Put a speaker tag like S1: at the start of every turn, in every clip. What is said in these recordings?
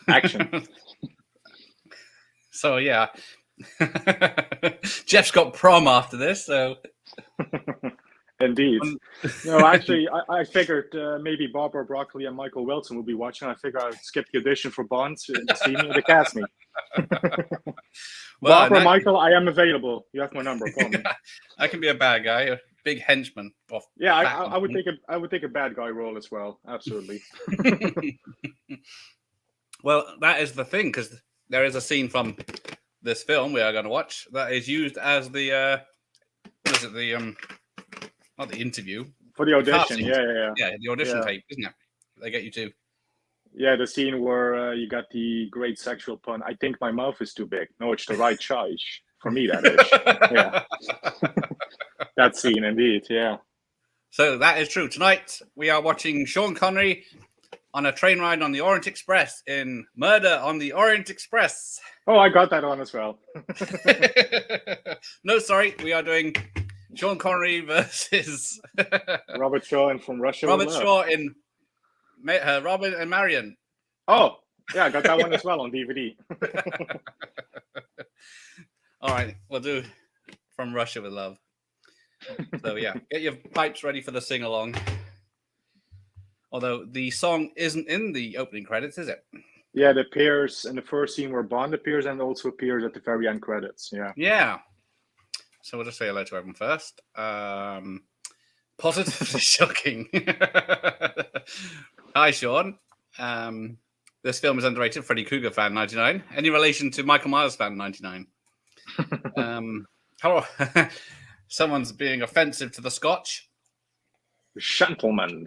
S1: Action.
S2: So yeah, Jeff's got prom after this, so
S1: Indeed. No, actually, I figured maybe Barbara Broccoli and Michael Wilson will be watching. I figured I'd skip the audition for Bond to see me. They cast me.
S2: Well,
S1: Barbara, Michael, I am available. You have my number. Call me.
S2: I can be a bad guy, a big henchman.
S1: Yeah, I would take a bad guy role as well. Absolutely.
S2: Well, that is the thing, because there is a scene from this film we are going to watch that is used as the what is it, the not the interview
S1: for the audition. Yeah,
S2: the audition tape, isn't it? They get you to.
S1: Yeah, the scene where you got the great sexual pun. I think my mouth is too big. No, it's the right size for me. That is. Yeah. That scene, indeed. Yeah.
S2: So that is true. Tonight we are watching Sean Connery on a train ride on the Orient Express in Murder on the Orient Express.
S1: Oh, I got that on as well.
S2: No, sorry, we are doing Sean Connery versus
S1: Robert Shaw in From Russia.
S2: Robert Shaw in Robin and Marion.
S1: Oh, yeah, I got that one as well on DVD.
S2: All right, we'll do From Russia with Love. So yeah, get your pipes ready for the sing-along. Although the song isn't in the opening credits, is it?
S1: Yeah, it appears in the first scene where Bond appears and also appears at the very end credits. Yeah.
S2: Yeah. So we'll just say hello to everyone first. Positively shocking. Hi, Sean. This film is underrated. Freddy Krueger fan 99. Any relation to Michael Myers fan 99? Hello. Someone's being offensive to the Scotch.
S1: Gentlemen.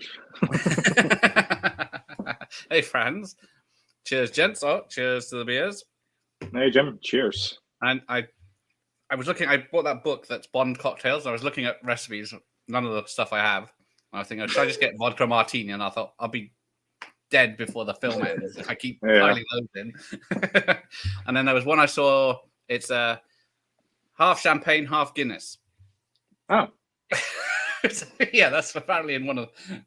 S2: Hey, friends. Cheers, gents. Oh, cheers to the beers.
S1: Hey, Jim. Cheers.
S2: And I was looking, I bought that book that's Bond Cocktails. I was looking at recipes, none of the stuff I have. And I was thinking, should I just get vodka martini? And I thought, I'll be dead before the film ends if I keep piling those in. And then there was one I saw, it's half champagne, half Guinness.
S1: Oh.
S2: Yeah, that's apparently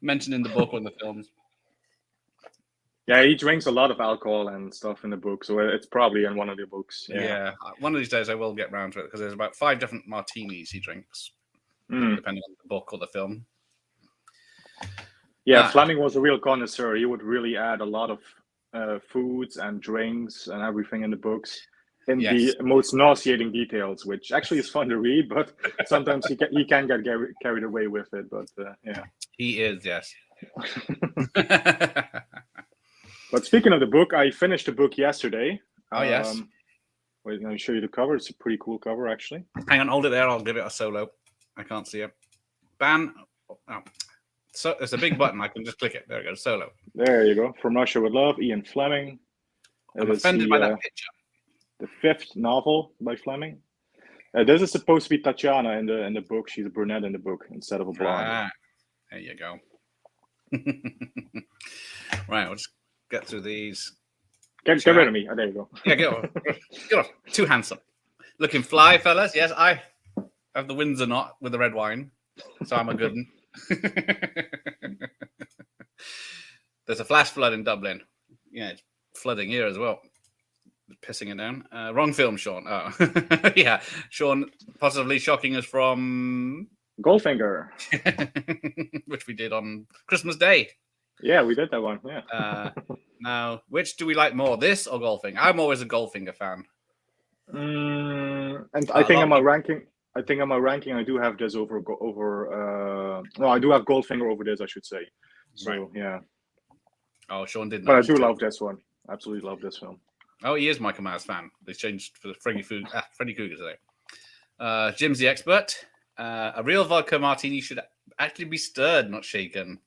S2: mentioned in the book or in the films.
S1: Yeah, he drinks a lot of alcohol and stuff in the book, so it's probably in one of the books. Yeah.
S2: One of these days I will get round to it because there's about 5 different martinis he drinks, depending on the book or the film.
S1: Yeah, Fleming was a real connoisseur. He would really add a lot of foods and drinks and everything in the books in the most nauseating details, which actually is fun to read, but sometimes he can get carried away with it. But yeah,
S2: he is. Yes.
S1: But speaking of the book, I finished the book yesterday.
S2: Oh, yes.
S1: Wait, let me show you the cover. It's a pretty cool cover, actually.
S2: Hang on, hold it there. I'll give it a solo. I can't see it. Ban. Oh. So it's a big button. I can just click it. There it goes. Solo.
S1: There you go. From Russia with Love, Ian Fleming.
S2: I'm offended by that picture.
S1: The 5th novel by Fleming. This is supposed to be Tatiana in the book. She's a brunette in the book instead of a blonde.
S2: There you go. Right, we'll just get through these.
S1: Get rid of me. Oh, there you go.
S2: Yeah, get off. Too handsome. Looking fly, fellas. Yes, I have the Windsor knot with the red wine, so I'm a good one. There's a flash flood in Dublin. Yeah, it's flooding here as well. Pissing it down. Wrong film, Sean. Oh, yeah. Sean possibly shocking us from
S1: Goldfinger,
S2: which we did on Christmas Day.
S1: Yeah, we did that one. Yeah.
S2: Now, which do we like more, this or Goldfinger? I'm always a Goldfinger fan.
S1: And I think on my ranking, I do have this over. No, I do have Goldfinger over this, I should say. So right. Yeah.
S2: Oh, Sean didn't.
S1: But I do love this one. Absolutely love this film.
S2: Oh, he is Michael Myers fan. They changed for the Freddy Krueger today. Jim's the expert. A real vodka martini should actually be stirred, not shaken.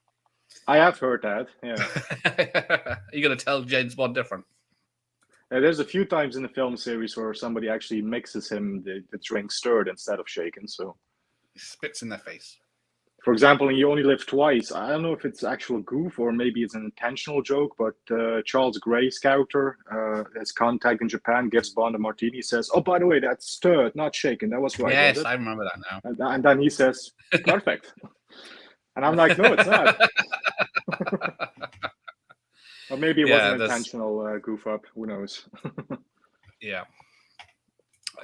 S1: I have heard that. Yeah.
S2: You're going to tell James Bond different.
S1: There's a few times in the film series where somebody actually mixes him the drink stirred instead of shaken. So
S2: he spits in their face.
S1: For example, in You Only Live Twice, I don't know if it's actual goof or maybe it's an intentional joke, but Charles Gray's character, his contact in Japan, gives Bond a martini, says, "Oh, by the way, that's stirred, not shaken. That was right."
S2: Yes, I remember that
S1: now. And then he says, "Perfect." And I'm like, "No, it's not." Or maybe it was
S2: Yeah,
S1: an
S2: there's-
S1: intentional goof up. Who knows?
S2: Yeah.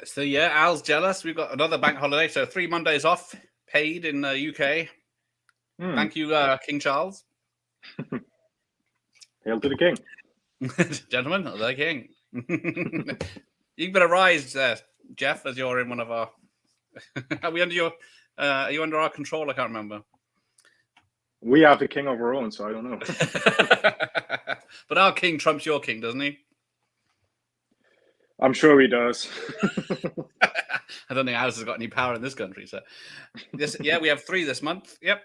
S2: So yeah, Al's jealous. We've got another bank holiday, so 3 Mondays off, paid in the UK. Thank you, King Charles.
S1: Hail to the king.
S2: Gentlemen, the king. You better rise, Jeff, as you're in one of our. Are we under your? Are you under our control? I can't remember.
S1: We have the king of our own, so I don't know.
S2: But our king trumps your king, doesn't he?
S1: I'm sure he does.
S2: I don't think ours has got any power in this country. So, yes, yeah, we have 3 this month. Yep,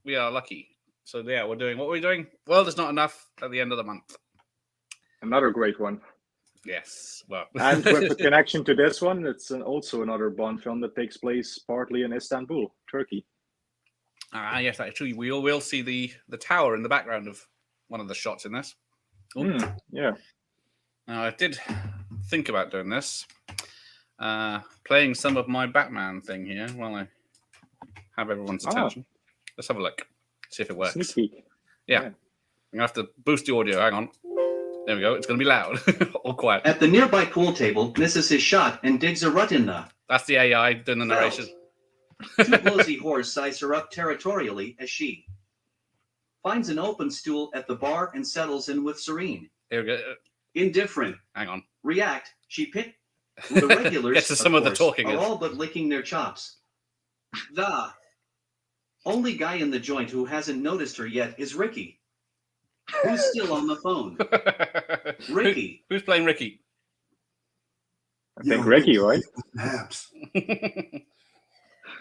S2: we are lucky. So yeah, we're doing what we're doing. Well, there's not enough at the end of the month.
S1: Another great one.
S2: Yes, well,
S1: And with a connection to this one, it's also another Bond film that takes place partly in Istanbul, Turkey.
S2: Yes, actually, we all will see the tower in the background of one of the shots in this.
S1: Yeah.
S2: Now, I did think about doing this, playing some of my Batman thing here while I have everyone's attention. Let's have a look, see if it works.
S1: Sneak peek.
S2: Yeah. I'm gonna have to boost the audio. Hang on. There we go. It's gonna be loud. All quiet.
S3: At the nearby pool table, misses his shot and digs a rut in the.
S2: That's the AI doing the narration.
S3: 2 blowsy whores size her up territorially as she finds an open stool at the bar and settles in with Serene.
S2: Here we go.
S3: Indifferent.
S2: Hang on.
S3: React. She picked. The regulars
S2: Get to some of the
S3: course,
S2: talking.
S3: are all but licking their chops. The only guy in the joint who hasn't noticed her yet is Ricky, who's still on the phone. Ricky.
S2: Who's playing Ricky?
S1: I think Ricky, right?
S4: Perhaps.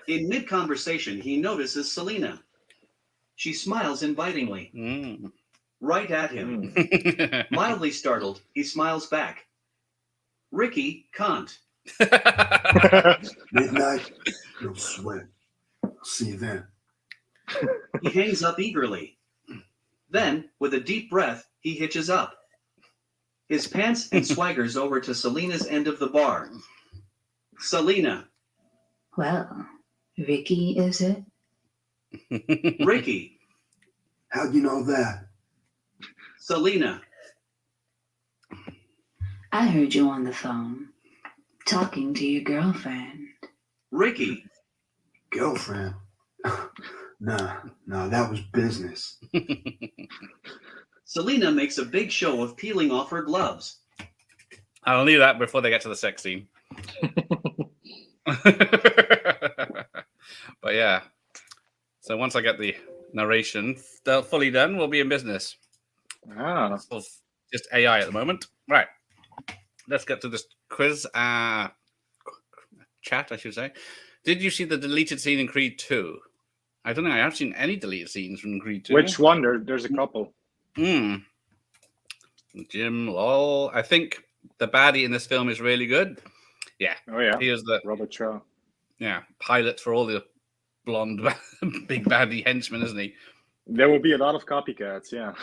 S3: In mid-conversation, he notices Selena. She smiles invitingly, right at him. Mildly startled, he smiles back. Ricky can't.
S4: Midnight, no sweat. I'll see you then.
S3: He hangs up eagerly. Then, with a deep breath, he hitches up. His pants and swaggers over to Selena's end of the bar. Selena.
S5: Well, Ricky, is it?
S3: Ricky.
S4: How'd you know that?
S3: Selena.
S5: I heard you on the phone, talking to your girlfriend.
S3: Ricky.
S4: Girlfriend? Nah, that was business.
S3: Selena makes a big show of peeling off her gloves.
S2: I'll leave that before they get to the sex scene. But yeah. So once I get the narration fully done, we'll be in business. So just AI at the moment. Right. Let's get to this quiz. Chat, I should say. Did you see the deleted scene in Creed 2? I don't think I have seen any deleted scenes from Creed 2.
S1: Which one? There's a couple.
S2: Jim Lowell. I think the baddie in this film is really good. Yeah.
S1: Oh yeah.
S2: He is the
S1: Robert Shaw.
S2: Yeah, pilot for all the blonde big baddie henchmen, isn't he?
S1: There will be a lot of copycats, yeah.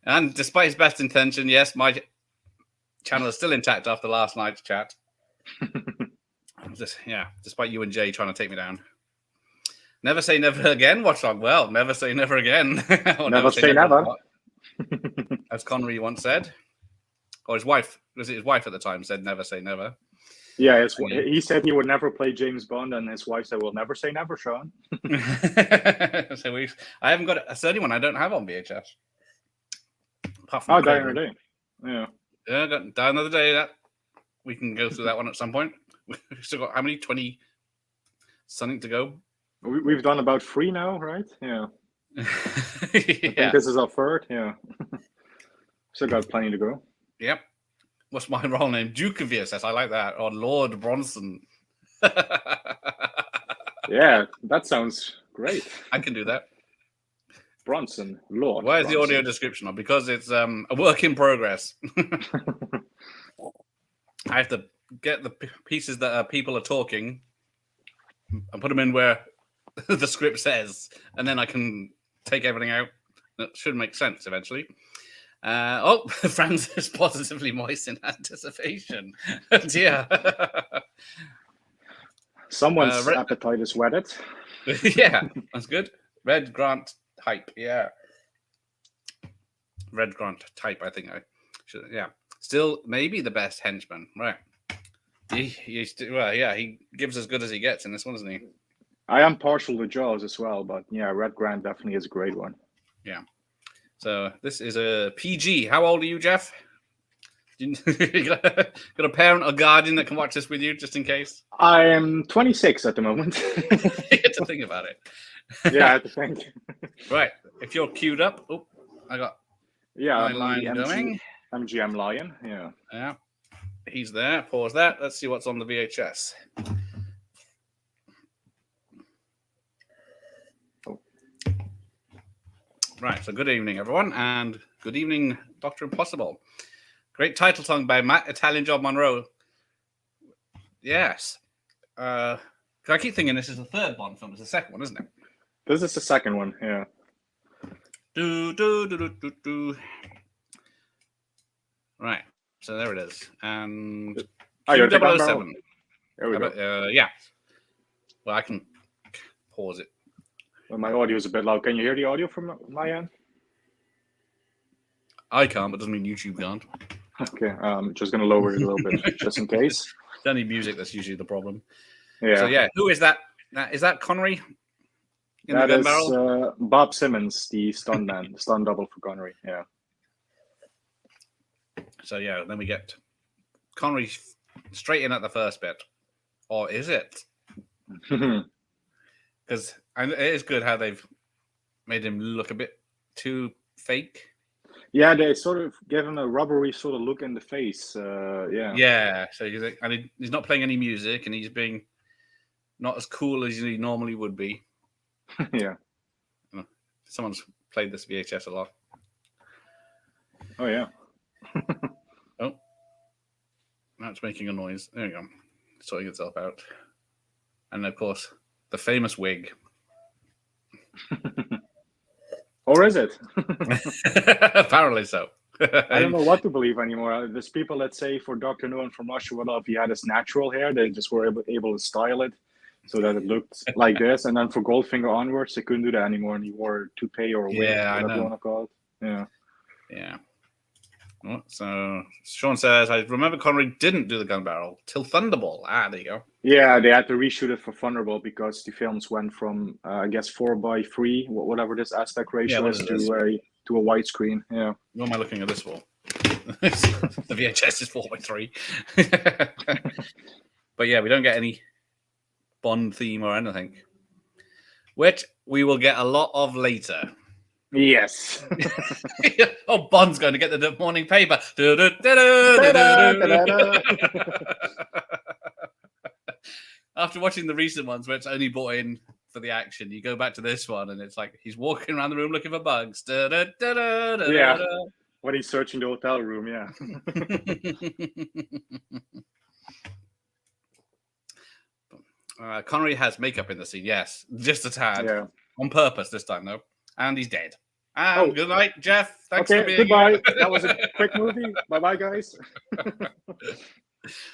S2: And despite his best intention, yes, my channel is still intact after last night's chat. Despite you and Jay trying to take me down. Never say never again, watchdog. Well, never say never again.
S1: Never say never.
S2: As Connery once said. Or his wife, was it his wife at the time, said never say never.
S1: Yeah, he said he would never play James Bond, and his wife said, "We'll never say never, Sean."
S2: So I haven't got a anyone I don't have on VHS. Apart from
S1: Die Another Day. Yeah.
S2: Yeah, got Die Another Day. That we can go through that one at some point. We've still got how many? 20 something to go.
S1: We've done about 3 now, right? Yeah.
S2: Yeah.
S1: I think this is our 3rd. Yeah. Still got plenty to go.
S2: Yep. What's my role name? Duke of VSS. I like that. Or Lord Bronson.
S1: Yeah, that sounds great.
S2: I can do that.
S1: Bronson, Lord.
S2: Why is
S1: Bronson.
S2: the audio description on? Because it's a work in progress. I have to get the pieces that people are talking and put them in where the script says, and then I can take everything out. That should make sense eventually. Franz is positively moist in anticipation. Dear.
S1: Someone's appetite is whetted.
S2: Yeah, that's good. Red Grant hype, yeah. Red Grant type. I think I should. Yeah, still maybe the best henchman. Right. He gives as good as he gets in this one, doesn't he?
S1: I am partial to Jaws as well, but yeah, Red Grant definitely is a great one.
S2: Yeah. So this is a PG. How old are you, Jeff? You got a parent or guardian that can watch this with you, just in case?
S1: I am 26 at the moment.
S2: You had to think about it.
S1: Yeah, I had to think.
S2: Right. If you're queued up, I got my line going.
S1: MGM Lion, yeah.
S2: Yeah. He's there. Pause that. Let's see what's on the VHS. Right. So good evening, everyone, and good evening, Dr. Impossible. Great title song by Matt Italian Job Monroe. Yes. I keep thinking this is the third Bond film. It's the second one, isn't it?
S1: This is the second one, yeah.
S2: Right. So there it is. And
S1: you're the gun
S2: 007.
S1: There we go.
S2: Yeah. Well, I can pause it.
S1: Well, my audio is a bit loud. Can you hear the audio from my end?
S2: I can't, but doesn't mean YouTube can't.
S1: Okay, just going to lower it a little bit, just in case.
S2: It's only music that's usually the problem.
S1: Yeah.
S2: So yeah, who is that? Is that Connery?
S1: That is Bob Simmons, the stunt man, stunt double for Connery. Yeah.
S2: So yeah, then we get Connery straight in at the first bit, or is it? Because it is good how they've made him look a bit too fake.
S1: Yeah, they sort of give him a rubbery sort of look in the face. Yeah.
S2: Yeah. So he's not playing any music, and he's being not as cool as he normally would be.
S1: Yeah.
S2: Someone's played this VHS a lot.
S1: Oh yeah.
S2: Oh, that's making a noise. There you go, sorting itself out. And of course, the famous wig.
S1: Or is it?
S2: Apparently so.
S1: I don't know what to believe anymore. There's people that say for Dr. No and from Russia, well, if he had his natural hair, they just were able to style it so that it looked like this. And then for Goldfinger onwards, they couldn't do that anymore. And he wore a toupee or a wig, whatever you want to call it. Yeah.
S2: Yeah. Well, so Sean says, I remember Connery didn't do the gun barrel till Thunderball. There you go.
S1: Yeah, they had to reshoot it for Thunderball because the films went from, I guess, 4:3, whatever this aspect ratio is, to a widescreen. Yeah.
S2: What am I looking at this for? The VHS is 4:3. But yeah, we don't get any Bond theme or anything, which we will get a lot of later.
S1: Yes.
S2: Oh, Bond's going to get the morning paper. After watching the recent ones where it's only brought in for the action, you go back to this one and it's like he's walking around the room looking for bugs.
S1: Yeah. When he's searching the hotel room, yeah.
S2: Connery has makeup in the scene, yes. Just a tad.
S1: Yeah.
S2: On purpose this time, though. And he's dead. And good night, Jeff. Thanks for being
S1: goodbye.
S2: here.
S1: That was a quick movie. Bye-bye, guys.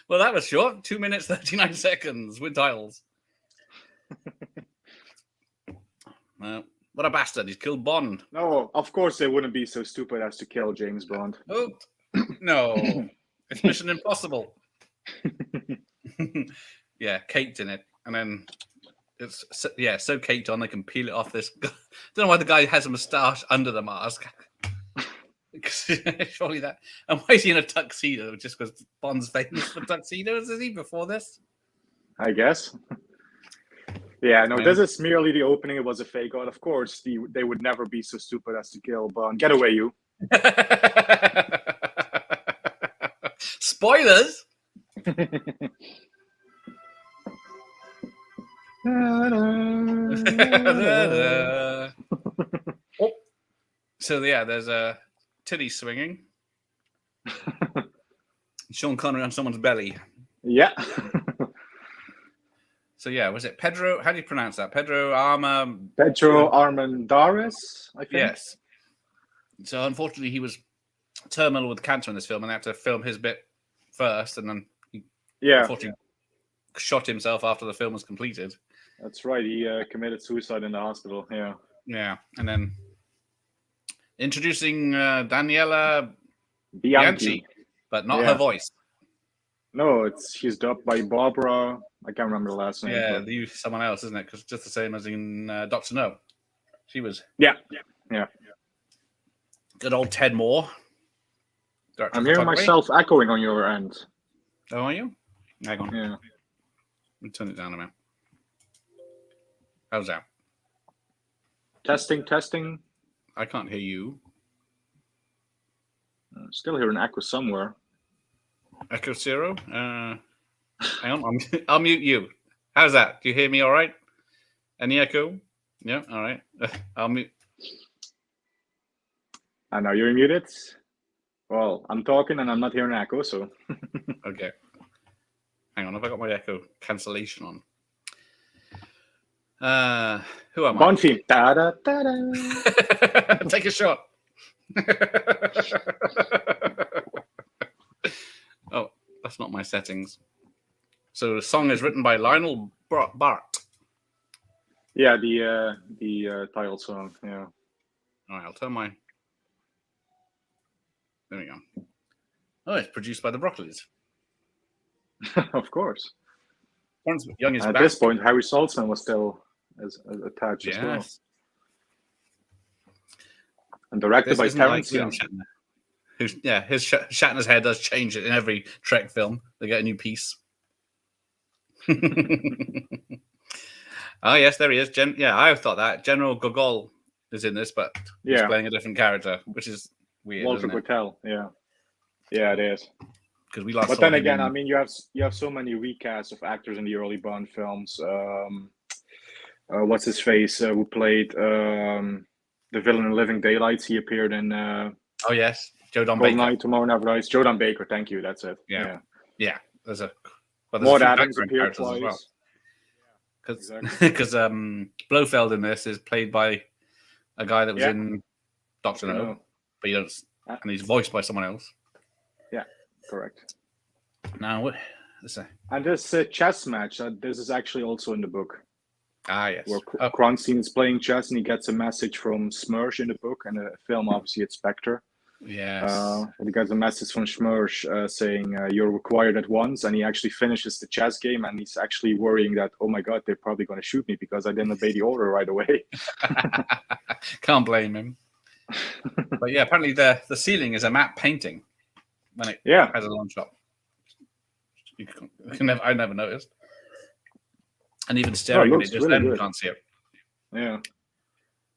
S2: Well, that was short. 2 minutes, 39 seconds with titles. What a bastard. He's killed Bond.
S1: No, of course they wouldn't be so stupid as to kill James Bond.
S2: Oh, no. It's Mission Impossible. Yeah, caked in it. And then it's so caked on they can peel it off this. Don't know why the guy has a moustache under the mask. Surely that. And why is he in a tuxedo? Just because Bond's famous for tuxedos, is he, before this?
S1: I guess. Yeah, no, this is merely the opening. It was a fake out. Of course, they would never be so stupid as to kill Bond. Get away, you.
S2: Spoilers! Oh. So yeah, there's a titty swinging. Sean Connery on someone's belly.
S1: Yeah.
S2: So yeah, was it Pedro? How do you pronounce that? Pedro
S1: Armendáriz, I think.
S2: Yes. So unfortunately, he was terminal with cancer in this film, and they had to film his bit first, and then he unfortunately shot himself after the film was completed.
S1: That's right. He committed suicide in the hospital. Yeah.
S2: Yeah, and then Introducing Daniela
S1: Bianchi.
S2: Bianchi, but not
S1: Yeah.
S2: her voice.
S1: No, she's dubbed by Barbara. I can't remember the last name.
S2: Yeah,
S1: but-
S2: they use someone else, isn't it? Because just the same as in Doctor No. She was.
S1: Yeah.
S2: Good old Ted Moore. Director
S1: I'm
S2: of
S1: hearing
S2: photography.
S1: myself echoing on your end.
S2: Oh, are you? Hang on.
S1: Yeah.
S2: Let me turn it down a minute. How's that?
S1: Testing.
S2: I can't hear you.
S1: Still hear an echo somewhere.
S2: Echo Zero. Hang on. I'll mute you. How's that? Do you hear me all right? Any echo? Yeah, all right. I'll mute.
S1: I know you're muted. Well, I'm talking and I'm not hearing an echo, so.
S2: Okay. Hang on. Have I got my echo cancellation on? Who am I?
S1: Bond theme. Da-da-da-da.
S2: Take a shot. Oh, that's not my settings. So the song is written by Lionel Bart.
S1: Yeah, the title song. Yeah.
S2: All right, I'll turn my. There we go. Oh, it's produced by the Broccolis.
S1: Of course.
S2: Florence Young is
S1: At
S2: back.
S1: this point, Harry Saltzman was still as attached as well,
S2: Yes.
S1: and directed
S2: This
S1: by
S2: isn't like
S1: Terrence
S2: William
S1: Young.
S2: Shatner. His Shatner's hair does change it in every Trek film. They get a new piece. Oh yes, there he is. I thought that General Gogol is in this, but he's
S1: Yeah,
S2: playing a different character, which is weird,
S1: Walter
S2: isn't it?
S1: Gotell. Yeah, it is.
S2: Because we last
S1: But
S2: saw
S1: then
S2: him
S1: again,
S2: in-
S1: I mean, you have so many recasts of actors in the early Bond films. What's his face? Who played the villain in Living Daylights? He appeared in
S2: oh yes, Joe Don
S1: Golden
S2: Baker.
S1: Eye, Tomorrow Never Dies. Jodan Baker. Thank you. That's it.
S2: Yeah. Yeah, there's a
S1: Maud
S2: few
S1: Adams
S2: background
S1: appeared
S2: characters as well.
S1: twice.
S2: Because Blofeld in this is played by a guy that was
S1: Yeah.
S2: in Doctor No,
S1: No.
S2: but you don't, and he's voiced by someone else.
S1: Correct.
S2: Now, what? Let's see.
S1: And this chess match, this is actually also in the book,
S2: Ah, yes.
S1: where
S2: Oh,
S1: Kronstein is playing chess and he gets a message from Smersh in the book, and the film, obviously, it's Spectre.
S2: yes.
S1: And he gets a message from Smersh saying, you're required at once, and he actually finishes the chess game, and he's actually worrying that, oh my god, they're probably going to shoot me because I didn't obey the order right away.
S2: Can't blame him. But yeah, apparently the ceiling is a matte painting when it
S1: Yeah.
S2: has a long shot. I never noticed. And even staring at
S1: looks
S2: it just
S1: really
S2: then, you
S1: good.
S2: can't see it.
S1: Yeah.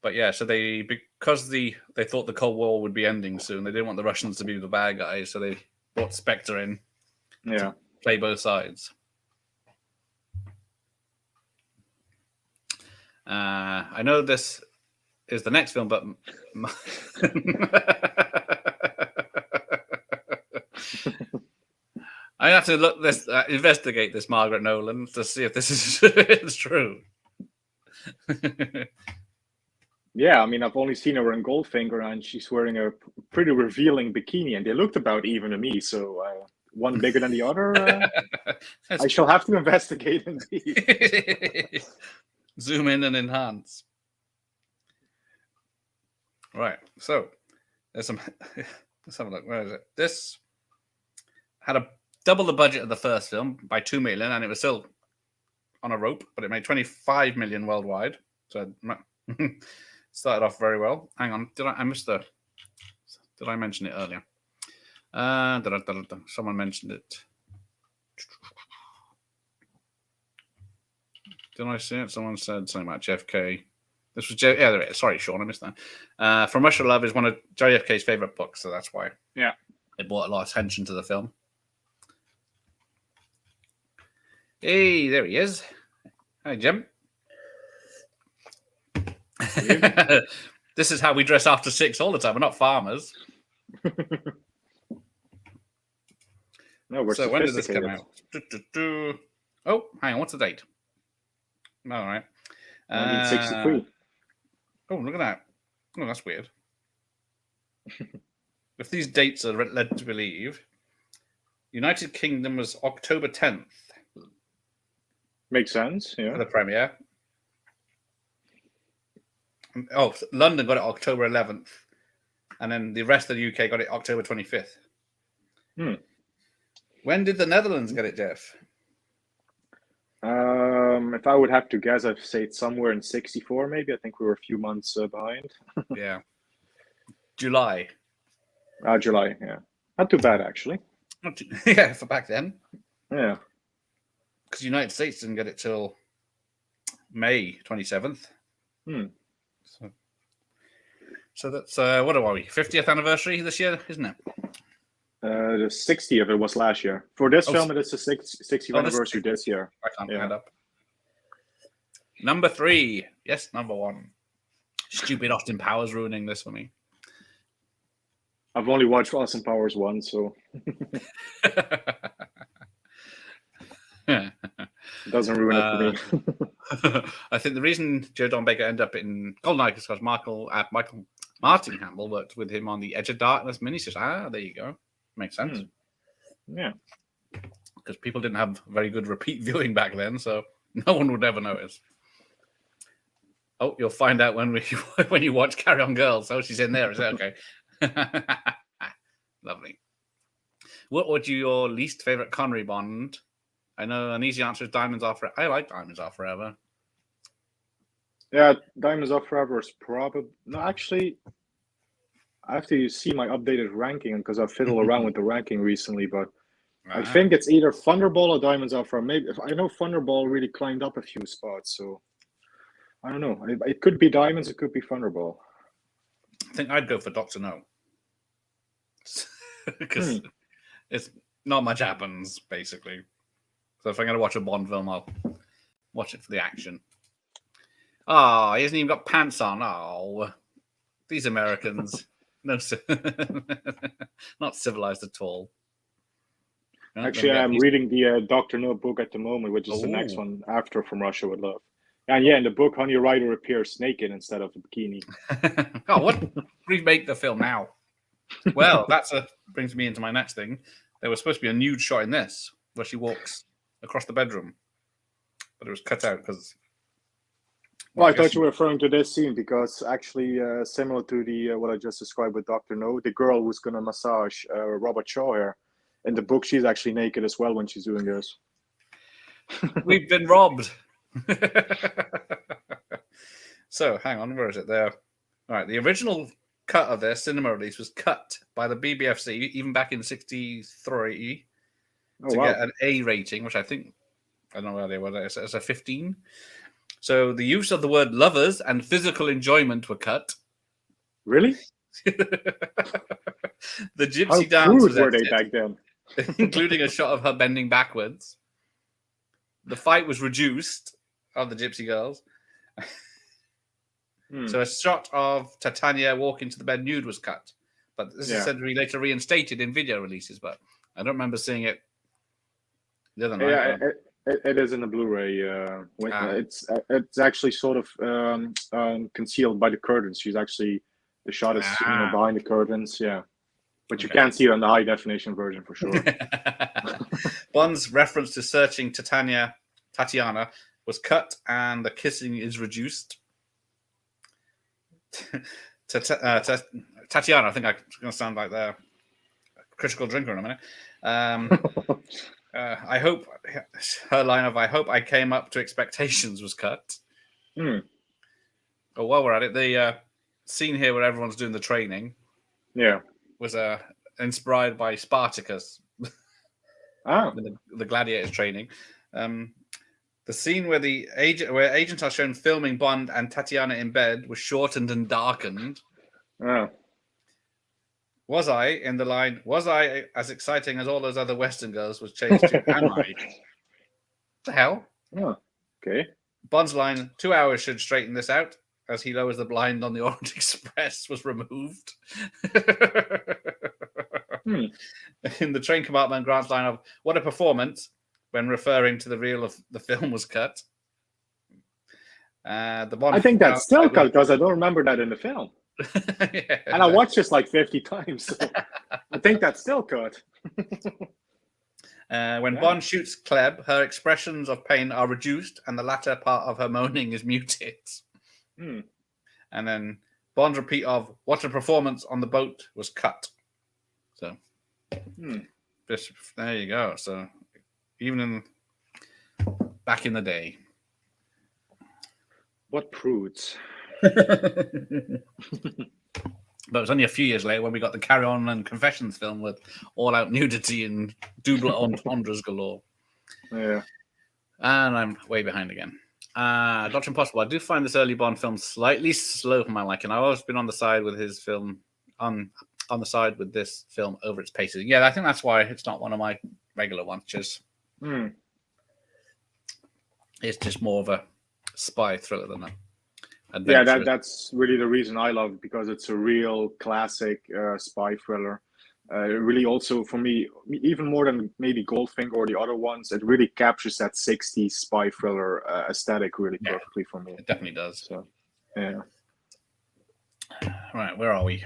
S2: But yeah, so because they thought the Cold War would be ending soon, they didn't want the Russians to be the bad guys, so they brought Spectre in,
S1: Yeah.
S2: play both sides. I know this is the next film, but I have to investigate this Margaret Nolan to see if this is it's true.
S1: Yeah, I mean, I've only seen her in Goldfinger, and she's wearing a pretty revealing bikini, and they looked about even to me. So one bigger than the other. I shall have to investigate indeed.
S2: Zoom in and enhance. Right, so there's some. Let's have a look. Where is it? This had double the budget of the first film by 2 million, and it was still on a rope, but it made 25 million worldwide. So started off very well. Hang on, did I mention it earlier? Someone mentioned it. Did I see it? Someone said something about JFK. This was yeah, there it is. Sorry, Sean, I missed that. From Russia Love is one of JFK's favorite books, so that's why.
S1: Yeah,
S2: it brought a lot of attention to the film. Hey, there he is. Hi, Jim. This is how we dress after 6 all the time. We're not farmers.
S1: No, we're
S2: so when did this come
S1: sophisticated.
S2: out? Oh, hang on. What's the date? All right.
S1: 1963.
S2: Oh, look at that. Oh, that's weird. If these dates are led to believe, United Kingdom was October 10th
S1: Makes sense.
S2: for
S1: Yeah.
S2: the premiere. Oh, London got it October 11th. And then the rest of the UK got it October 25th.
S1: Hmm.
S2: When did the Netherlands get it, Jeff?
S1: If I would have to guess, I'd say it's somewhere in 64, maybe. I think we were a few months behind.
S2: Yeah. July.
S1: July, yeah. Not too bad, actually.
S2: Yeah, for back then.
S1: Yeah.
S2: Because the United States didn't get it till May 27th. So that's, what are we? 50th anniversary this year, isn't it?
S1: The 60th, it was last year. For this film, it is the 60th anniversary this year.
S2: I can't add up. Number 3. Yes, number 1. Stupid Austin Powers ruining this for me.
S1: I've only watched Austin Powers once, so it doesn't ruin it for me.
S2: I think the reason Joe Don Baker ended up in Goldeneye is because Martin Hamill worked with him on the Edge of Darkness miniseries. There you go. Makes sense.
S1: Yeah.
S2: Because people didn't have very good repeat viewing back then, so no one would ever notice. Oh, you'll find out when you watch Carry On Girls. Oh, she's in there. Is that okay? Lovely. What would your least favorite Connery Bond? I know an easy answer is Diamonds Are Forever. I like Diamonds Are Forever.
S1: Yeah, Diamonds Are Forever is probably... No, actually, I have to see my updated ranking because I've fiddled around with the ranking recently, but I think it's either Thunderball or Diamonds Are Forever. Maybe I know Thunderball really climbed up a few spots, so I don't know. It could be Diamonds, it could be Thunderball.
S2: I think I'd go for Dr. No. Because it's not much happens, basically. So if I'm going to watch a Bond film, I'll watch it for the action. Oh, he hasn't even got pants on. Oh, these Americans. No, not civilized at all.
S1: Actually, I'm reading the Dr. No book at the moment, which is the next one after From Russia with Love. And yeah, in the book, Honey Rider appears naked instead of a bikini.
S2: Oh, what? Remake the film now. Well, brings me into my next thing. There was supposed to be a nude shot in this, where she walks across the bedroom. But it was cut out because...
S1: Well, I thought you were referring to this scene because actually, similar to the what I just described with Dr. No, the girl who's going to massage Robert Shaw here, in the book, she's actually naked as well when she's doing this.
S2: We've been robbed. So, hang on, where is it there? All right, the original cut of their cinema release was cut by the BBFC even back in '63 to get an A rating, which I think, I don't know where they were, it's a 15. So the use of the word lovers and physical enjoyment were cut.
S1: Really?
S2: The gypsy dance was
S1: were they back then?
S2: Including a shot of her bending backwards. The fight was reduced of the gypsy girls. So a shot of Titania walking to the bed nude was cut. But this is said to be later reinstated in video releases, but I don't remember seeing it the other night.
S1: Yeah, it is in the Blu-ray. It's actually sort of concealed by the curtains. The shot is behind the curtains, yeah. But you can't see it on the high definition version for sure.
S2: Bond's reference to searching Tatiana was cut and the kissing is reduced. Tatiana, I think I'm going to sound like the critical drinker in a minute. I hope her line of "I hope I came up to expectations" was cut. But while we're at it, the scene here where everyone's doing the training, was inspired by Spartacus. The gladiators training. The scene where where agents are shown filming Bond and Tatiana in bed was shortened and darkened. Was I in the line? Was I as exciting as all those other Western girls? Was changed to am I? What the hell?
S1: Oh, okay.
S2: Bond's line, 2 hours should straighten this out, as he lowers the blind on the Orient Express, was removed. In the train compartment, Grant's line of "What a performance," when referring to the reel of the film, was cut. The Bond,
S1: I think that's still cut because I don't remember that in the film. And I watched this like 50 times, so I think that's still cut.
S2: When Bond shoots Kleb, her expressions of pain are reduced and the latter part of her moaning is muted. And then Bond's repeat of "What a performance on the boat" was cut. So, there you go. So, even back in the day.
S1: What prudes?
S2: But it was only a few years later when we got the Carry On and Confessions film with all-out nudity and double entendres galore.
S1: Yeah.
S2: And I'm way behind again. Dr. Impossible. I do find this early Bond film slightly slow for my liking. I've always been on the side with his film, on the side with this film over its pacing. Yeah, I think that's why it's not one of my regular watches. It's just more of a spy thriller than a adventure.
S1: Yeah, that's really the reason I love it, because it's a real classic spy thriller. Really, also for me, even more than maybe Goldfinger or the other ones, it really captures that 60s spy thriller aesthetic really perfectly for me.
S2: It definitely does.
S1: So, yeah.
S2: Right, where are we?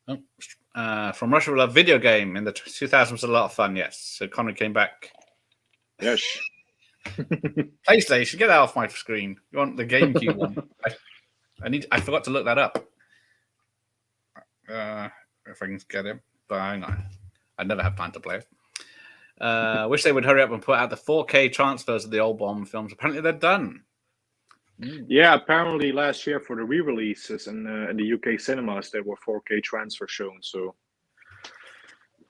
S2: From Russia with a video game in the 2000s was a lot of fun. Yes, so Connery came back.
S1: Yes.
S2: PlayStation, get that off my screen. You want the GameCube one? I forgot to look that up. If I can get it, but hang on. I'd never have time to play it. Wish they would hurry up and put out the 4K transfers of the old Bond films. Apparently, they're done.
S1: Yeah, apparently last year for the re-releases in the UK cinemas, there were 4K transfers shown. So,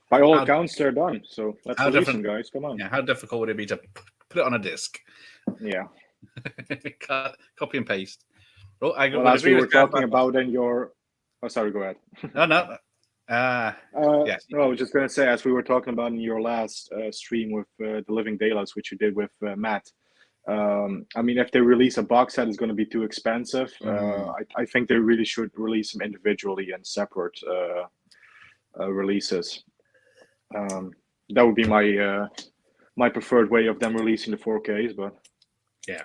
S1: by all accounts, they're done. So let's release them, guys. Come on.
S2: Yeah, how difficult would it be to put it on a disc?
S1: Yeah.
S2: Copy and paste.
S1: Well, as we were talking about in your... Oh, sorry, go ahead.
S2: No. Yes.
S1: No, I was just going to say, as we were talking about in your last stream with The Living Daylights, which you did with Matt, I mean, if they release a box set, it's going to be too expensive. I think they really should release them individually and separate releases. That would be my preferred way of them releasing the 4Ks, but
S2: yeah,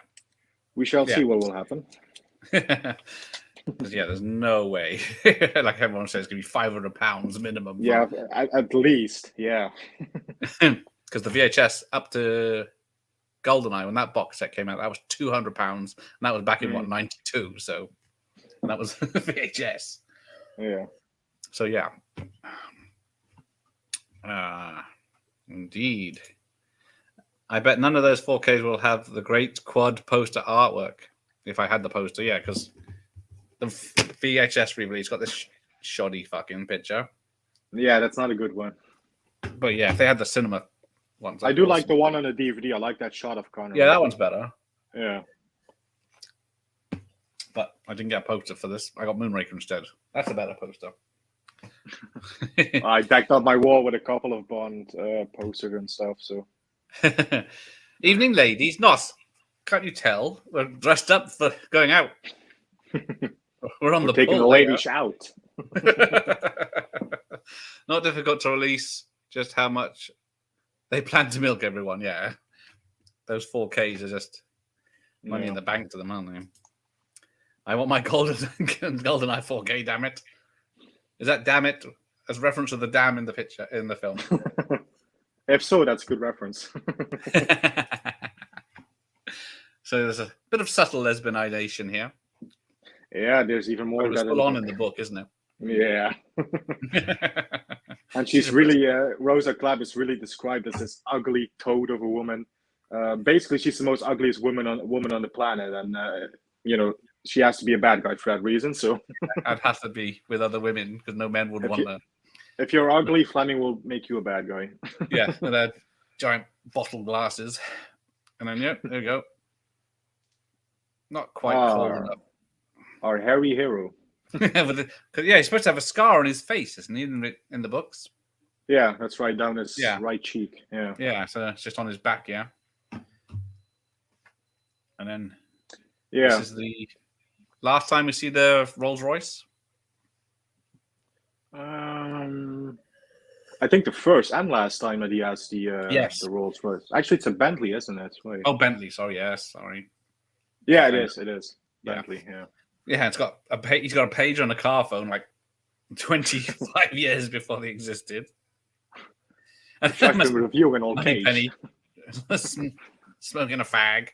S1: we shall see what will happen.
S2: Yeah, there's no way. Like everyone says, it's going to be £500 minimum.
S1: Yeah, at least. Yeah.
S2: Because the VHS up to GoldenEye, when that box set came out, that was £200, and that was back in '92. So that was VHS.
S1: Yeah.
S2: So yeah. Indeed. I bet none of those 4Ks will have the great quad poster artwork. If I had the poster, yeah, because the VHS re-release got this shoddy fucking picture.
S1: Yeah, that's not a good one.
S2: But yeah, if they had the cinema ones,
S1: I do like the one on the DVD. I like that shot of Connery.
S2: Yeah, that one's better.
S1: Yeah.
S2: But I didn't get a poster for this. I got Moonraker instead. That's a better poster.
S1: I decked up my wall with a couple of Bond posters and stuff. So,
S2: evening, ladies. Nos, can't you tell? We're dressed up for going out. We're on the
S1: taking the ladies out.
S2: Not difficult to release. Just how much they plan to milk everyone. Yeah, those 4Ks are just money in the bank to them, aren't they? I want my GoldenEye 4K. Damn it! Is that "damn it" as reference to the dam in the picture in the film?
S1: If so, that's a good reference.
S2: So there's a bit of subtle lesbianization here.
S1: Yeah, there's even more.
S2: It was full on in the book, isn't it?
S1: Yeah. And she's really, Rosa Clapp is really described as this ugly toad of a woman. Basically, she's the most ugliest woman on the planet, and she has to be a bad guy for that reason. So
S2: I'd have to be with other women because no men would want that.
S1: If you're ugly, Fleming will make you a bad guy.
S2: Yeah, with their giant bottle glasses, and then there you go. Not quite cold enough.
S1: Our hairy hero.
S2: Yeah, he's supposed to have a scar on his face, isn't he, in the books?
S1: Yeah, that's right, down his right cheek. Yeah.
S2: Yeah, so it's just on his back, yeah. And then
S1: this
S2: is the last time we see the Rolls Royce.
S1: I think the first and last time that he has the Rolls Royce. Actually, it's a Bentley, isn't it? Wait.
S2: Oh, Bentley. Sorry, sorry.
S1: Yeah, it is. It is Bentley. Yeah.
S2: Yeah, it's got he's got a page on a car phone like 25 years before they existed.
S1: And I've been reviewing old Cage.
S2: Penny smoking a fag.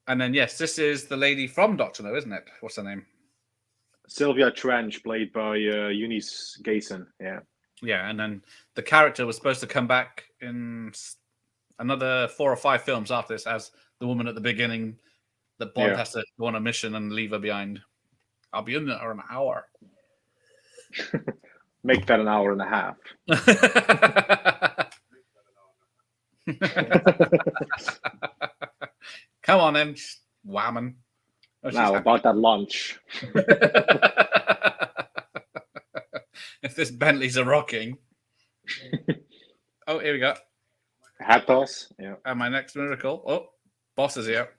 S2: And then, yes, this is the lady from Doctor No, isn't it? What's her name?
S1: Sylvia Trench, played by Eunice Gayson. Yeah.
S2: Yeah, and then the character was supposed to come back in another 4 or 5 films after this as the woman at the beginning that Bond has to go on a mission and leave her behind. I'll be in there in an hour.
S1: Make that an hour and a half.
S2: Come on then, whammon. Oh,
S1: now about that lunch.
S2: If this Bentleys are rocking. Oh, here we go.
S1: Hat toss. Yeah.
S2: And my next miracle. Oh, boss is here.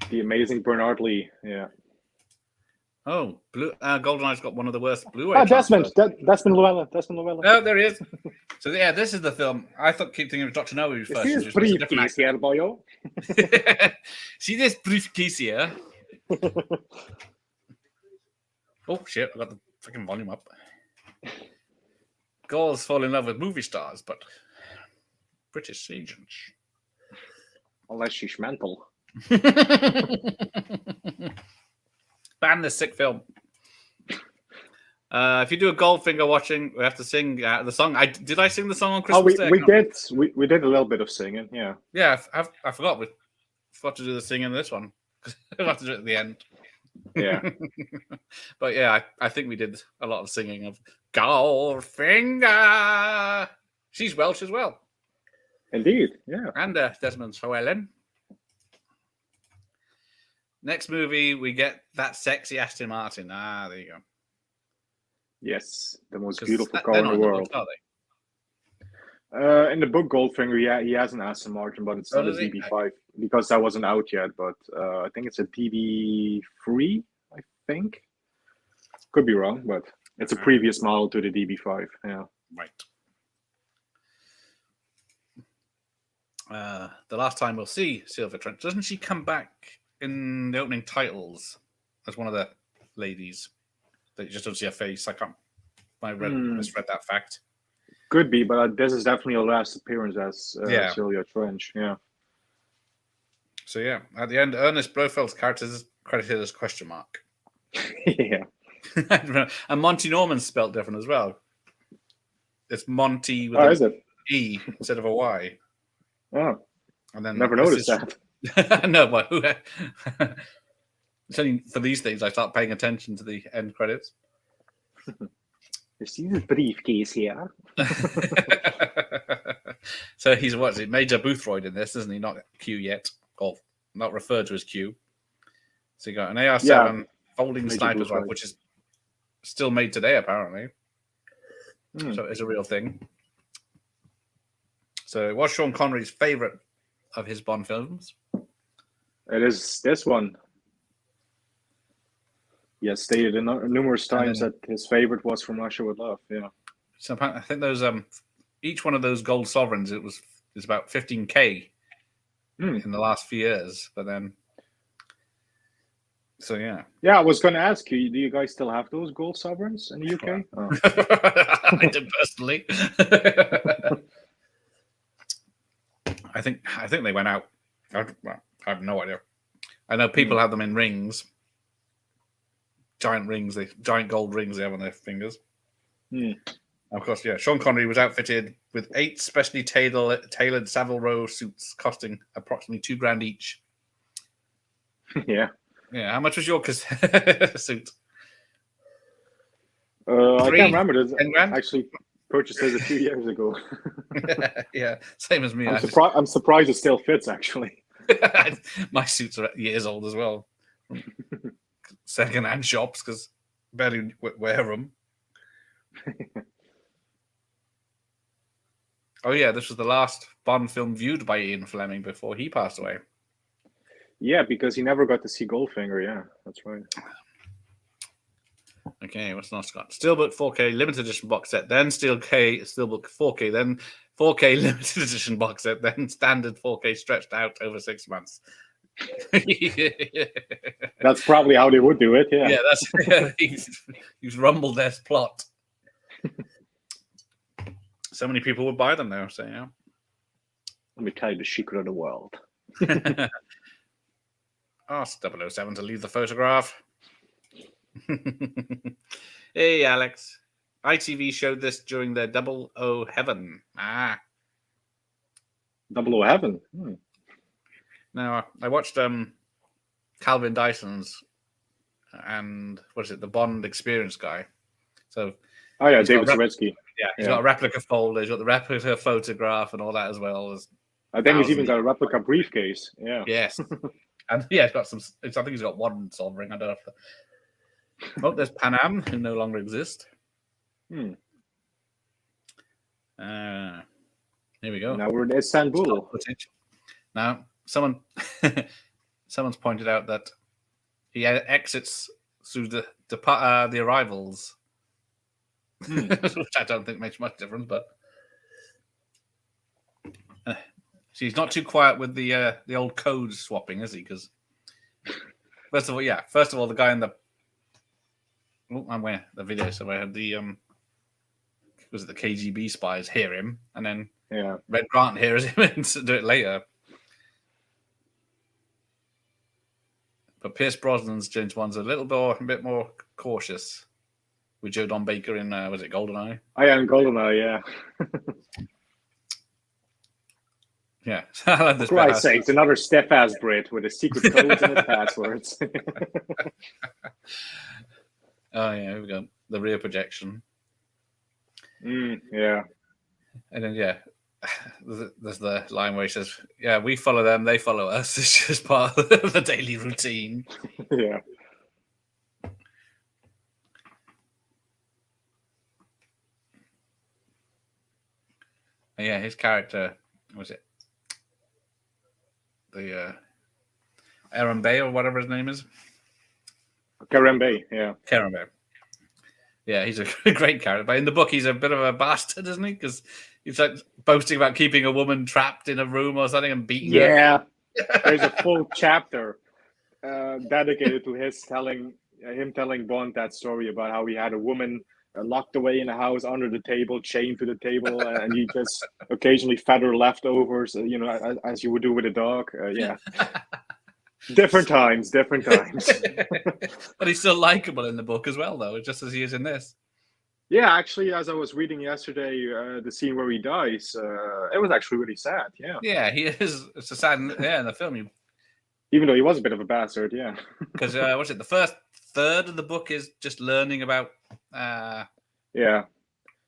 S1: The amazing Bernard Lee. Yeah.
S2: Oh, GoldenEye's got one of the worst Blu-ray.
S1: Desmond Llewellyn.
S2: Oh, there he is. So yeah, this is the film. I keep thinking of Dr. No first.
S1: See this briefcase here, boyo?
S2: See this briefcase here? Oh shit! I got the freaking volume up. Girls fall in love with movie stars, but British agents.
S1: Unless she's mental.
S2: Ban this sick film. If you do a Goldfinger watching, we have to sing the song. Did I sing the song on Christmas Day?
S1: We did a little bit of singing. Yeah.
S2: Yeah, I forgot. We forgot to do the singing in this one. We'll have to do it at the end.
S1: Yeah.
S2: But yeah, I think we did a lot of singing of Goldfinger. She's Welsh as well.
S1: Indeed, yeah.
S2: And Desmond Llewellyn. Next movie, we get that sexy Aston Martin. Ah, there you go.
S1: Yes, the most beautiful car in the world.
S2: Are
S1: in the book Goldfinger, yeah, he has an Aston Martin, but it's not a DB5 because that wasn't out yet. But I think it's a DB3. I think could be wrong, but it's a previous model to the DB5. Yeah,
S2: right. The last time we'll see Sylvia Trench, doesn't she come back in the opening titles as one of the ladies that you just don't see her face? I misread that fact.
S1: Could be, but this is definitely her last appearance as Sylvia Trench. Yeah.
S2: So yeah, at the end, Ernest Blofeld's character is credited as question mark.
S1: Yeah.
S2: And Monty Norman's spelled different as well. It's Monty with an E instead of a Y.
S1: Oh.
S2: And then
S1: never noticed that.
S2: No, but it's only for these things I start paying attention to the end credits.
S1: You see this briefcase here?
S2: So he's Major Boothroyd in this, isn't he? Not Q yet, or not referred to as Q. So you got an AR-7 folding sniper's rifle, which is still made today apparently. So it's a real thing. So it was Sean Connery's favorite of his Bond films.
S1: It is this one. He has stated numerous times that his favorite was From Russia with Love. Yeah.
S2: So I think those each one of those gold sovereigns is about 15K in the last few years. But then, so yeah.
S1: Yeah, I was going to ask you, do you guys still have those gold sovereigns in the UK? Oh.
S2: I do personally. I think they went out. I have no idea. I know people have them in rings. Giant rings, giant gold rings they have on their fingers. Of course, yeah. Sean Connery was outfitted with 8 specially tailored Savile Row suits costing approximately $2,000 each.
S1: Yeah.
S2: Yeah. How much was your suit?
S1: I can't remember. This
S2: 10 grand?
S1: Actually purchased this a few years ago.
S2: Yeah, same as me.
S1: I'm surprised it still fits, actually.
S2: My suits are years old as well. Second-hand shops because barely wear them. Oh yeah, this was the last Bond film viewed by Ian Fleming before he passed away.
S1: Yeah, because he never got to see Goldfinger. Yeah, that's right.
S2: Okay, what's next got? Steelbook 4K limited edition box set, then Steelbook 4K, then 4K limited edition box set, then standard 4K stretched out over 6 months.
S1: That's probably how they would do it. Yeah.
S2: Yeah, he's rumbled their plot. So many people would buy them now. So yeah.
S1: Let me tell you the secret of the world.
S2: Ask 007 to leave the photograph. Hey, Alex. ITV showed this during their 00 Heaven.
S1: 00 Heaven.
S2: Now, I watched Calvin Dyson's and what is it, the Bond Experience guy. So,
S1: oh yeah, David Sawicki.
S2: Yeah, he's got a replica folder, he's got the replica photograph and all that as well.
S1: I think he's even got a replica briefcase. Yeah.
S2: Yes. And yeah, he's got some. I think he's got one sovereign ring. I don't know. Oh, there's Pan Am, who no longer exist.
S1: Here
S2: we go.
S1: Now we're in Istanbul.
S2: Now, someone's pointed out that he exits through the arrivals, which I don't think makes much difference. But he's not too quiet with the old code swapping, is he? Because first of all, the guy in the the video. So I had the was it the KGB spies hear him, and then Red Grant hears him and do it later. But Pierce Brosnan's James Bond's a bit more cautious with Joe Don Baker in was it GoldenEye?
S1: I am GoldenEye, yeah.
S2: Yeah, I love this.
S1: For Christ's sakes, another stiff-ass Brit with a secret codes and his passwords.
S2: Oh yeah, here we go. The rear projection.
S1: Yeah.
S2: And then there's the line where he says, "Yeah, we follow them, they follow us. It's just part of the daily routine."
S1: Yeah.
S2: And yeah, his character was it the Aaron Bay or whatever his name is.
S1: Karen Bay, yeah.
S2: Karen Bay. Yeah, he's a great character. But in the book, he's a bit of a bastard, isn't he? Because he's like boasting about keeping a woman trapped in a room or something and beating her.
S1: Yeah. There's a full chapter dedicated to him telling Bond that story about how he had a woman locked away in a house under the table, chained to the table, and he just occasionally fed her leftovers, as you would do with a dog. Yeah. Different times.
S2: But he's still likable in the book as well, though, just as he is in this.
S1: Yeah, actually, as I was reading yesterday, the scene where he dies, it was actually really sad. Yeah.
S2: Yeah, he is. It's a sad. Yeah, in the film,
S1: even though he was a bit of a bastard. Yeah.
S2: Because what's it? The first third of the book is just learning about.
S1: Yeah,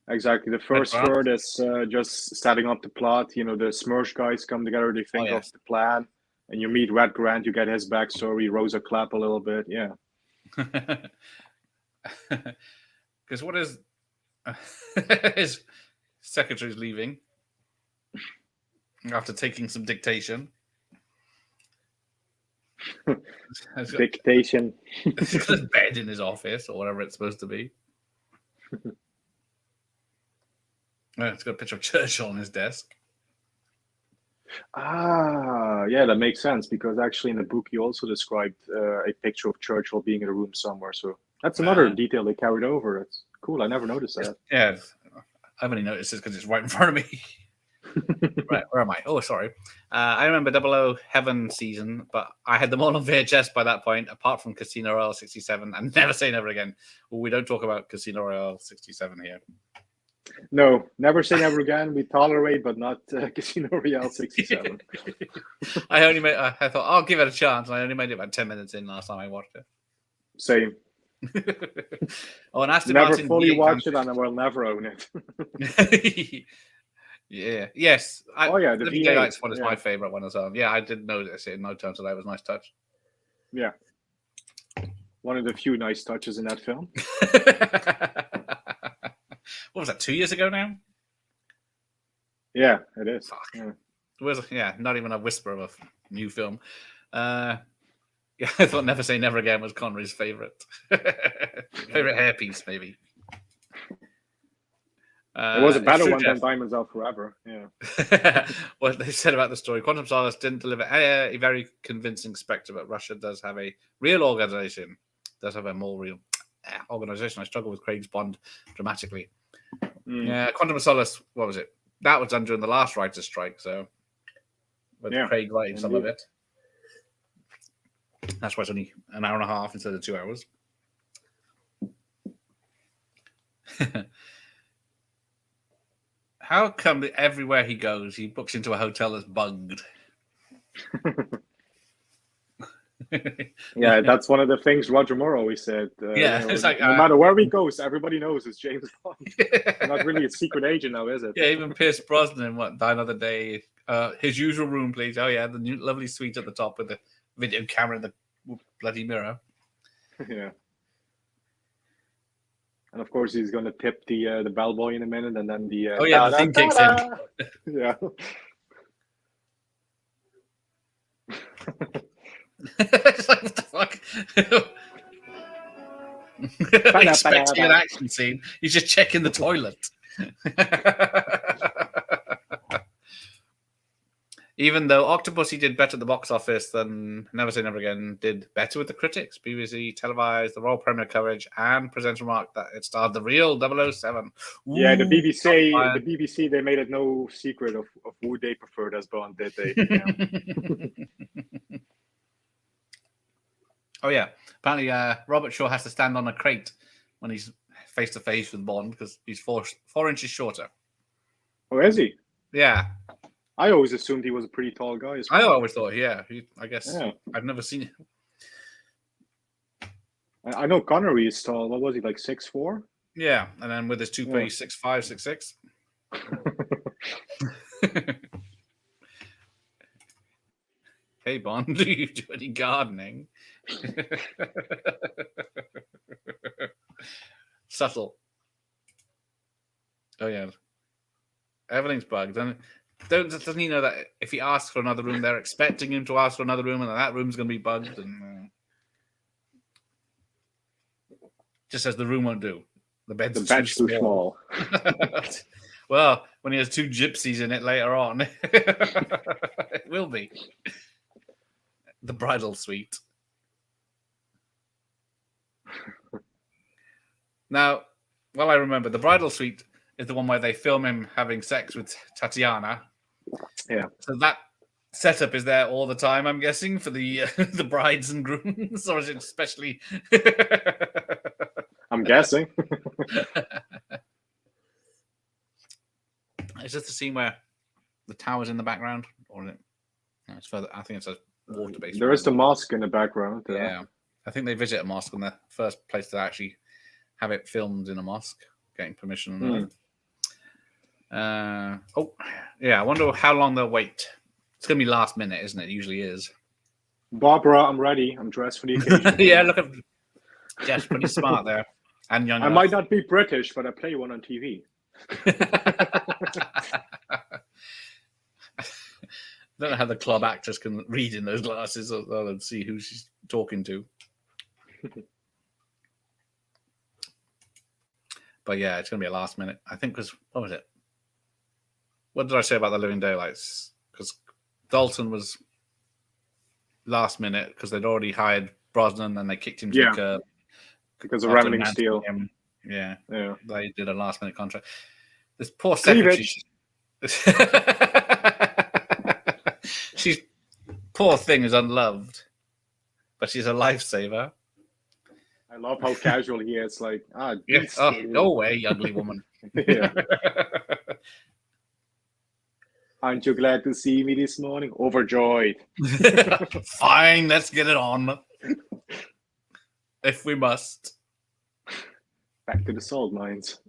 S1: exactly. The first third is just setting up the plot. The Smersh guys come together, they think of the plan. And you meet Red Grant, you get his backstory, Rosa Clapp a little bit, yeah.
S2: Because what is his secretary's leaving after taking some dictation.
S1: Dictation.
S2: He's got a bed in his office or whatever it's supposed to be. It's got a picture of Churchill on his desk.
S1: Yeah, that makes sense because actually in the book you also described a picture of Churchill being in a room somewhere. So that's another detail they carried over. It's cool. I never noticed that.
S2: Yeah, I've only noticed it because it's right in front of me. Right, where am I? Oh, sorry. I remember 00 Heaven season, but I had them all on VHS by that point, apart from Casino Royale 67 and Never Say Never Again. Well, we don't talk about Casino Royale 67 here.
S1: No, Never Say Never Again. We tolerate, but not Casino Royale 67.
S2: I thought I'll give it a chance. I only made it about 10 minutes in last time I watched it.
S1: Same.
S2: And Aston
S1: never
S2: Martin
S1: fully watch it, and I will never own
S2: it. Yeah. Yes.
S1: The
S2: Living Daylights one is my favorite one as well. Yeah, I did notice it in no time, so that was a nice touch.
S1: Yeah. One of the few nice touches in that film.
S2: What was that, 2 years ago now?
S1: Yeah, it is.
S2: Not even a whisper of a new film. I thought Never Say Never Again was Connery's favorite hairpiece, maybe.
S1: It was a better one than Diamonds Are Forever. Yeah.
S2: What they said about the story: Quantum Solace didn't deliver a very convincing spectre, but Russia does have a real organization. Does have a more real organization. I struggle with Craig's Bond dramatically. Yeah, Quantum of Solace. What was it? That was done during the last writer's strike. So with
S1: Yeah,
S2: Craig writing some of
S1: indeed.
S2: it. That's why it's only an hour and a half instead of 2 hours. How come that everywhere he goes, he books into a hotel that's bugged?
S1: Yeah, that's one of the things Roger Moore always said.
S2: Yeah, it's like,
S1: no matter where he goes, everybody knows it's James Bond. Not really a secret agent now, is it?
S2: Yeah, even Pierce Brosnan, Die Another Day. His usual room, please. Oh yeah, the new lovely suite at the top with the video camera and the bloody mirror.
S1: Yeah. And of course, he's going to tip the bellboy in a minute, and then the
S2: the thing kicks in.
S1: Yeah.
S2: It's like, what the fuck? Expecting an action scene. He's just checking the toilet. Even though Octopussy did better at the box office than Never Say Never Again did better with the critics, BBC televised the royal premiere coverage and presenter remarked that it starred the real 007. Ooh,
S1: Yeah, the BBC, they made it no secret of who they preferred as Bond, did they? Yeah.
S2: Oh yeah, apparently Robert Shaw has to stand on a crate when he's face to face with Bond because he's 4 inches shorter.
S1: Oh, is he?
S2: Yeah.
S1: I always assumed he was a pretty tall guy.
S2: I always thought, I guess
S1: Yeah.
S2: I've never seen it.
S1: I know Connery is tall. What was he, like 6'4"?
S2: Yeah, and then with his 2P, 6'5", 6'6". Hey Bond, do you do any gardening? Subtle. Oh yeah, everything's bugged. Doesn't he know that if he asks for another room, they're expecting him to ask for another room, and that room's going to be bugged? And just says the room won't do. The bed's too small. Well, when he has 2 gypsies in it later on, it will be the bridal suite. Now, well, I remember the bridal suite is the one where they film him having sex with Tatiana.
S1: Yeah.
S2: So that setup is there all the time, I'm guessing, for the the brides and grooms, or is it especially?
S1: I'm guessing.
S2: Is this the scene where the tower's in the background, or is it? No, it's further. I think it's a water-based.
S1: There is the mosque in the background.
S2: Yeah, I think they visit a mosque, and the first place to actually have it filmed in a mosque, getting permission. I wonder how long they'll wait. It's going to be last minute, isn't it? It usually is.
S1: Barbara, I'm ready. I'm dressed for the occasion.
S2: Yeah, look at Jeff's pretty smart there. And young.
S1: I might not be British, but I play one on TV.
S2: I don't know how the club actress can read in those glasses or see who she's talking to. But yeah, it's going to be a last minute. I think because, what was it? What did I say about the Living Daylights? Because Dalton was last minute because they'd already hired Brosnan and they kicked him to the curb.
S1: Because of Rambling Steel.
S2: Yeah.
S1: Yeah.
S2: They did a last minute contract. This poor secretary. She's poor thing is unloved, but she's a lifesaver.
S1: I love how casual he is. Like,
S2: yes. Oh, no way, ugly woman.
S1: Yeah. Aren't you glad to see me this morning? Overjoyed.
S2: Fine, let's get it on. If we must.
S1: Back to the salt mines.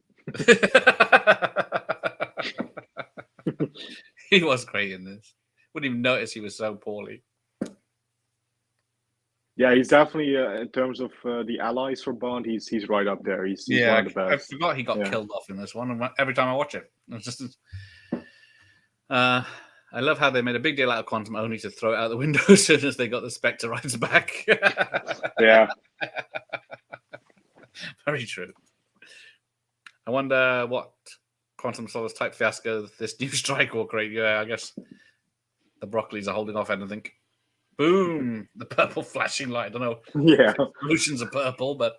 S2: He was great in this. Wouldn't even notice he was so poorly.
S1: Yeah, he's definitely in terms of the allies for Bond. He's right up there. He's one of the best.
S2: I forgot he got killed off in this one. And every time I watch it, it's just. I love how they made a big deal out of Quantum only to throw it out the window as soon as they got the Spectre rights back.
S1: Yeah.
S2: Very true. I wonder what Quantum Solace type fiasco this new strike will create. Yeah, I guess the Broccolis are holding off anything. Boom! The purple flashing light. I don't know.
S1: Yeah.
S2: Solutions are purple, but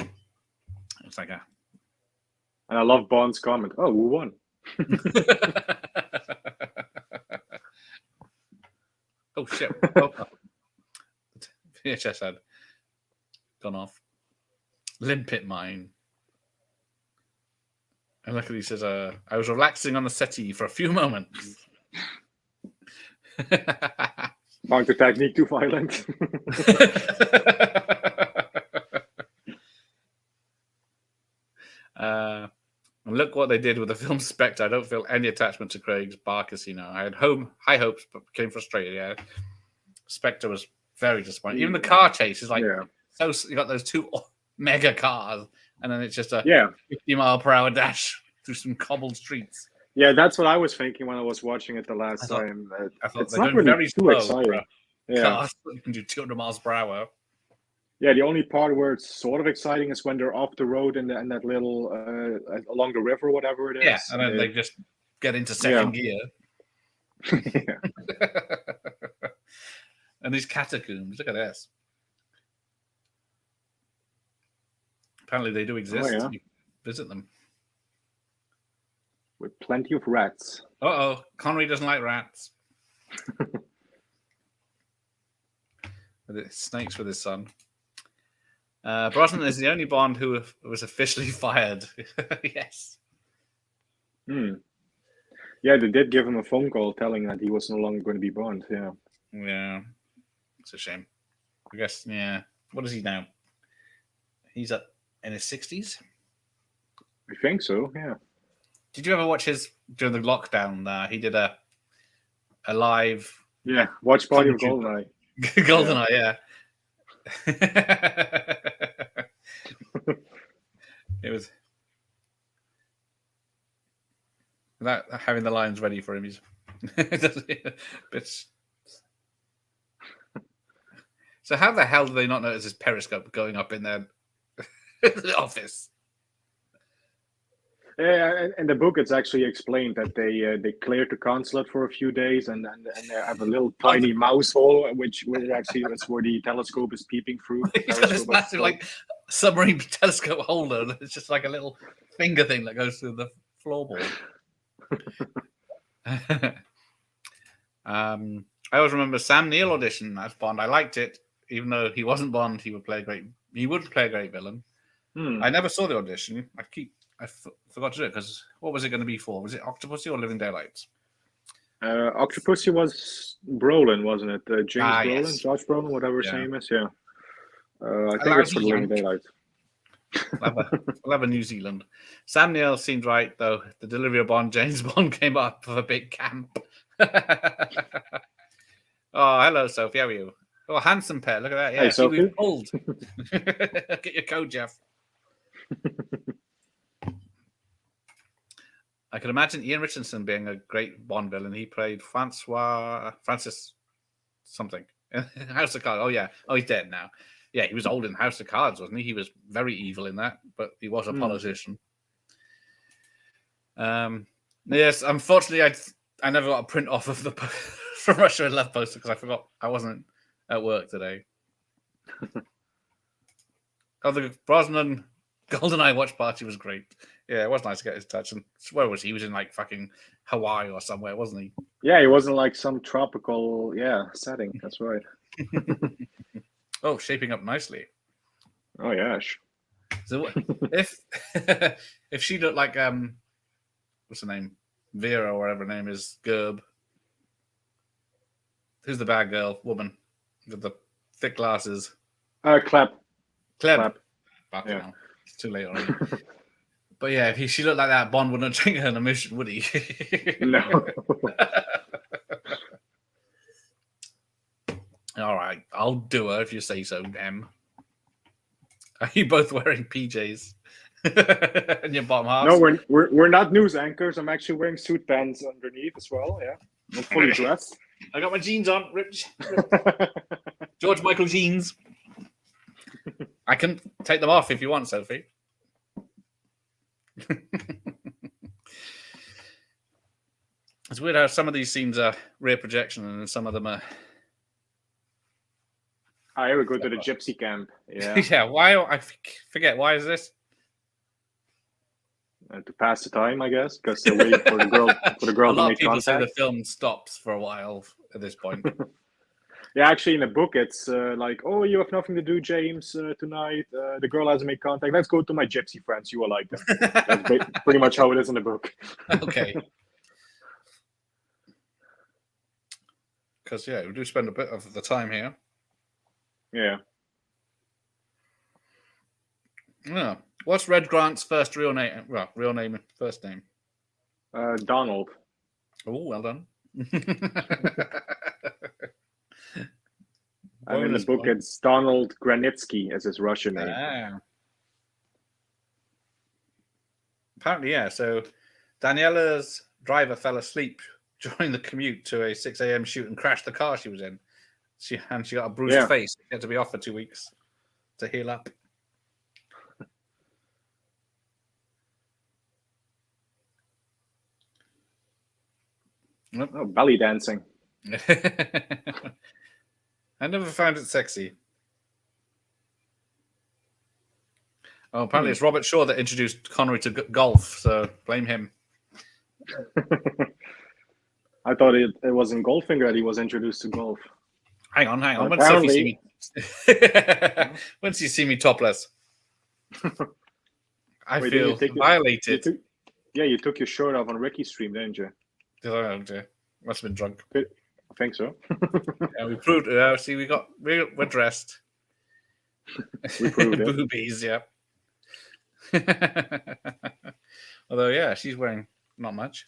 S2: it's like a.
S1: And I love Bond's comment. Oh, who won?
S2: Oh shit! Oh. VHS had gone off. Limpet mine. And look at he says, I was relaxing on the settee for a few moments.
S1: Found the technique too violent.
S2: And look what they did with the film Spectre. I don't feel any attachment to Craig's bar casino. I had high hopes, but became frustrated. Yeah, Spectre was very disappointing. Even the car chase is like so. You got those two mega cars, and then it's just a 50-mile-per-hour dash through some cobbled streets.
S1: Yeah, that's what I was thinking when I was watching it the last time.
S2: I thought
S1: it's not really
S2: very
S1: too exciting.
S2: Cars that you can do 200 miles per hour.
S1: Yeah, the only part where it's sort of exciting is when they're off the road in that little along the river, whatever it is.
S2: Yeah, and then they just get into second gear. And these catacombs, look at this. Apparently they do exist.
S1: Oh, yeah.
S2: You visit them.
S1: With plenty of rats.
S2: Connery doesn't like rats. Snakes with his son. Brosnan is the only Bond who was officially fired. Yes.
S1: Yeah, they did give him a phone call telling that he was no longer going to be Bond. Yeah.
S2: Yeah. It's a shame. I guess, yeah. What is he now? He's up in his 60s?
S1: I think so, yeah.
S2: Did you ever watch his, during the lockdown, he did a live...
S1: Yeah, watch party of GoldenEye.
S2: GoldenEye, yeah. It was without having the lines ready for him. He's bits. So how the hell do they not notice his periscope going up in their office?
S1: Yeah, in the book, it's actually explained that they cleared the consulate for a few days, and they have a little tiny mouse hole, which actually that's where the telescope is peeping through.
S2: He's got this massive like submarine telescope holder, and it's just like a little finger thing that goes through the floorboard. I always remember Sam Neill audition as Bond. I liked it, even though he wasn't Bond. He would play a great villain. I never saw the audition. I forgot to do it because what was it going to be for? Was it Octopussy or Living Daylights?
S1: Octopussy was Brolin, wasn't it? James Brolin,
S2: yes.
S1: Josh Brolin, whatever his name is. Yeah, I think it's for Living Daylights.
S2: We'll have a New Zealand. Sam Neill seemed right, though. The delivery of Bond, James Bond came up with a big camp. Oh, hello, Sophie. How are you? Oh, handsome pair. Look at that. Yeah,
S1: hey, Sophie.
S2: We've pulled. Get your coat, Jeff. I can imagine Ian Richardson being a great Bond villain. He played Francis something in House of Cards. Oh, yeah. Oh, he's dead now. Yeah, he was old in House of Cards, wasn't he? He was very evil in that, but he was a politician. Yes, unfortunately, I never got a print off of the from Russia with Love poster because I forgot I wasn't at work today. The Brosnan GoldenEye watch party was great. Yeah, it was nice to get his touch. And where was he? He was in like fucking Hawaii or somewhere, wasn't he?
S1: Yeah, he wasn't like some tropical setting. That's right.
S2: Oh, shaping up nicely.
S1: Oh yeah.
S2: So if if she looked like what's her name? Vera or whatever her name is, Gerb. Who's the bad girl woman with the thick glasses?
S1: Kleb.
S2: Back now. It's too late already. But yeah, if she looked like that, Bond wouldn't take her on a mission, would he?
S1: No.
S2: All right, I'll do her if you say so, M. Are you both wearing PJs in your bottom half?
S1: No, we're not news anchors. I'm actually wearing suit pants underneath as well. Yeah, I'm fully dressed.
S2: I got my jeans on, ripped. George Michael jeans. I can take them off if you want, Sophie. It's weird how some of these scenes are rear projection and some of them are.
S1: Here we go to the gypsy camp. Yeah.
S2: Yeah. Why? I forget. Why is this?
S1: To pass the time, I guess, because they're waiting for the girl. For the girl
S2: A lot
S1: to
S2: of
S1: make
S2: people say
S1: contact.
S2: the film stops for a while at this point.
S1: Yeah, actually, in the book, it's like, oh, you have nothing to do, James, tonight. The girl hasn't made contact. Let's go to my gypsy friends. You will like them. That's pretty much how it is in the book.
S2: Okay. Because, yeah, we do spend a bit of the time here.
S1: Yeah.
S2: Yeah. What's Red Grant's first real name? Well, real name, first name.
S1: Donald.
S2: Oh, well done.
S1: And in the
S2: Bonus
S1: book,
S2: point.
S1: it's Donald Granitsky as his Russian name.
S2: Ah. Apparently, yeah. So Daniela's driver fell asleep during the commute to a 6 a.m. shoot and crashed the car she was in. She got a bruised
S1: Yeah.
S2: face. She had to be off for 2 weeks to heal up.
S1: Oh, belly dancing.
S2: I never found it sexy. Oh, apparently it's Robert Shaw that introduced Connery to golf, so blame him.
S1: I thought it was in Goldfinger that he was introduced to golf.
S2: Hang on. When
S1: Apparently-
S2: Sophie once you see me topless, I
S1: Wait,
S2: feel
S1: didn't you take
S2: violated.
S1: You took your shirt off on Ricky's stream, didn't you?
S2: Must have been drunk.
S1: I think so.
S2: Yeah, we proved it. See, we're dressed.
S1: We proved it.
S2: Boobies, yeah. Although, yeah, she's wearing not much.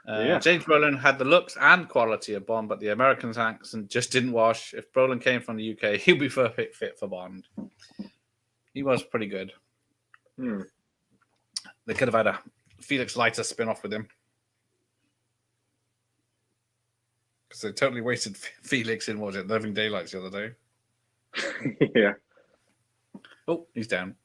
S1: Yeah.
S2: James Brolin had the looks and quality of Bond, but the American accent just didn't wash. If Brolin came from the UK, he'd be perfect fit for Bond. He was pretty good. They could have had a Felix Leiter spin-off with him. Because they totally wasted Felix in, what was it, Living Daylights the other day.
S1: Yeah.
S2: Oh, he's down.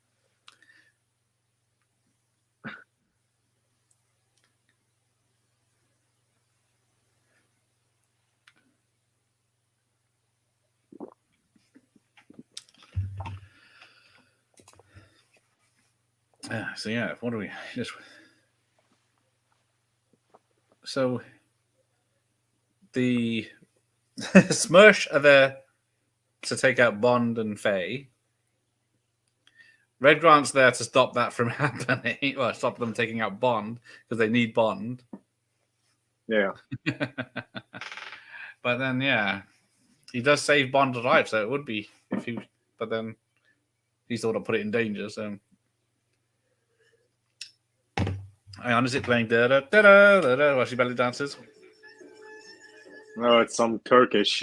S2: So yeah, what do we just? So the Smersh are there to take out Bond and Faye. Red Grant's there to stop that from happening, or stop them taking out Bond because they need Bond.
S1: Yeah.
S2: But then, yeah, he does save Bond's life, so it would be if he. But then he's the one to put it in danger. So, hang on, is it playing da da da da da da while she belly dances?
S1: No, it's some Turkish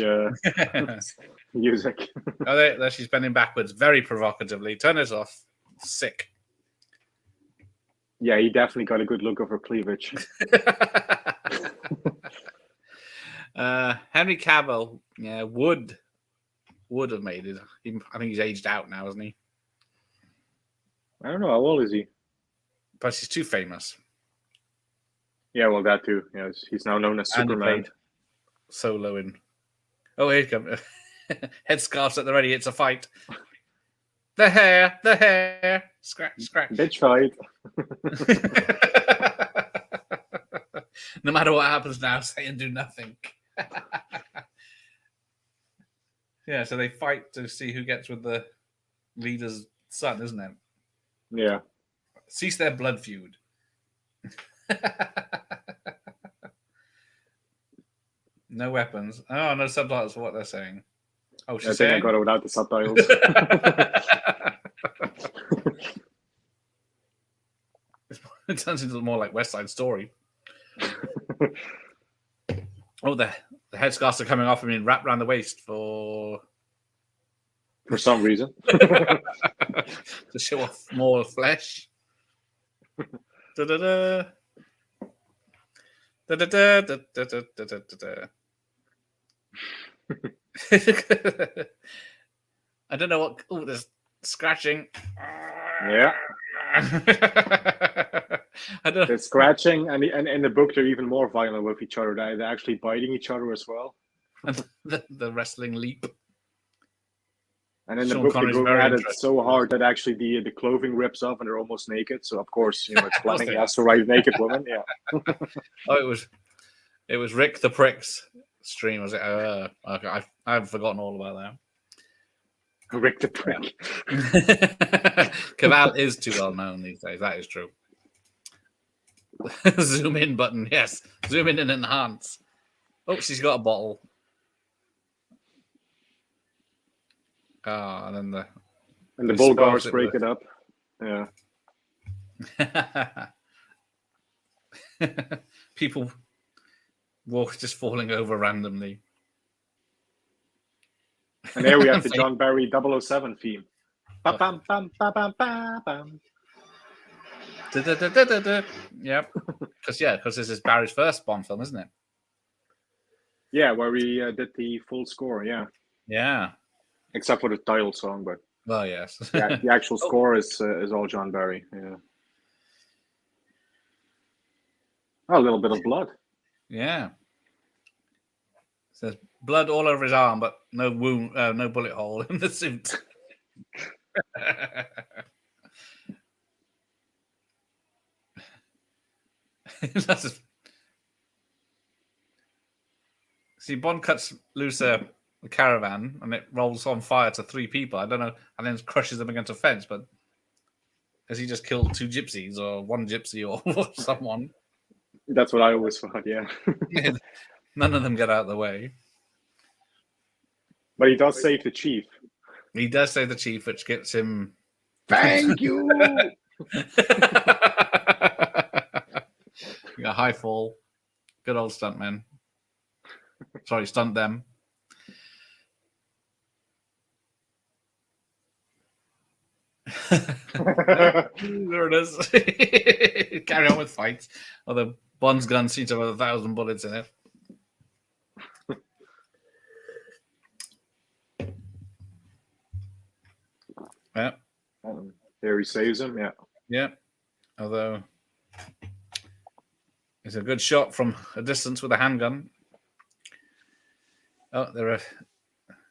S1: music.
S2: Oh, there she's bending backwards very provocatively. Turn this off. Sick.
S1: Yeah, he definitely got a good look of her cleavage.
S2: Henry Cavill, yeah, would have made it. I think he's aged out now, isn't he?
S1: I don't know, how old is he?
S2: But he's too famous.
S1: Yeah, well, that too. Yes, he's now known as
S2: And he
S1: Superman.
S2: played Solo in. Oh, here he comes. Headscarves at the ready. It's a fight. The hair. Scratch.
S1: Bitch fight.
S2: No matter what happens now, say and do nothing. Yeah, so they fight to see who gets with the leader's son, isn't it?
S1: Yeah.
S2: Cease their blood feud. No weapons. Oh, no subtitles for what they're saying. Oh,
S1: I
S2: she's
S1: think I
S2: saying.
S1: got it without the subtitles.
S2: It turns into more like West Side Story. Oh, the headscarves are coming off and being wrapped around the waist for
S1: some reason.
S2: to show off more flesh. Da-da-da. Da-da-da, da-da-da-da-da-da. I don't know what. Oh, there's scratching.
S1: Yeah.
S2: I don't.
S1: They're scratching, and in the book they're even more violent with each other. They're actually biting each other as well.
S2: The wrestling leap.
S1: And in the
S2: Sean
S1: book
S2: Connery's
S1: they go
S2: very
S1: at it
S2: interesting.
S1: so hard that actually the clothing rips off and they're almost naked. So of course, it's
S2: Of course
S1: planning
S2: they
S1: he has to write naked women. Yeah.
S2: Oh, it was Rick the Pricks stream, was it? Okay, I've forgotten all about that.
S1: Rick the Prick.
S2: Cavall is too well known these days. That is true. Zoom in button, yes. Zoom in and enhance. Oh, she's got a bottle. And then
S1: And the Bulgars break it up. Yeah.
S2: People just falling over randomly.
S1: And there we have the John Barry 007 theme. Ba-bam, bam, ba-bam, ba-bam.
S2: Yep. Because this is Barry's first Bond film, isn't it?
S1: Yeah, where we did the full score, yeah.
S2: Yeah.
S1: Except for the title song, but
S2: Well, yes.
S1: the actual score is all John Barry, yeah. Oh, a little bit of blood.
S2: Yeah. There's blood all over his arm, but no wound, no bullet hole in the suit. See, Bond cuts loose a caravan and it rolls on fire to 3 people. I don't know, and then crushes them against a fence. But has he just killed 2 gypsies or 1 gypsy or someone?
S1: That's what I always thought, yeah.
S2: None of them get out of the way.
S1: But he does save the chief.
S2: He does save the chief, which gets him.
S1: Thank you.
S2: A high fall. Good old stuntman. Sorry, stunt them. There it is. Carry on with fights. Although Bond's gun seems to have 1,000 bullets in it. Yeah.
S1: There he saves him, yeah.
S2: Yeah. Although it's a good shot from a distance with a handgun. Oh, they're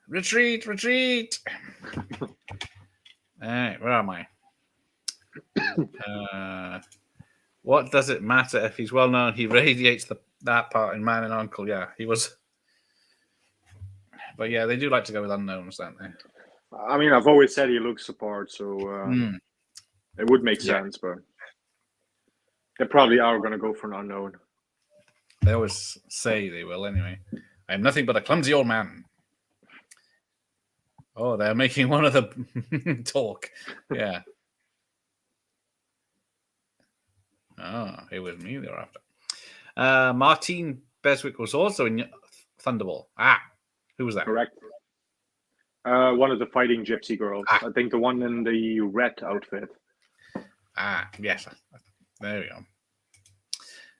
S2: retreat. All right, where am I? What does it matter if he's well known? He radiates that part in Man and Uncle. Yeah, he was. But yeah, they do like to go with unknowns, don't they?
S1: I mean, I've always said he looks the part, so it would make sense, but they probably are going to go for an unknown.
S2: They always say they will anyway. I am nothing but a clumsy old man. Oh, they're making one of the talk. Yeah. Oh, it was me they were after. Martine Beswick was also in Thunderball. Who was that?
S1: Correct. One of the fighting gypsy girls. I think the one in the red outfit.
S2: Yes. There we go.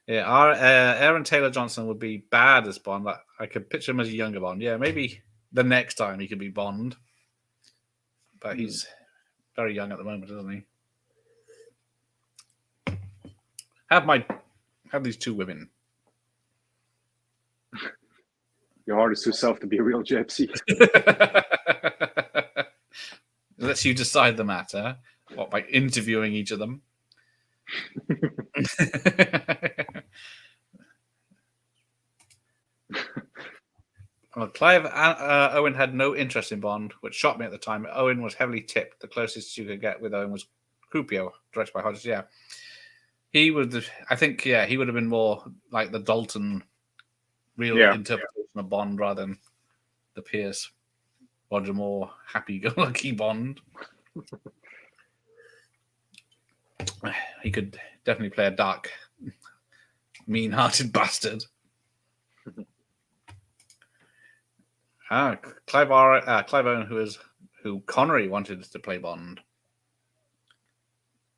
S2: Yeah, our Aaron Taylor Johnson would be bad as Bond. I could picture him as a younger Bond. Yeah, maybe the next time he could be Bond. But he's very young at the moment, isn't he? Have these 2 women.
S1: Your heart is too soft to be a real gypsy.
S2: Lets you decide the matter. What, by interviewing each of them? Well, Clive Owen had no interest in Bond, which shocked me at the time. Owen was heavily tipped. The closest you could get with Owen was Croupier, directed by Hodges. Yeah, he would. I think. Yeah, he would have been more like the Dalton real interpretation of Bond rather than the Pierce Roger Moore happy-go-lucky Bond. He could definitely play a dark, mean-hearted bastard. Clive Owen, who Connery wanted to play Bond.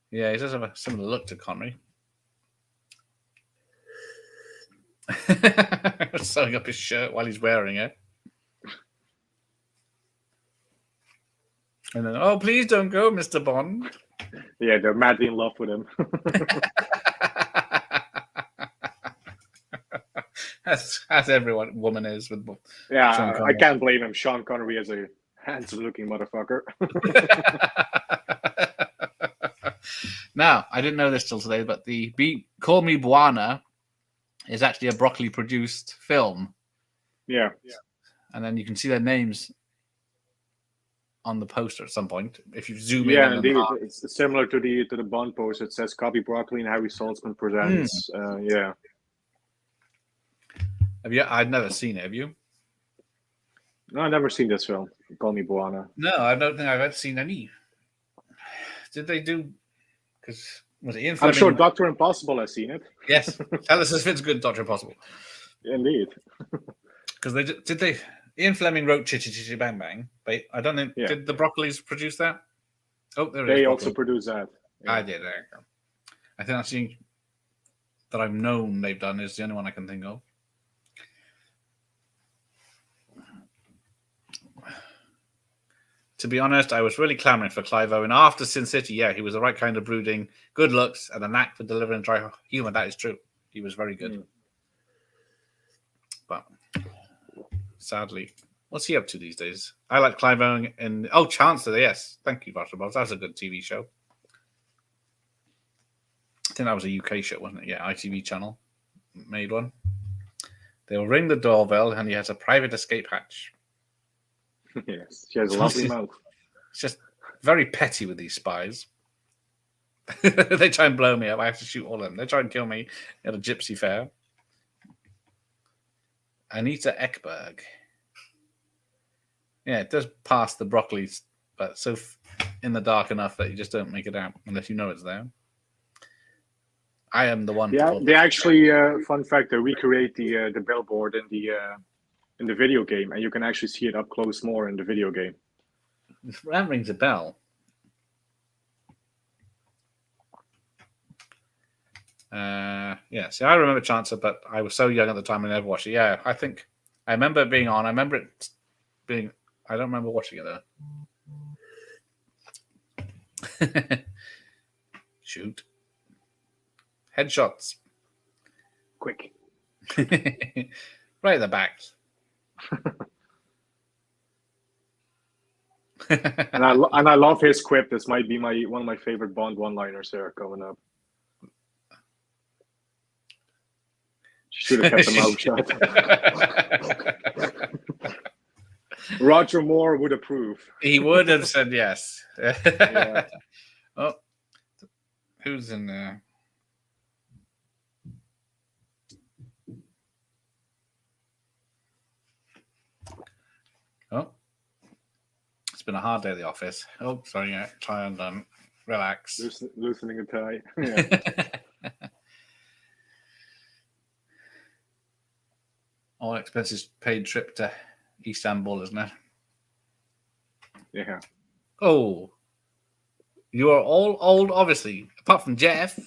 S2: Yeah, he does have a similar look to Connery. Sewing up his shirt while he's wearing it. And then, oh, please don't go, Mr. Bond.
S1: Yeah, they're madly in love with him.
S2: As every woman is with.
S1: Yeah, I can't blame him. Sean Connery is a handsome-looking motherfucker.
S2: Now, I didn't know this till today, but the Call Me Buana is actually a Broccoli-produced film.
S1: Yeah.
S2: And then you can see their names on the poster at some point. If you zoom in.
S1: Yeah, indeed. It's similar to the Bond poster. It says Copy Broccoli and Harry Saltzman presents. Yeah.
S2: Have you? I've never seen it. Have you?
S1: No, I've never seen this film. Call Me Buana.
S2: No, I don't think I've ever seen any. Did they do? Because was it Ian Fleming?
S1: I'm sure Dr. Impossible has seen it.
S2: Yes. Tell us if it's good, Dr. Impossible.
S1: Indeed.
S2: Because they Ian Fleming wrote Chitty Chitty Bang Bang, but I don't think did the Broccolis produce that? Oh, there it is.
S1: They also produce that. Yeah.
S2: I did. There you go. I think that's the that I've known they've done is the only one I can think of. To be honest, I was really clamoring for Clive Owen after Sin City. Yeah, he was the right kind of brooding, good looks, and a knack for delivering dry humor. That is true. He was very good. But sadly, what's he up to these days? I like Clive Owen in Chancellor. Yes, thank you, Buster Bobs. That's a good TV show. I think that was a UK show, wasn't it? Yeah, ITV channel made one. They'll ring the doorbell, and he has a private escape hatch.
S1: Yes, she has a lovely mouth.
S2: It's just very petty with these spies. They try and blow me up. I have to shoot all of them. They try and kill me at a gypsy fair. Anita Ekberg. Yeah, it does pass the Broccolis, but so in the dark enough that you just don't make it out unless you know it's there. I am the one.
S1: Yeah, they actually, fun fact, they recreate the billboard in the video game, and you can actually see it up close more in the video game.
S2: That rings a bell. Yeah, see, I remember Chancellor, but I was so young at the time I never watched it. Yeah, I think I remember it being on. I remember it being. I don't remember watching it though. Shoot. Headshots.
S1: Quick.
S2: Right at the back.
S1: and I love his quip. This might be one of my favorite Bond one-liners there coming up. Should have kept the mouth shut. Roger Moore would approve.
S2: He would have said yes.
S1: Yeah.
S2: Oh, who's in there? Oh, it's been a hard day at the office. Oh, sorry. Yeah, try and relax.
S1: Loosening a tie. Yeah.
S2: All expenses paid trip to Istanbul, isn't it?
S1: Yeah.
S2: Oh, you are all old, obviously, apart from Jeff.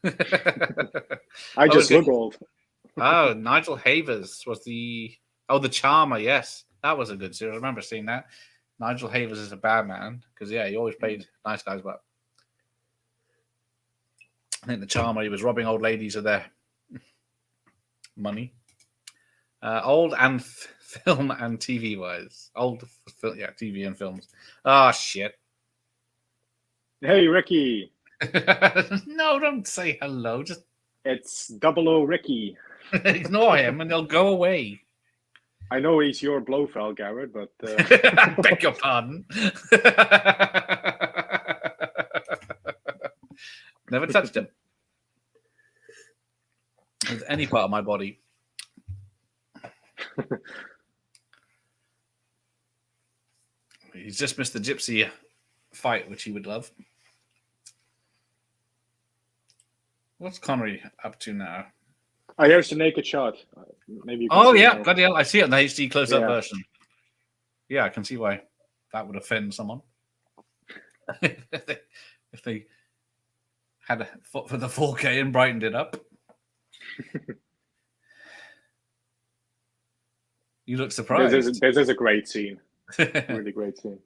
S1: I just look old.
S2: Oh, Nigel Havers was the Charmer. Yes, that was a good series. I remember seeing that. Nigel Havers is a bad man because he always played nice guys, but I think the Charmer, he was robbing old ladies of their money. Old and film and TV wise. TV and films. Oh, shit.
S1: Hey, Ricky.
S2: No, don't say hello. Just
S1: It's 00 Ricky.
S2: ignore him and they'll go away.
S1: I know he's your Blofeld, Gareth, but...
S2: Beg your pardon. Never touched him. With any part of my body. He's just missed the gypsy fight, which he would love. What's Connery up to now?
S1: Oh, here's the naked shot. Maybe. You can
S2: Oh
S1: see
S2: yeah,
S1: it now.
S2: bloody hell! I see it in the HD close-up
S1: Yeah.
S2: version. Yeah, I can see why that would offend someone if they had a foot for the 4K and brightened it up. You look surprised.
S1: This is a great scene. Really great scene.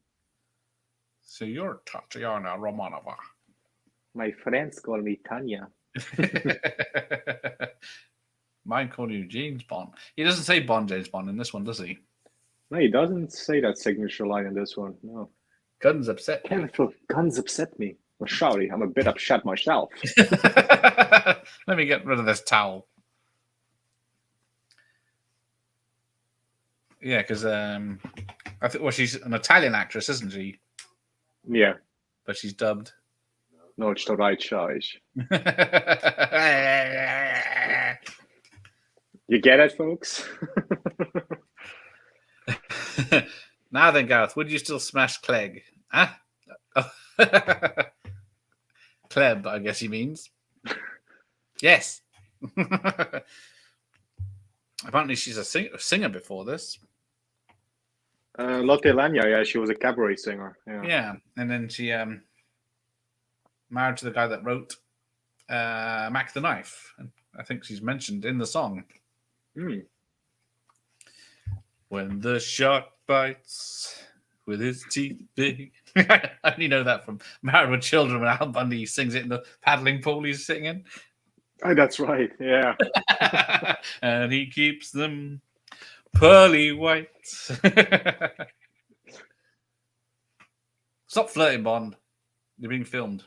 S2: So you're Tatiana Romanova.
S1: My friends call me Tanya.
S2: Mine call you James Bond. He doesn't say Bond James Bond in this one, does he?
S1: No, he doesn't say that signature line in this one. No.
S2: Guns upset.
S1: Careful, guns upset me. Well, sorry, I'm a bit upset myself.
S2: Let me get rid of this towel. Yeah, because I think she's an Italian actress, isn't she?
S1: Yeah.
S2: But she's dubbed.
S1: No, it's the right choice. You get it, folks?
S2: Now then, Gareth, would you still smash Clegg? Huh? Kleb, I guess he means. Yes. Apparently she's a singer before this.
S1: Lotte Lenya, yeah, she was a cabaret singer.
S2: Yeah, and then she married to the guy that wrote Mac the Knife. I think she's mentioned in the song.
S1: Mm.
S2: When the shark bites with his teeth big. I only know that from Married with Children when Al Bundy sings it in the paddling pool he's sitting in.
S1: Oh, that's right, yeah.
S2: And he keeps them pearly white. Stop flirting, Bond. You're being filmed.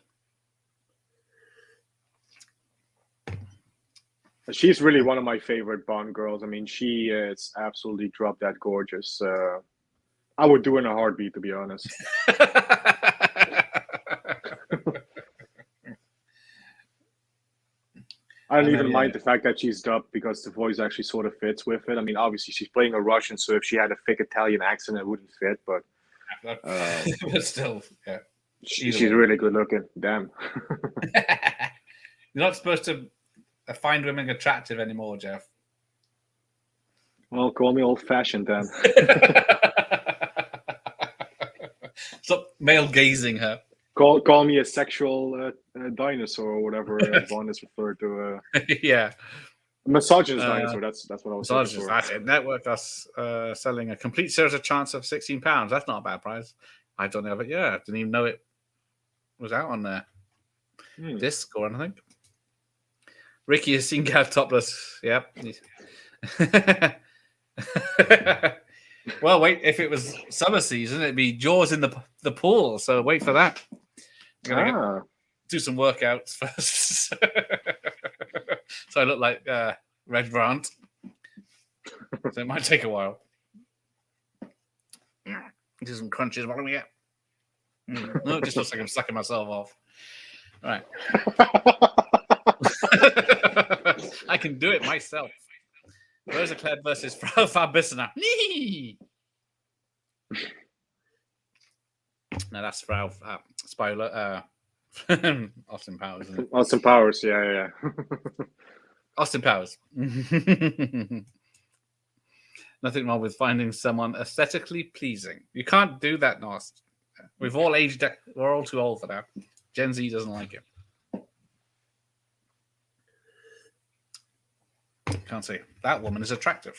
S1: She's really one of my favorite Bond girls. I mean, she is absolutely drop dead gorgeous. I would do it in a heartbeat, to be honest. I don't even mind the fact that she's dubbed because the voice actually sort of fits with it. I mean, obviously she's playing a Russian, so if she had a thick Italian accent, it wouldn't fit. But
S2: still, yeah,
S1: she's really good looking. Damn.
S2: You're not supposed to find women attractive anymore, Jeff.
S1: Well, call me old-fashioned then.
S2: Stop male gazing her.
S1: Call me a sexual dinosaur or whatever Bond is referred to.
S2: Yeah,
S1: a misogynist dinosaur. That's what I was saying.
S2: That's it. Network us selling a complete series of chance of £16. That's not a bad price. I don't know, but yeah, I didn't even know it was out on there. Disc or anything. Ricky has seen Gav topless. Yep. Well, wait. If it was summer season, it'd be Jaws in the pool. So wait for that. I'm gonna do some workouts first, so I look like Red Grant. So it might take a while. Do some crunches while we get. No, it just looks like I'm sucking myself off. All right. I can do it myself. Rosa Claire versus Frau Farbissina. No, that's Frau Spoiler. Austin Powers. Isn't it?
S1: Austin Powers, yeah.
S2: Austin Powers. Nothing wrong with finding someone aesthetically pleasing. You can't do that, Nost. We've all aged. We're all too old for that. Gen Z doesn't like it. Can't say that woman is attractive.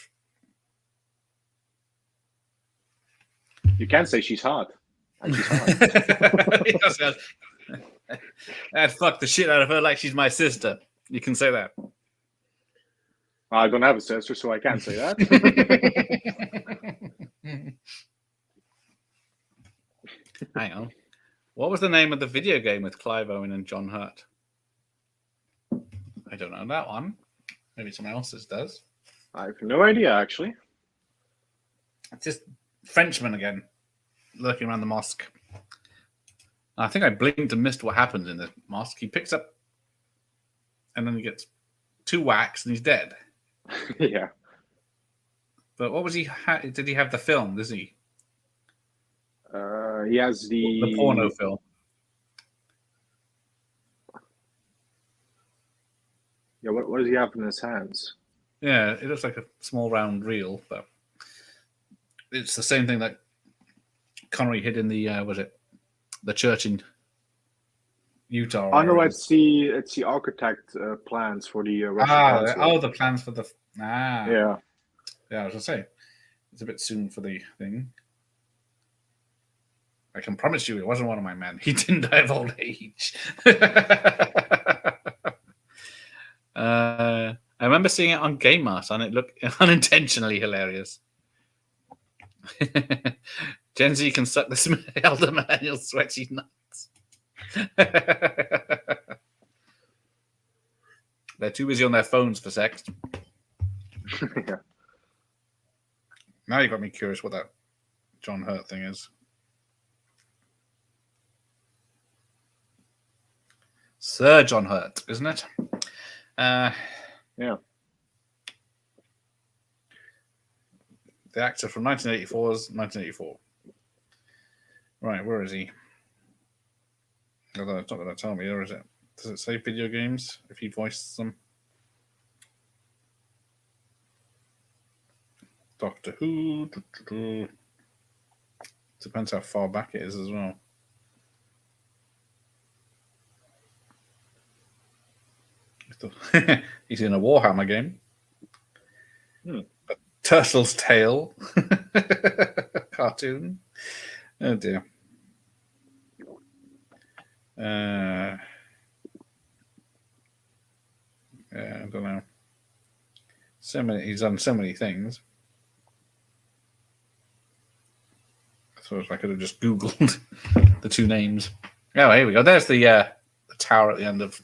S1: You can say she's hot. She's hot.
S2: I'd fuck the shit out of her like she's my sister. You can say that.
S1: I don't have a sister, so I can't say that.
S2: Hang on. What was the name of the video game with Clive Owen and John Hurt? I don't know that one. Maybe someone else's does.
S1: I have no idea, actually.
S2: It's just Frenchman again, lurking around the mosque. I think I blinked and missed what happened in the mosque. He picks up, and then he gets 2 whacks, and he's dead.
S1: Yeah.
S2: But what was he? Did he have the film? Does he?
S1: He has the
S2: porno film.
S1: Yeah, what does he have in his hands?
S2: Yeah, it looks like a small round reel, but it's the same thing that Connery hid in the the church in Utah.
S1: Oh no, it's the architect plans for the Russian
S2: consulate. The plans for the
S1: yeah.
S2: I was gonna say it's a bit soon for the thing. I can promise you, it wasn't one of my men. He didn't die of old age. I remember seeing it on Game Mart, and it looked unintentionally hilarious. Gen Z can suck this elder millennial sweaty nuts. They're too busy on their phones for sex.
S1: Yeah.
S2: Now you got me curious what that John Hurt thing is. Sir John Hurt, isn't it?
S1: Yeah.
S2: The actor from 1984's 1984. Right, where is he? Although it's not going to tell me, or is it? Does it say video games if he voiced them? Doctor Who. Depends how far back it is as well. He's in a Warhammer game. A Turtle's Tale cartoon. Oh dear. Yeah, I don't know. He's done so many things. I suppose I could have just Googled the two names. Oh, here we go. There's the tower at the end of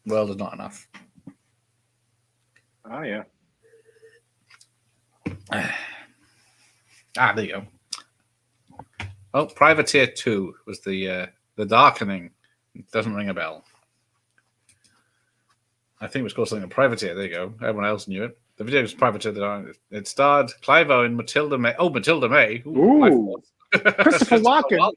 S2: World Is Not Enough.
S1: Oh, yeah.
S2: There you go. Oh, Privateer 2 was the Darkening. It doesn't ring a bell. I think it was called something like Privateer. There you go. Everyone else knew it. The video was Privateer. It starred Clive Owen, Matilda May. Oh, Matilda May.
S1: Ooh. Christopher Walken.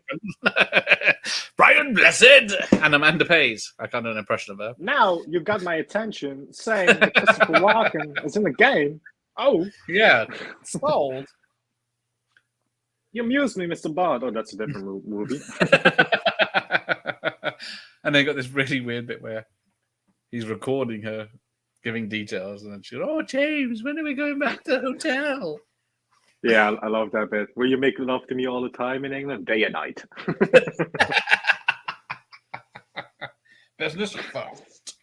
S2: Brian Blessed. And Amanda Pays. I can't do an impression of her.
S1: Now you got my attention saying that Christopher Walken is in the game. Oh.
S2: Yeah. Sold.
S1: You amuse me, Mr. Bond. Oh, that's a different movie.
S2: And they got this really weird bit where he's recording her giving details, and then she's, "Oh, James, when are we going back to the hotel?"
S1: Yeah, I love that bit. Will you make love to me all the time in England? Day and night.
S2: Business first.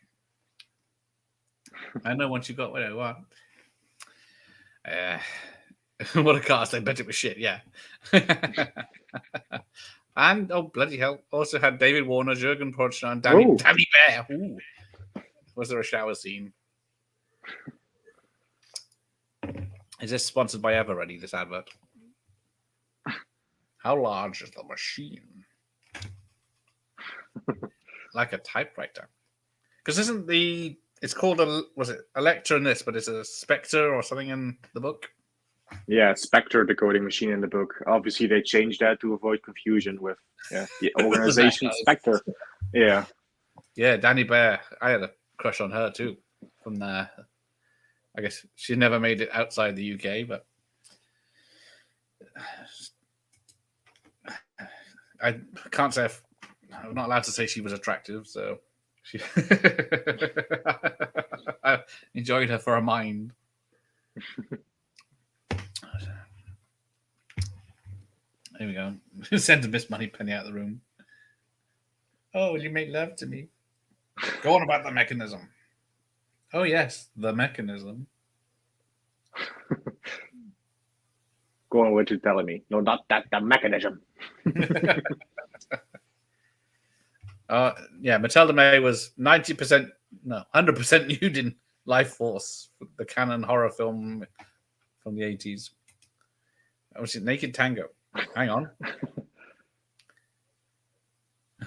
S2: I know once you got what I want. What a cast. I bet it was shit, yeah. And, oh, bloody hell, also had David Warner, Jürgen Prochnow, and Danny Bear. Ooh. Was there a shower scene? Is this sponsored by Everready, this advert? How large is the machine? Like a typewriter. Because isn't it's called was it Electra in this, but it's a Spectre or something in the book?
S1: Yeah, Spectre decoding machine in the book. Obviously, they changed that to avoid confusion with the organization Spectre. Yeah.
S2: Yeah, Danny Bear. I had a crush on her too. From there, I guess she never made it outside the UK, but I can't say I'm not allowed to say she was attractive, so I enjoyed her for a mind. Here we go. Send Miss Moneypenny out of the room. Oh, will you make love to me? Go on about the mechanism. Oh, yes, the mechanism.
S1: Go on, what you're telling me. No, not that, the mechanism.
S2: Yeah, Matilda May was 100% nude in Life Force, the canon horror film from the 80s. Was it Naked Tango? Hang on.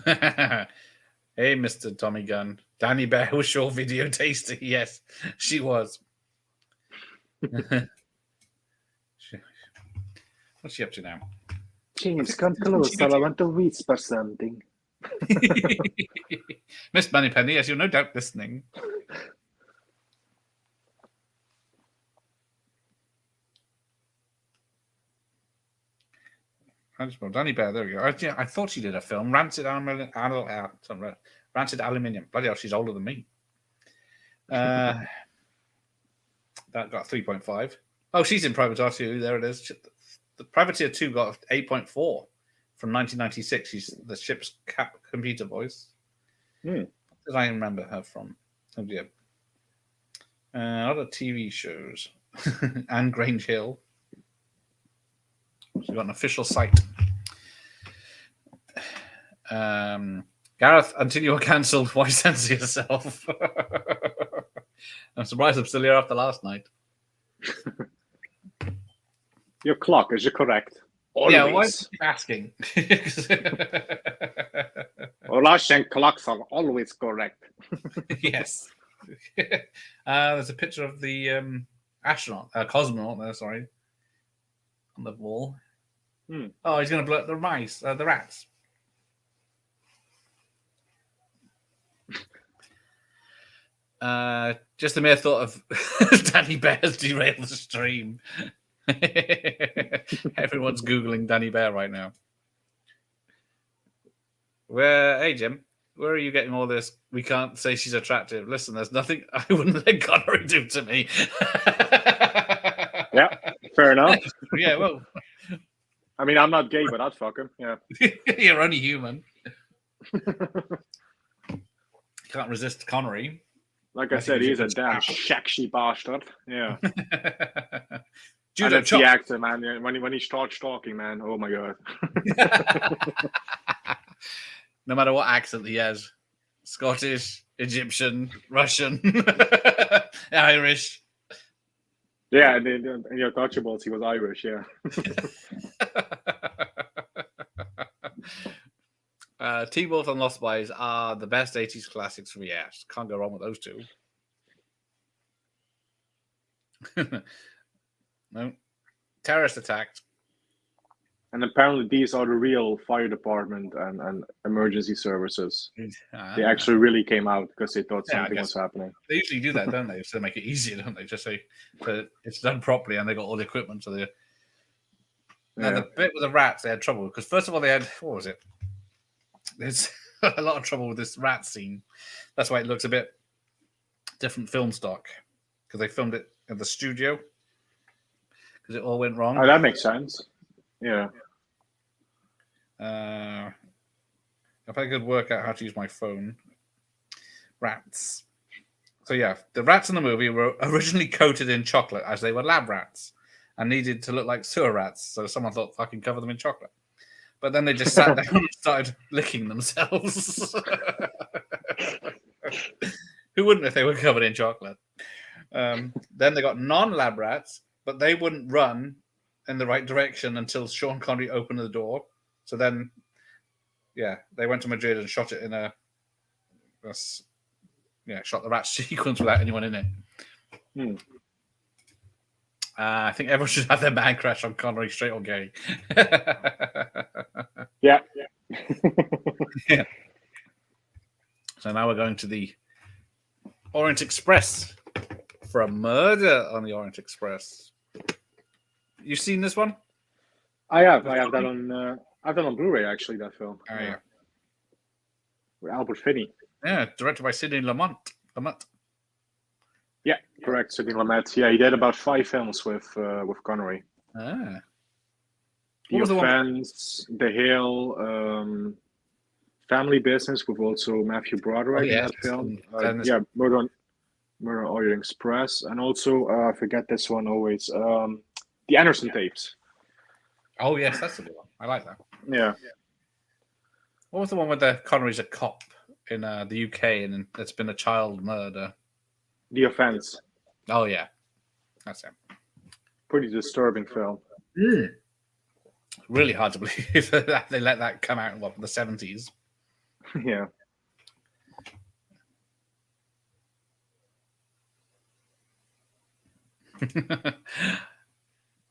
S2: Hey, Mr. Tommy Gunn. Danny Bear was sure video tasty. Yes, she was. What's she up to now?
S1: James, come closer. I want to whisper something.
S2: Miss Moneypenny, as you're no doubt listening. Danny Bear, there we go. I thought she did a film, Rancid Aluminium. Bloody hell, she's older than me. That got 3.5. Oh, she's in Privateer 2. There it is. The Privateer 2 got 8.4 from 1996. She's the ship's computer voice. What did I remember her from? Oh, dear. Other TV shows. Anne Grange Hill. She's got an official site. Gareth, until you were cancelled, why censor yourself? I'm surprised I'm still here after last night.
S1: Your clock is correct. Always.
S2: Yeah, why do you keep asking?
S1: Russian clocks are always correct.
S2: Yes. There's a picture of the cosmonaut there, sorry, on the wall. Oh, he's going to blow up the mice, the rats. Just the mere thought of Danny Bear's derailed the stream. Everyone's Googling Danny Bear right now. Hey, Jim, where are you getting all this? We can't say she's attractive. Listen, there's nothing I wouldn't let Connery do to me.
S1: Yeah, fair enough.
S2: Yeah, well.
S1: I mean, I'm not gay, but I'd fuck him. Yeah.
S2: You're only human. Can't resist Connery.
S1: Like I said, he's a damn sexy bastard. Yeah.
S2: Judo
S1: and the actor, man. When he starts talking, man, oh my god.
S2: No matter what accent he has, Scottish, Egyptian, Russian, Irish.
S1: Yeah, in your Touchables, he was Irish. Yeah.
S2: Teen Wolf and Lost Boys are the best 80s classics for me. Yes, can't go wrong with those two. No. Terrorist attacked.
S1: And apparently these are the real fire department and emergency services. They actually really came out because they thought something was happening.
S2: They usually do that, don't they? To make it easier, don't they? Just say that it's done properly and they got all the equipment. So they. Now the bit with the rats, they had trouble because first of all they had what was it? There's a lot of trouble with this rat scene. That's why it looks a bit different film stock because they filmed it in the studio because it all went wrong.
S1: Oh, that makes sense. Yeah.
S2: If I could work out how to use my phone. Rats. So yeah, the rats in the movie were originally coated in chocolate as they were lab rats and needed to look like sewer rats. So someone thought, fucking cover them in chocolate. But then they just sat down and started licking themselves. Who wouldn't if they were covered in chocolate? Then they got non-lab rats, but they wouldn't run in the right direction until Sean Connery opened the door. So then, yeah, they went to Madrid and shot it in shot the rat sequence without anyone in it. I think everyone should have their man crush on Connery, straight or gay.
S1: Yeah.
S2: Yeah. So now we're going to the Orient Express for a murder on the Orient Express. You seen this one?
S1: I have that on. I've done on Blu-ray actually. That film.
S2: Oh yeah.
S1: With Albert Finney.
S2: Yeah, directed by Sidney Lumet.
S1: Yeah, correct. Sidney Lumet. Yeah, he did about 5 films with Connery.
S2: Ah.
S1: The Offense, The Hill, Family Business with also Matthew Broderick in that film. Murder on Orient Express, and also I forget this one always. The Anderson Tapes.
S2: Oh yes, that's the good one. I like that.
S1: Yeah.
S2: What was the one with the Connery's a cop in the UK and it's been a child murder?
S1: The Offense.
S2: Oh yeah, that's it.
S1: Pretty disturbing film.
S2: Really hard to believe that they let that come out in the 70s.
S1: Yeah.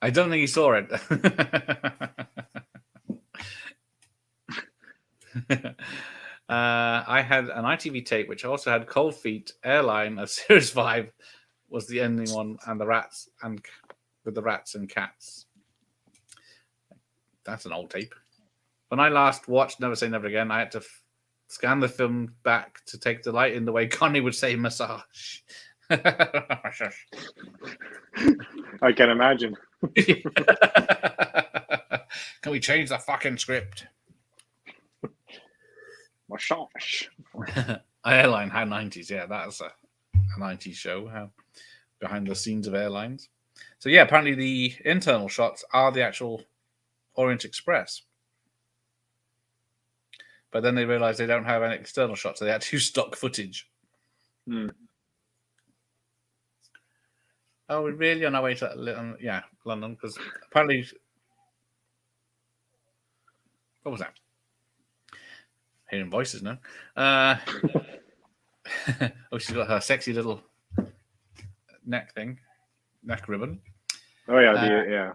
S2: I don't think he saw it. I had an ITV tape which also had Cold Feet, Airline of Series 5 was the ending one, and the rats and with the rats and cats. That's an old tape. When I last watched Never Say Never Again, I had to scan the film back to take delight in the way Connie would say massage.
S1: I can imagine.
S2: Can we change the fucking script?
S1: Massage.
S2: Airline, how 90s. Yeah, that's a 90s show. Behind the scenes of airlines. So yeah, apparently the internal shots are the actual Orient Express. But then they realized they don't have any external shots, so they had to use stock footage. Oh, we're really on our way to London, because apparently, what was that? Hearing voices now. Oh, she's got her sexy little neck ribbon.
S1: Oh yeah,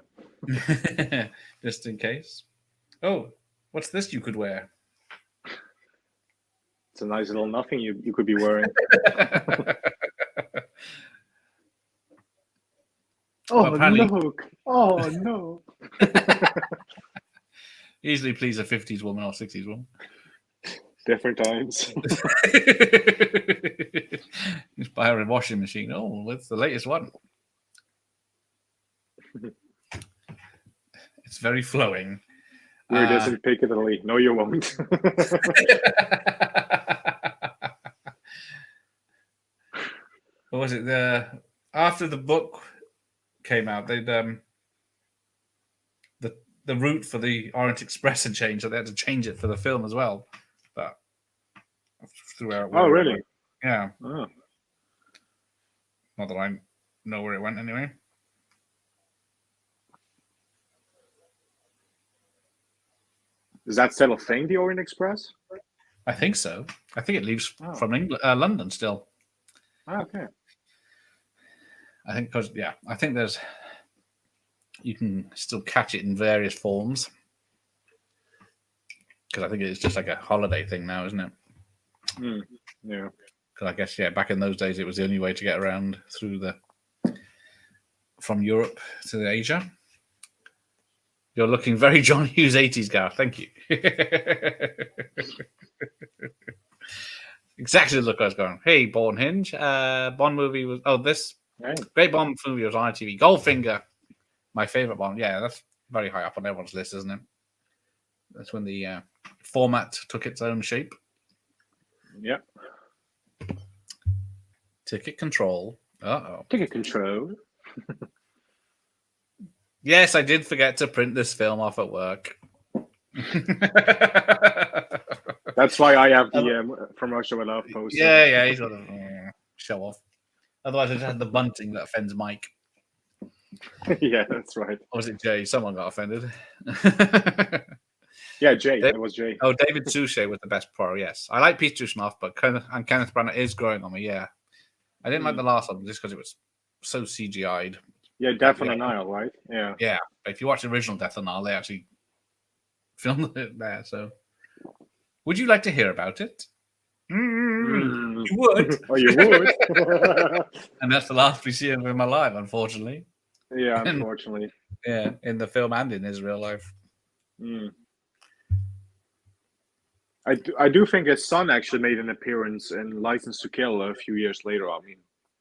S2: Just in case. Oh, what's this you could wear?
S1: It's a nice little nothing you could be wearing. Oh
S2: apparently-
S1: no! Oh no!
S2: Easily please a 50s woman or 60s woman.
S1: Different times.
S2: Just buy her a washing machine. Oh, that's the latest one. It's very flowing.
S1: Wear this in Piccadilly. No, you won't.
S2: What was it? After the book came out, they'd the route for the Orient Express had changed, so they had to change it for the film as well. But throughout.
S1: Oh, really?
S2: Yeah.
S1: Oh.
S2: Not that I know where it went anyway.
S1: Is that still a thing, the Orient Express?
S2: I think so. I think it leaves from England, London still.
S1: Oh, okay.
S2: I think I think you can still catch it in various forms, because I think it's just like a holiday thing now, isn't it?
S1: Yeah.
S2: Because I guess back in those days it was the only way to get around from Europe to Asia. You're looking very John Hughes 80s, Gareth. Thank you. Exactly the look I was going. Hey, Born Hinge. Bond movie was this great Bond movie was on ITV. Goldfinger, my favorite Bond. Yeah, that's very high up on everyone's list, isn't it? That's when the format took its own shape.
S1: Yep.
S2: Ticket control.
S1: Ticket control.
S2: Yes, I did forget to print this film off at work.
S1: That's why I have the From Russia with Love poster.
S2: Yeah, he's got to show off. Otherwise, it had the bunting that offends Mike.
S1: Yeah, that's right.
S2: Or was it Jay? Someone got offended.
S1: Yeah, Jay. It was Jay.
S2: Oh, David Suchet was the best pro, yes. I like Peter Ustinov, but Kenneth Branagh is growing on me, yeah. I didn't like the last one just because it was so CGI'd.
S1: Yeah, Death on the Nile, right? Yeah.
S2: Yeah, but if you watch the original Death on the Nile, they actually filmed it there, so... Would you like to hear about it? You would.
S1: Oh, you would?
S2: And that's the last we see of him alive, unfortunately.
S1: Yeah, unfortunately.
S2: Yeah, in the film and in his real life.
S1: I do think his son actually made an appearance in License to Kill a few years later. I mean,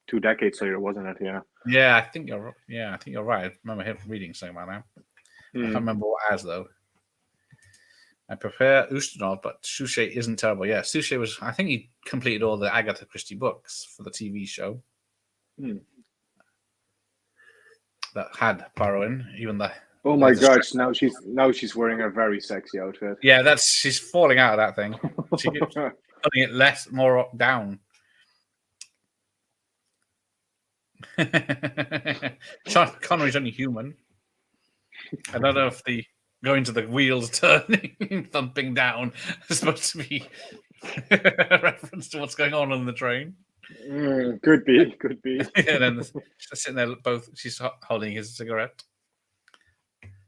S1: 2 decades later, wasn't it? Yeah.
S2: Yeah, I think you're right. I remember him reading something about that. I can't remember what as though. I prefer Ustinov, but Suchet isn't terrible. Yeah, Suchet I think he completed all the Agatha Christie books for the TV show. That had Poirot in, even the.
S1: Oh my gosh! Now she's wearing a very sexy outfit.
S2: Yeah, she's falling out of that thing. She keeps putting it more down. Sean Connery's only human. I don't know if the going to the wheels turning, thumping down is supposed to be a reference to what's going on the train.
S1: Could be.
S2: And then she's sitting there, she's holding his cigarette.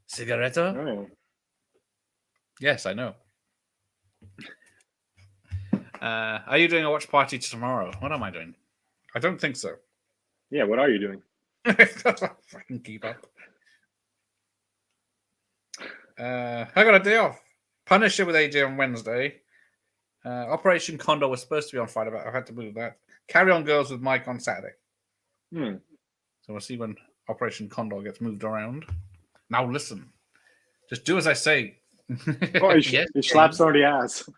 S2: Cigaretto?
S1: Oh.
S2: Yes, I know. Are you doing a watch party tomorrow? What am I doing? I don't think so.
S1: Yeah, what are you doing?
S2: I can keep up. I got a day off. Punisher with AJ on Wednesday. Operation Condor was supposed to be on Friday, but I had to move that. Carry On Girls with Mike on Saturday. So we'll see when Operation Condor gets moved around. Now listen. Just do as I say.
S1: Oh, he slaps on the ass.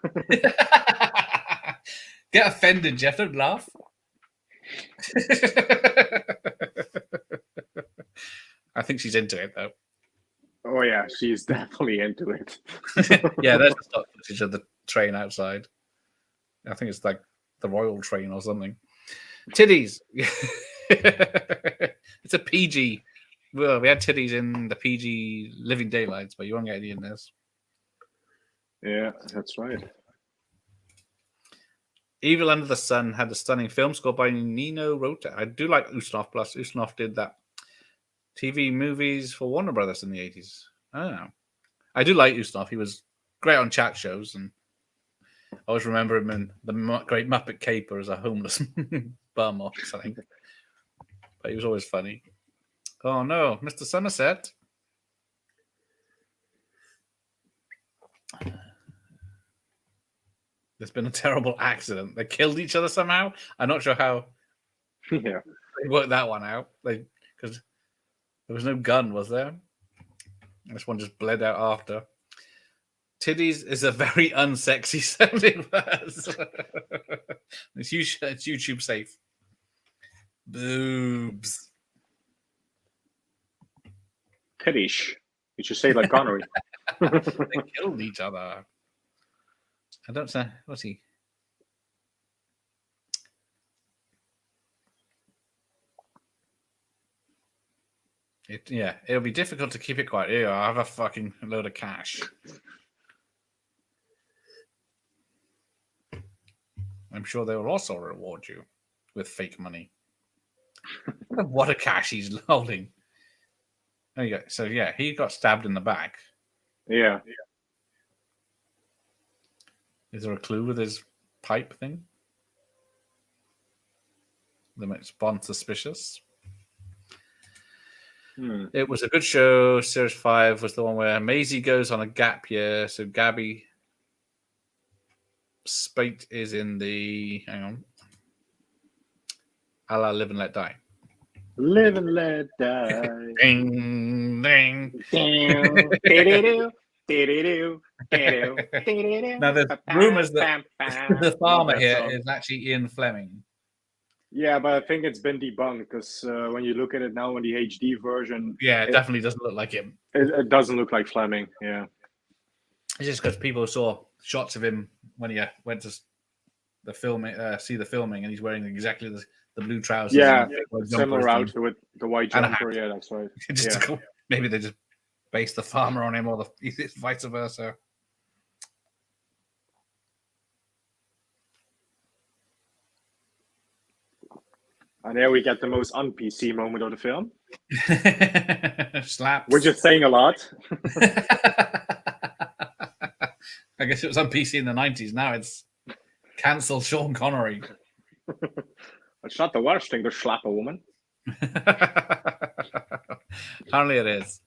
S2: Get offended, Jeff. Don't laugh. I think she's into it, though.
S1: Oh, yeah. She's definitely into it.
S2: Yeah, there's the stock footage of the train outside. I think it's like the Royal Train or something. Titties. It's a PG. Well, we had titties in the PG Living Daylights, but you won't get any in this.
S1: Yeah, that's right.
S2: Evil Under the Sun had a stunning film score by Nino Rota. I do like Ustinov, plus Ustinov did that TV movies for Warner Brothers in the 80s. Oh. I do like Ustinov. He was great on chat shows, and I always remember him in the Great Muppet Caper as a homeless bum or something. But he was always funny. Oh no, Mr. Somerset. There's been a terrible accident. They killed each other somehow. I'm not sure how
S1: Yeah.
S2: they worked that one out. Because there was no gun, was there? This one just bled out after. Titties is a very unsexy sounding word. It's YouTube safe. Boobs.
S1: Tittish. You should say it like Connery.
S2: They killed each other. I don't say. What's he? It'll be difficult to keep it quiet. Here, I have a fucking load of cash. I'm sure they will also reward you with fake money. What a cash he's holding. There you go. So yeah, he got stabbed in the back.
S1: Yeah.
S2: Is there a clue with his pipe thing? That makes Bond suspicious. It was a good show. Series 5 was the one where Maisie goes on a gap year. So Gabby Spate is in the... Hang on. A la Live and Let Die.
S1: Live and let die.
S2: Ding, ding. Now, there's rumours that the farmer here is actually Ian Fleming.
S1: Yeah, but I think it's been debunked because when you look at it now in the HD version,
S2: it definitely doesn't look like him.
S1: It doesn't look like Fleming. Yeah,
S2: it's just because people saw shots of him when he went to the filming, see the filming, and he's wearing exactly the blue trousers.
S1: Yeah, similar outfit with the white jumper. Yeah, that's right.
S2: Maybe they just based the farmer on him, or the vice versa.
S1: And there we get the most un-PC moment of the film.
S2: Slaps.
S1: We're just saying a lot.
S2: I guess it was on PC in the 90s. Now it's cancel Sean Connery.
S1: It's not the worst thing to slap a woman.
S2: Apparently it is.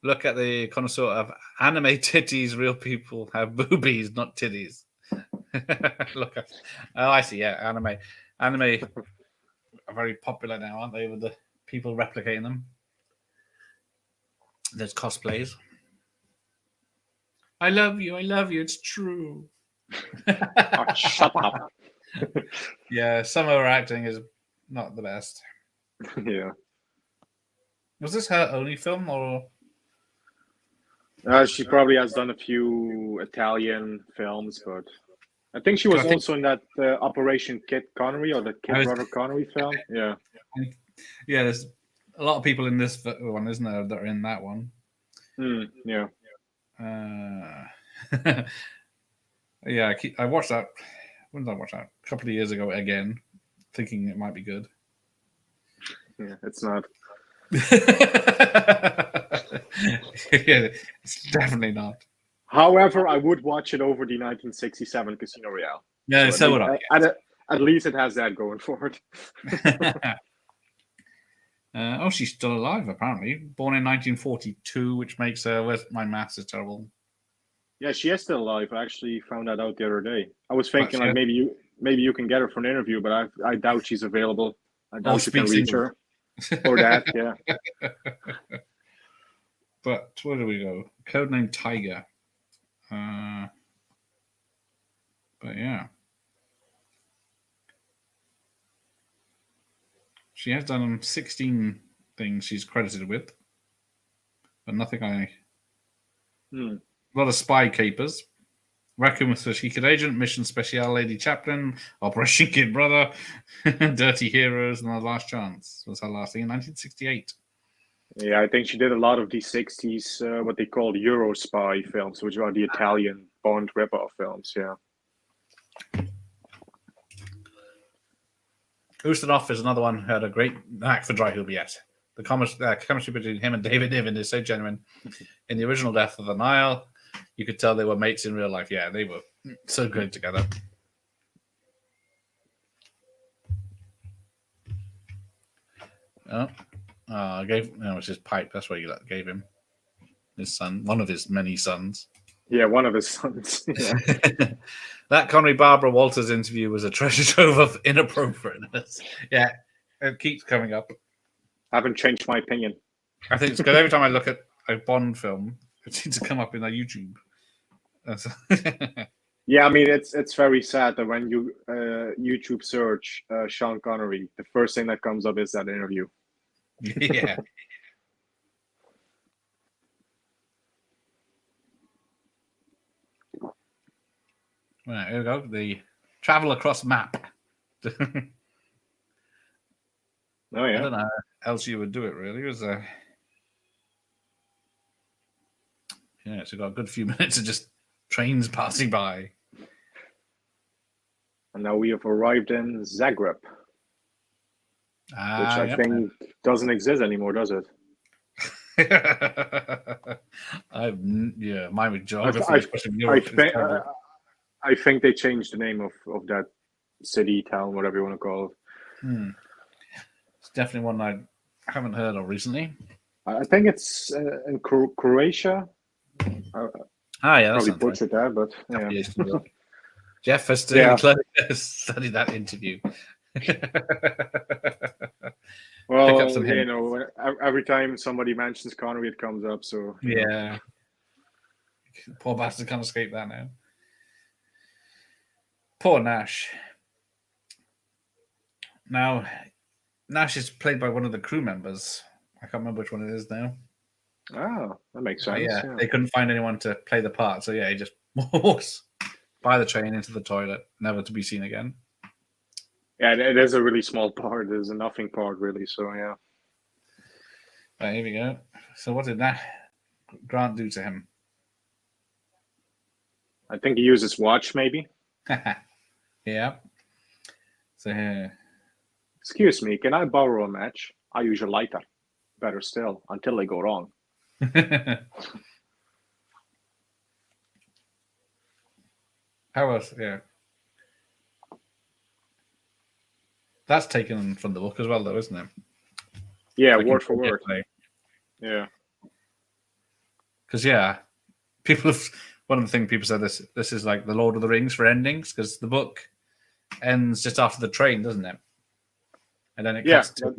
S2: Look at the connoisseur of anime titties. Real people have boobies, not titties. Look at, I see. Yeah, anime are very popular now, aren't they? With the people replicating them. There's cosplays. I love you. It's true.
S1: Oh, shut up.
S2: Yeah, some of her acting is not the best.
S1: Yeah.
S2: Was this her only film, or?
S1: She probably has done a few Italian films, but I think she was also in that Operation Kid Connery or the Kid Brother Connery film. Yeah.
S2: Yeah, there's a lot of people in this one, isn't there, that are in that one?
S1: Yeah.
S2: Yeah, I watched that. When did I watch that? A couple of years ago again, thinking it might be good.
S1: Yeah, it's not.
S2: Yeah, it's definitely not.
S1: However, I would watch it over the 1967 Casino Royale.
S2: Yeah, so would I.
S1: At least it has that going for it.
S2: She's still alive, apparently. Born in 1942, which makes her... my maths is terrible.
S1: Yeah, she is still alive. I actually found that out the other day. I was thinking like maybe you can get her for an interview, but I doubt she's available. I doubt you can reach her. Or that, yeah.
S2: But where do we go? Codename Tiger. But yeah. She has done 16 things she's credited with. But nothing A lot of spy capers. Raccoon with the Secret Agent, Mission Special Lady Chaplain, Operation Kid Brother, Dirty Heroes, and The Last Chance was her last thing in 1968.
S1: Yeah, I think she did a lot of these 60s, what they call Euro spy films, which are the Italian Bond ripoff films, yeah.
S2: Ustinov is another one who had a great knack for dry humor, yes. The chemistry between him and David Niven is so genuine. In the original Death of the Nile, you could tell they were mates in real life. Yeah, they were so good together. I gave it was his pipe. That's what you gave him. His son, one of his many sons.
S1: Yeah, one of his sons. Yeah.
S2: That Connery Barbara Walters interview was a treasure trove of inappropriateness. Yeah, it keeps coming up.
S1: I haven't changed my opinion.
S2: I think it's good. Every time I look at a Bond film, it seems to come up in a YouTube.
S1: Yeah, I mean it's very sad that when you YouTube search Sean Connery, the first thing that comes up is that interview.
S2: Yeah. Right, here we go. The travel across map.
S1: Oh
S2: I
S1: yeah.
S2: don't know how else you would do it, really. It was yeah, so we've got a good few minutes of just trains passing by.
S1: And now we have arrived in Zagreb, which I think doesn't exist anymore, does it?
S2: Mine with geography, especially in Europe.
S1: I think they changed the name of that city, town, whatever you want to call it.
S2: It's definitely one I haven't heard of recently.
S1: I think it's in Croatia.
S2: Yeah,
S1: probably butchered that, but yeah.
S2: Jeff has studied that interview.
S1: Well, you know, every time somebody mentions Connery, it comes up. So
S2: yeah, poor bastard can't escape that now. Poor Nash. Now, Nash is played by one of the crew members. I can't remember which one it is now.
S1: Oh, that makes sense.
S2: Yeah, they couldn't find anyone to play the part, so yeah, he just walks by the train into the toilet, never to be seen again.
S1: Yeah, it is a really small part. It is a nothing part, really. So yeah.
S2: Right, here we go. So what did Grant do to him?
S1: I think he used his watch, maybe.
S2: Yeah. So
S1: excuse me, can I borrow a match? I use a lighter. Better still, until they go wrong.
S2: How else? Yeah. That's taken from the book as well, though, isn't it?
S1: Yeah, word for word. Yeah.
S2: Because people have. One of the things people said this is like the Lord of the Rings for endings, because the book ends just after the train, doesn't it? And then it cuts to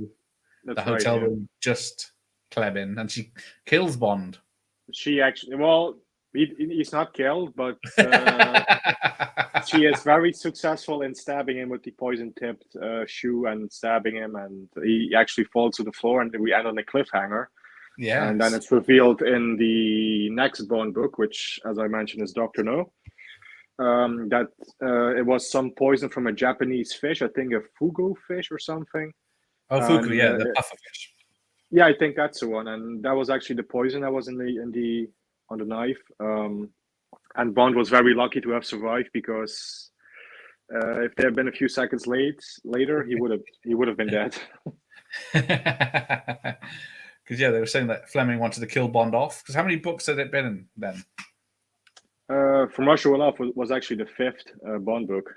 S2: the hotel room, just Klebin, and she kills Bond.
S1: She actually, well, he's not killed, but she is very successful in stabbing him with the poison-tipped shoe and stabbing him, and he actually falls to the floor, and we end on a cliffhanger.
S2: Yeah,
S1: and then it's revealed in the next Bond book, which, as I mentioned, is Dr. No, that it was some poison from a Japanese fish, I think a fugu fish or something.
S2: Oh, fugu, the puffer fish.
S1: Yeah, I think that's the one, and that was actually the poison that was on the knife. And Bond was very lucky to have survived, because if there had been a few seconds later, he would have been dead.
S2: Because they were saying that Fleming wanted to kill Bond off. Because how many books had it been in then?
S1: From Russia with Love was actually the 5th Bond book.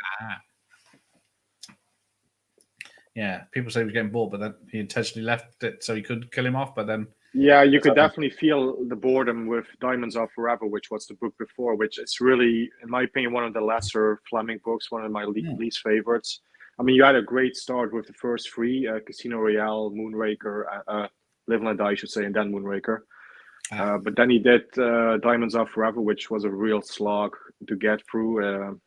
S2: Yeah, people say he was getting bored, but then he intentionally left it so he could kill him off. But then,
S1: yeah, you could definitely feel the boredom with Diamonds Are Forever, which was the book before. Which is really, in my opinion, one of the lesser Fleming books, one of my least favorites. I mean, you had a great start with the first 3: Casino Royale, Moonraker. Live and Let Die, I should say, and then Moonraker. But then he did Diamonds Are Forever, which was a real slog to get through.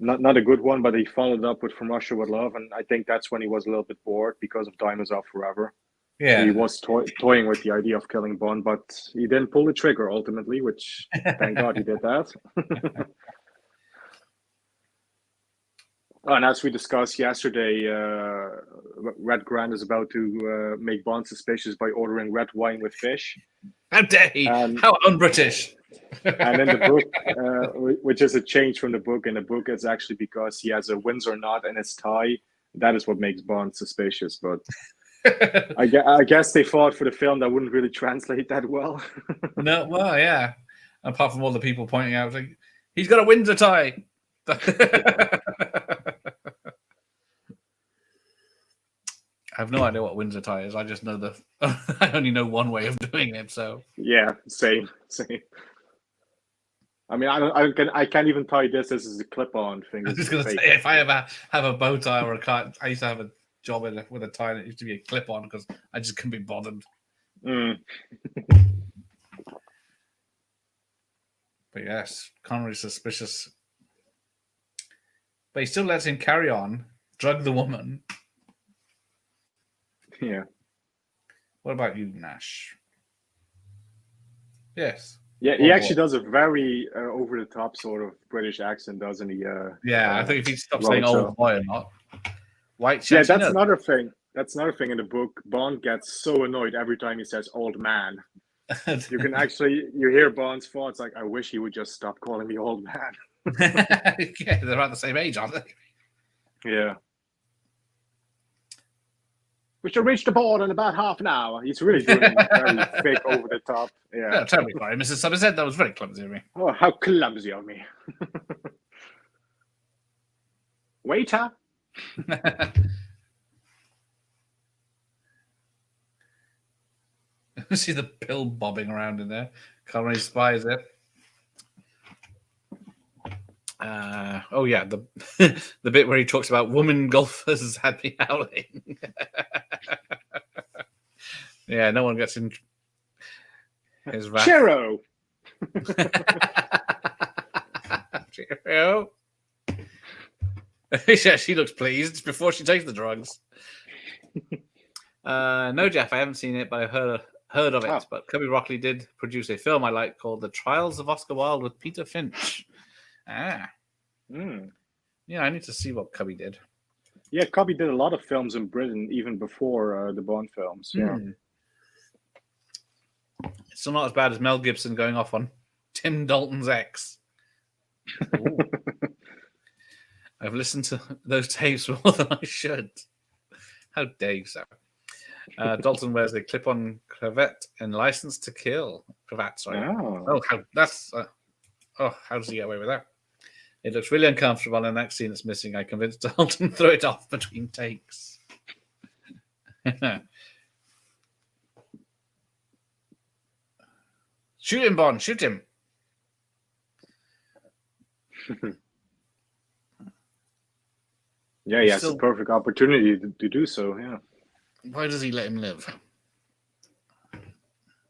S1: Not a good one, but he followed up with From Russia with Love, and I think that's when he was a little bit bored because of Diamonds Are Forever.
S2: Yeah.
S1: He was toying with the idea of killing Bond, but he didn't pull the trigger ultimately, which thank God he did that. And as we discussed yesterday, Red Grant is about to make Bond suspicious by ordering red wine with fish.
S2: How dare he? How un-British.
S1: And in the book, which is a change from the book, in the book it's actually because he has a Windsor knot in his tie. That is what makes Bond suspicious. But I guess they thought for the film that wouldn't really translate that well.
S2: No, well, yeah. Apart from all the people pointing out, like, he's got a Windsor tie. I have no idea what Windsor tie is. I just know I only know one way of doing it. So
S1: yeah, same. I mean, I can't even tie this. This is a clip-on thing.
S2: I was just gonna say, if I ever have a bow tie or a cut, I used to have a job with a tie that used to be a clip-on because I just couldn't be bothered.
S1: Mm.
S2: But yes, Connery's suspicious, but he still lets him carry on, drug the woman.
S1: Yeah.
S2: What about you, Nash? Yes.
S1: Yeah, he actually does a very over-the-top sort of British accent, doesn't he?
S2: Yeah, I think if he stops saying "old boy" or not, White.
S1: Yeah, that's another thing. That's another thing in the book. Bond gets so annoyed every time he says "old man." You can actually hear Bond's thoughts like, "I wish he would just stop calling me old man."
S2: Yeah, they're around the same age, aren't they?
S1: Yeah. We should reach the board in about half an hour. He's really doing very fake over the top. Yeah.
S2: Terribly sorry, Mrs. Somerset. That was very clumsy of me.
S1: Oh, how clumsy of me. Waiter.
S2: See the pill bobbing around in there. Connery spies it. Oh yeah, the the bit where he talks about women golfers had me howling. Yeah, no one gets in his wrath.
S1: Chero.
S2: Cheerio. Yeah, she looks pleased before she takes the drugs. No, Jeff, I haven't seen it, but I've heard of it.
S1: Oh.
S2: But Cubby Rockley did produce a film I like called The Trials of Oscar Wilde with Peter Finch. Yeah, I need to see what Cubby did.
S1: Yeah, Cubby did a lot of films in Britain even before the Bond films. Yeah.
S2: It's still not as bad as Mel Gibson going off on Tim Dalton's ex. I've listened to those tapes more than I should. How dare you, sir? Dalton wears a clip-on cravat and License to Kill. Cravat, sorry.
S1: Oh,
S2: how does he get away with that? It looks really uncomfortable in the next scene that's missing. I convinced Dalton to throw it off between takes. Shoot him, Bond. Shoot him.
S1: Yeah, he has a perfect opportunity to do so. Yeah.
S2: Why does he let him live?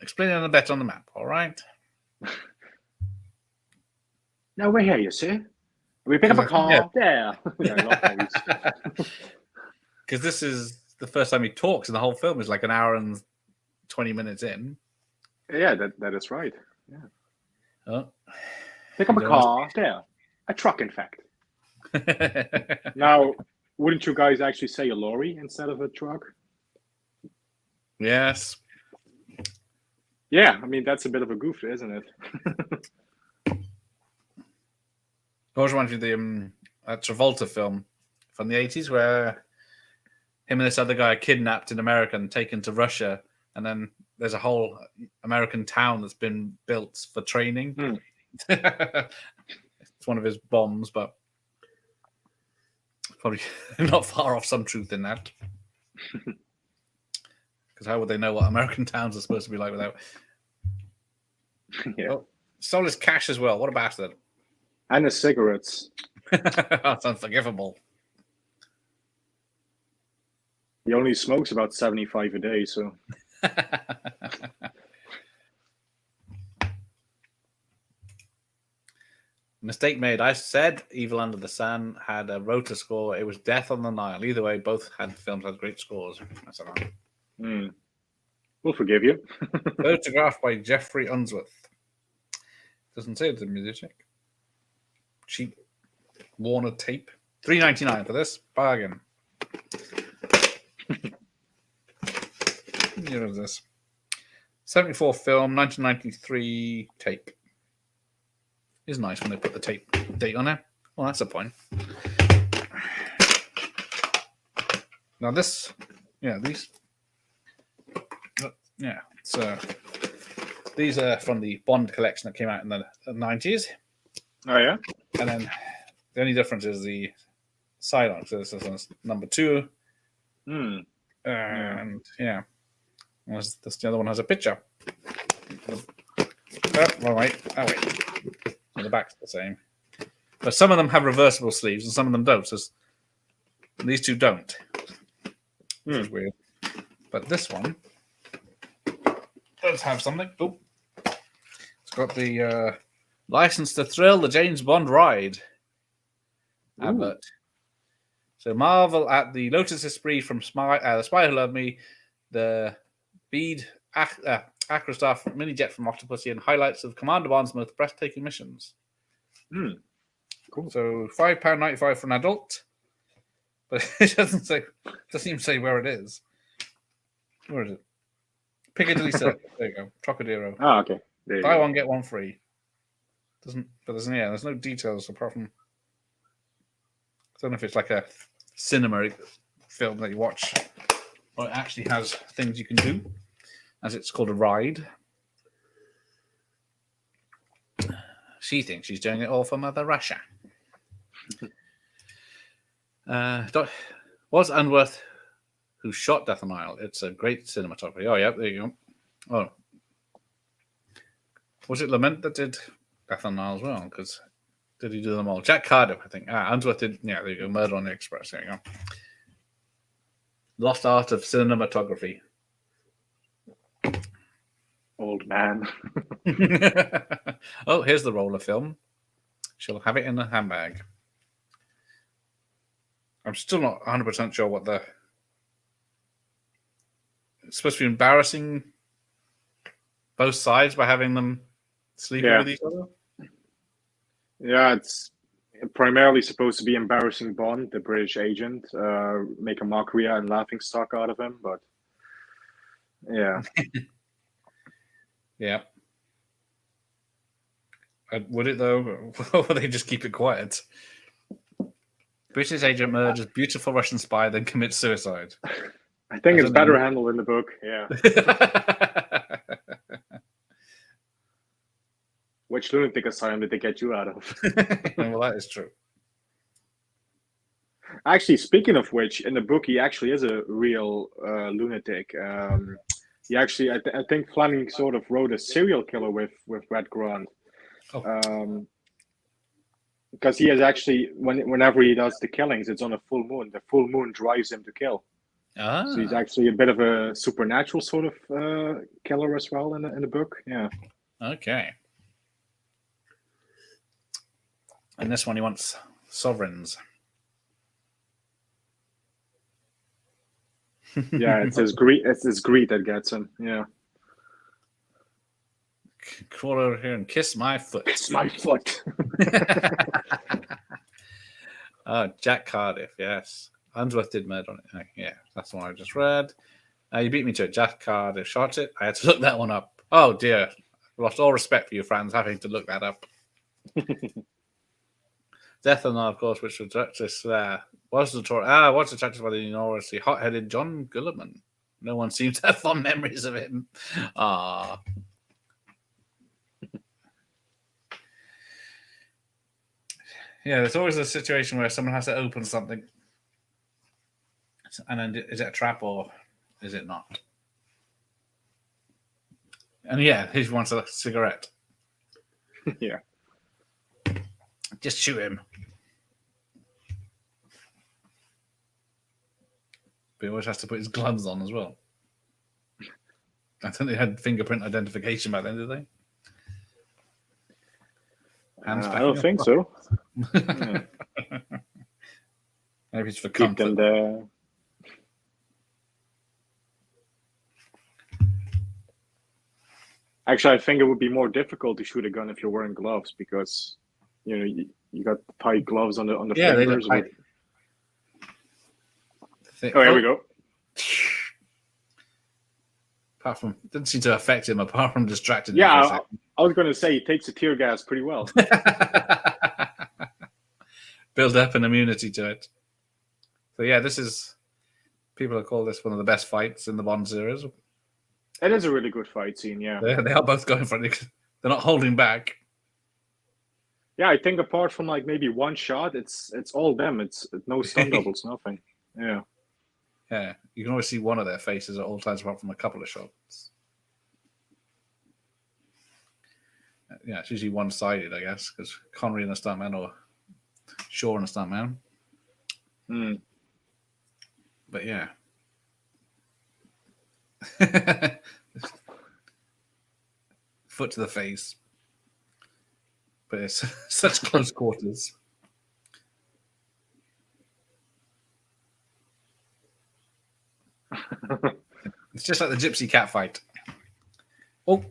S2: Explain it on the bet on the map, all right?
S1: Now we're here, you see. We pick up a car there.
S2: Because this is the first time he talks, and the whole film is like an hour and 20 minutes in.
S1: Yeah, that is right. Yeah.
S2: Oh.
S1: Pick up a car there. A truck, in fact. Now, wouldn't you guys actually say a lorry instead of a truck?
S2: Yes.
S1: Yeah, I mean, that's a bit of a goof, isn't it?
S2: I always reminds me of the Travolta film from the 80s where him and this other guy are kidnapped in America and taken to Russia, and then there's a whole American town that's been built for training. It's one of his bombs, but probably not far off some truth in that. Because how would they know what American towns are supposed to be like without?
S1: Yeah.
S2: Oh, stole his cash as well. What a bastard!
S1: And the cigarettes.
S2: That's unforgivable.
S1: He only smokes about 75 a day, so.
S2: Mistake made. I said Evil Under the Sun had a rotor score. It was Death on the Nile. Either way, both films had great scores. That's all right.
S1: We'll forgive you.
S2: Photographed by Jeffrey Unsworth. Doesn't say it's a musician. Cheap Warner tape. $3.99 for this. Bargain. Here is this. 74 film, 1993 tape. It's nice when they put the tape date on it. Well, that's a point. Now this, these, so these are from the Bond collection that came out in the 90s.
S1: Oh, yeah?
S2: And then the only difference is the silence. So this is number 2. And the other one has a picture. Oh, wait. The back's the same. But some of them have reversible sleeves and some of them don't. So these two don't. Which is weird. But this one does have something. Oh. It's got the license to thrill the James Bond ride advert. So marvel at the Lotus Esprit from The Spy Who Loved Me, the Bead Acrostaff mini jet from Octopussy, and highlights of Commander Bond's most breathtaking missions.
S1: Cool.
S2: So £5.95 for an adult, but it doesn't even say where it is. Where is it? Piccadilly Circus. There you go. Trocadero.
S1: Ah, okay. There you
S2: Buy
S1: go.
S2: one get one free. There's no details apart from. I don't know if it's like a cinema film that you watch, or it actually has things you can do, as it's called a ride. She thinks she's doing it all for Mother Russia. Was Unworth who shot Death on the Nile? It's a great cinematography. Oh, yeah, there you go. Oh. Was it Lament that did Death on the Nile as well? Because did he do them all? Jack Cardiff, I think. Unsworth did. Yeah, there you go. Murder on the Express. There you go. Lost Art of Cinematography.
S1: Old man.
S2: Oh, here's the roller film. She'll have it in a handbag. I'm still not 100% sure what the... It's supposed to be embarrassing both sides by having them sleeping with each other?
S1: Yeah, it's primarily supposed to be embarrassing Bond, the British agent, make a mockery and laughing stock out of him, but yeah.
S2: Yeah. Would it though? Or would they just keep it quiet? British agent murders beautiful Russian spy, then commits suicide.
S1: I think it's better handled in the book, yeah. Which lunatic asylum did they get you out of?
S2: Well, that is true.
S1: Actually, speaking of which, in the book, he actually is a real lunatic. He actually, I think Fleming sort of wrote a serial killer with Red Grant. Because he is actually, whenever he does the killings, it's on a full moon. The full moon drives him to kill. So he's actually a bit of a supernatural sort of killer as well in the book. Yeah.
S2: Okay. And this one, he wants sovereigns.
S1: Yeah, it's his greed. It's his greed that gets him. Yeah.
S2: Crawl over here and kiss my foot.
S1: Kiss my foot.
S2: Oh, Jack Cardiff. Yes, Unsworth did murder on it. Yeah, that's the one I just read. You beat me to it. Jack Cardiff shot it. I had to look that one up. Oh dear, I lost all respect for you, Franz, having to look that up. Death on the Nile, of course, which was directed was attracted by the enormously hot-headed John Gulliman. No one seems to have fond memories of him. Ah. Yeah, there's always a situation where someone has to open something, and then is it a trap or is it not? And yeah, he wants a cigarette.
S1: Yeah.
S2: Just shoot him. But he always has to put his gloves on as well. I think they had fingerprint identification back then, did they?
S1: I don't think so. Yeah.
S2: Maybe it's for comfort.
S1: Actually, I think it would be more difficult to shoot a gun if you're wearing gloves because, you got tight gloves on the
S2: Yeah, they look
S1: fingers.
S2: tight.
S1: Oh, here we go.
S2: Apart from, it didn't seem to affect him, apart from distracting him for a
S1: Yeah,
S2: second.
S1: I was going to say he takes the tear gas pretty well.
S2: Build up an immunity to it. So yeah, people have called this one of the best fights in the Bond series.
S1: It is a really good fight scene, yeah.
S2: They are both going for it. They're not holding back.
S1: Yeah, I think apart from like maybe one shot, it's all them. It's no stunt doubles, nothing. Yeah.
S2: Yeah, you can always see one of their faces at all times, apart from a couple of shots. Yeah, it's usually one-sided, I guess, because Connery and the stuntman, or Shaw and the stuntman. But yeah. Foot to the face. But it's such close quarters. It's just like the gypsy cat fight. Oh,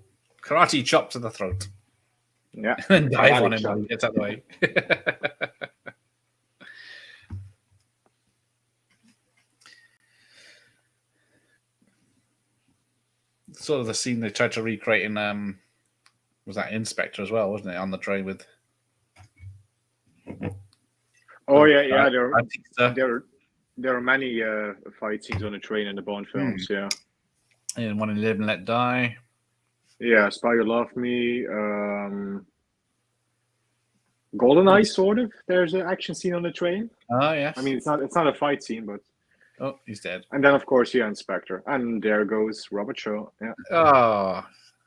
S2: karate chop to the throat.
S1: Yeah.
S2: And dive on him while he gets out of the way. Sort of the scene they tried to recreate in was that Inspector as well, wasn't it? On the train with.
S1: Oh yeah. There are many fight scenes on the train in the Bond films. Yeah.
S2: And one in Live and Let Die.
S1: Yeah, Spy Who Loved Me. GoldenEye, sort of. There's an action scene on the train.
S2: Oh yes.
S1: I mean, it's not a fight scene, but.
S2: Oh, he's dead.
S1: And then, of course, Inspector. And there goes Robert Shaw. Yeah.
S2: Oh,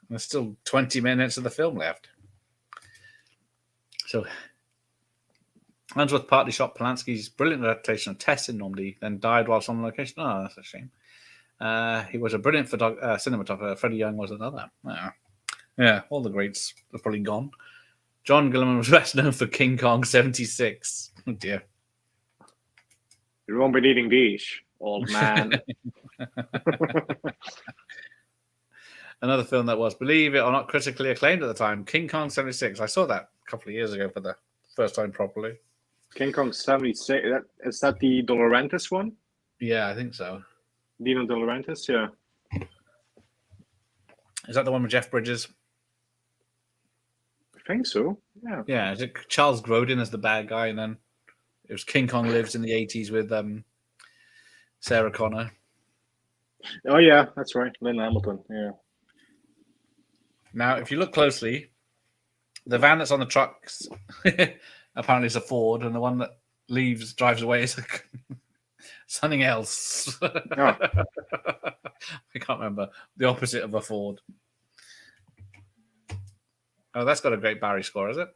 S2: there's still 20 minutes of the film left. So, Unsworth partly shot Polanski's brilliant adaptation of Tess in Normandy, then died whilst on location. Oh, that's a shame. He was a brilliant cinematographer. Freddie Young was another. Yeah, all the greats are probably gone. John Gilliman was best known for King Kong 76. Oh, dear.
S1: You won't be needing these, old man.
S2: Another film that was, believe it or not, critically acclaimed at the time, King Kong 76. I saw that a couple of years ago for the first time properly.
S1: King Kong 76, is that the De Laurentiis one?
S2: Yeah, I think so.
S1: Dino De Laurentiis, yeah.
S2: Is that the one with Jeff Bridges?
S1: I think so, yeah.
S2: Yeah, is it Charles Grodin as the bad guy, and then it was King Kong Lives in the 80s with Sarah Connor.
S1: Oh, yeah, that's right. Lynn Hamilton, yeah.
S2: Now, if you look closely, the van that's on the trucks apparently is a Ford, and the one that drives away is something else.
S1: Oh.
S2: I can't remember. The opposite of a Ford. Oh, that's got a great Barry score, is it?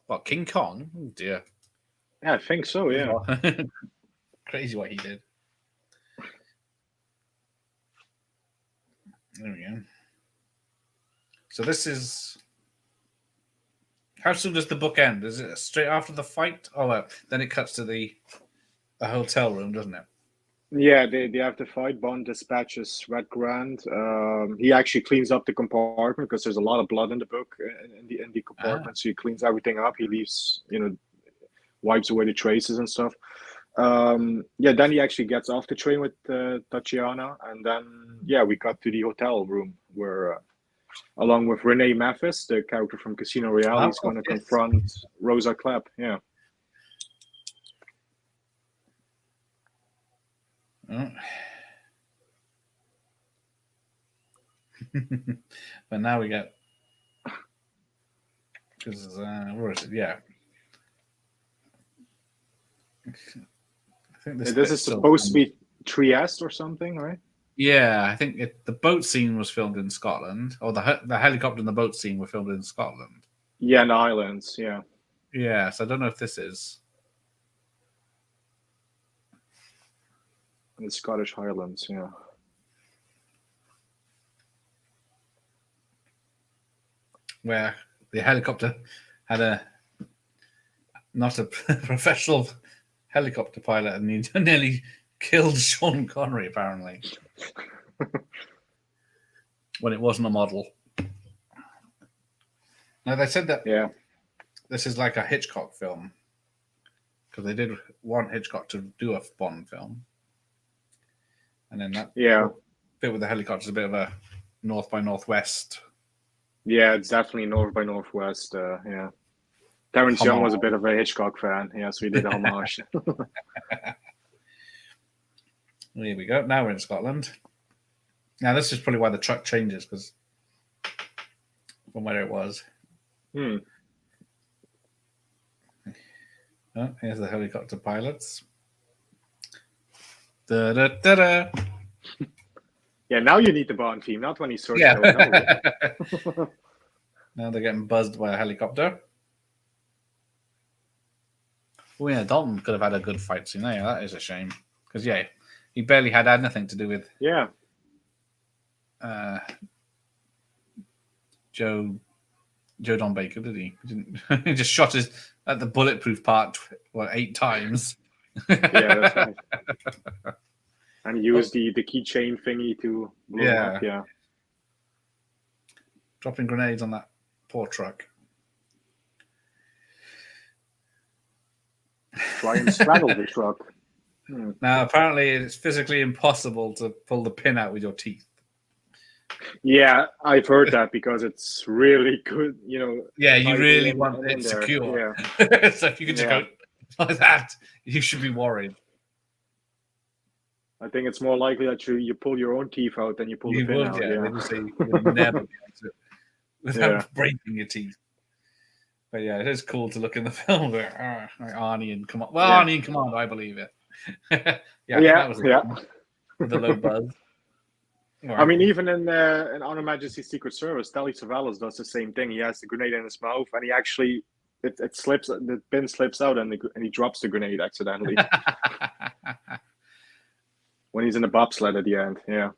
S2: What, King Kong? Oh, dear.
S1: Yeah, I think so, yeah.
S2: Crazy what he did. There we go. So this is... How soon does the book end? Is it straight after the fight? Oh, well, then it cuts to the hotel room, doesn't it?
S1: Yeah, they have to fight. Bond dispatches Red Grant. He actually cleans up the compartment because there's a lot of blood in the book in the compartment. So he cleans everything up. He leaves, wipes away the traces and stuff. Then he actually gets off the train with Tatiana, and then we got to the hotel room where, along with Renee Mathis, the character from Casino Royale, he's going to confront Rosa Klepp. Yeah.
S2: Oh. But now we get, because where is it? Yeah, I think
S1: this is supposed to be Trieste or something, right?
S2: Yeah, I think the boat scene was filmed in Scotland, or the helicopter and the boat scene were filmed in Scotland.
S1: Yeah, in the Highlands. Yeah.
S2: Yeah, so I don't know if this is
S1: in the Scottish Highlands. Yeah.
S2: Where the helicopter had not a professional helicopter pilot, and he nearly killed Sean Connery, apparently. When it wasn't a model. Now they said that
S1: Yeah.
S2: this is like a Hitchcock film because they did want Hitchcock to do a Bond film, and then that bit with the helicopter is a bit of a North by Northwest.
S1: Yeah, it's definitely North by Northwest. Yeah. Terrence Young was a bit of a Hitchcock fan. Yeah, so he did a homage.
S2: Here we go. Now we're in Scotland. Now this is probably why the truck changes because from where it was.
S1: Hmm.
S2: Oh, here's the helicopter pilots. Da, da, da, da.
S1: Yeah, now you need the Bond theme, not when he's searching.
S2: Yeah. Now they're getting buzzed by a helicopter. Oh yeah, Dalton could have had a good fight scene there. That is a shame because he barely had anything to do with Joe Don Baker, did he? He just shot at the bulletproof part 8 times.
S1: Yeah, that's right. And he used the keychain thingy to blow him up. Yeah.
S2: Dropping grenades on that poor truck.
S1: Try and straddle the truck.
S2: Now, apparently, it's physically impossible to pull the pin out with your teeth.
S1: Yeah, I've heard that because it's really good,
S2: Yeah, you really want it secure. Yeah. So if you could just go like that, you should be worried.
S1: I think it's more likely that you pull your own teeth out than you pull the pin out.
S2: Yeah, they say you would never be able to without breaking your teeth. But yeah, it is cool to look in the film where Arnie and Command. Well, Arnie and Command, I believe it. That was with the low buzz. Right.
S1: I mean, even in On Her Majesty's Secret Service, Telly Savalas does the same thing. He has the grenade in his mouth, and he actually it slips. The pin slips out, and he drops the grenade accidentally when he's in the bobsled at the end. Yeah.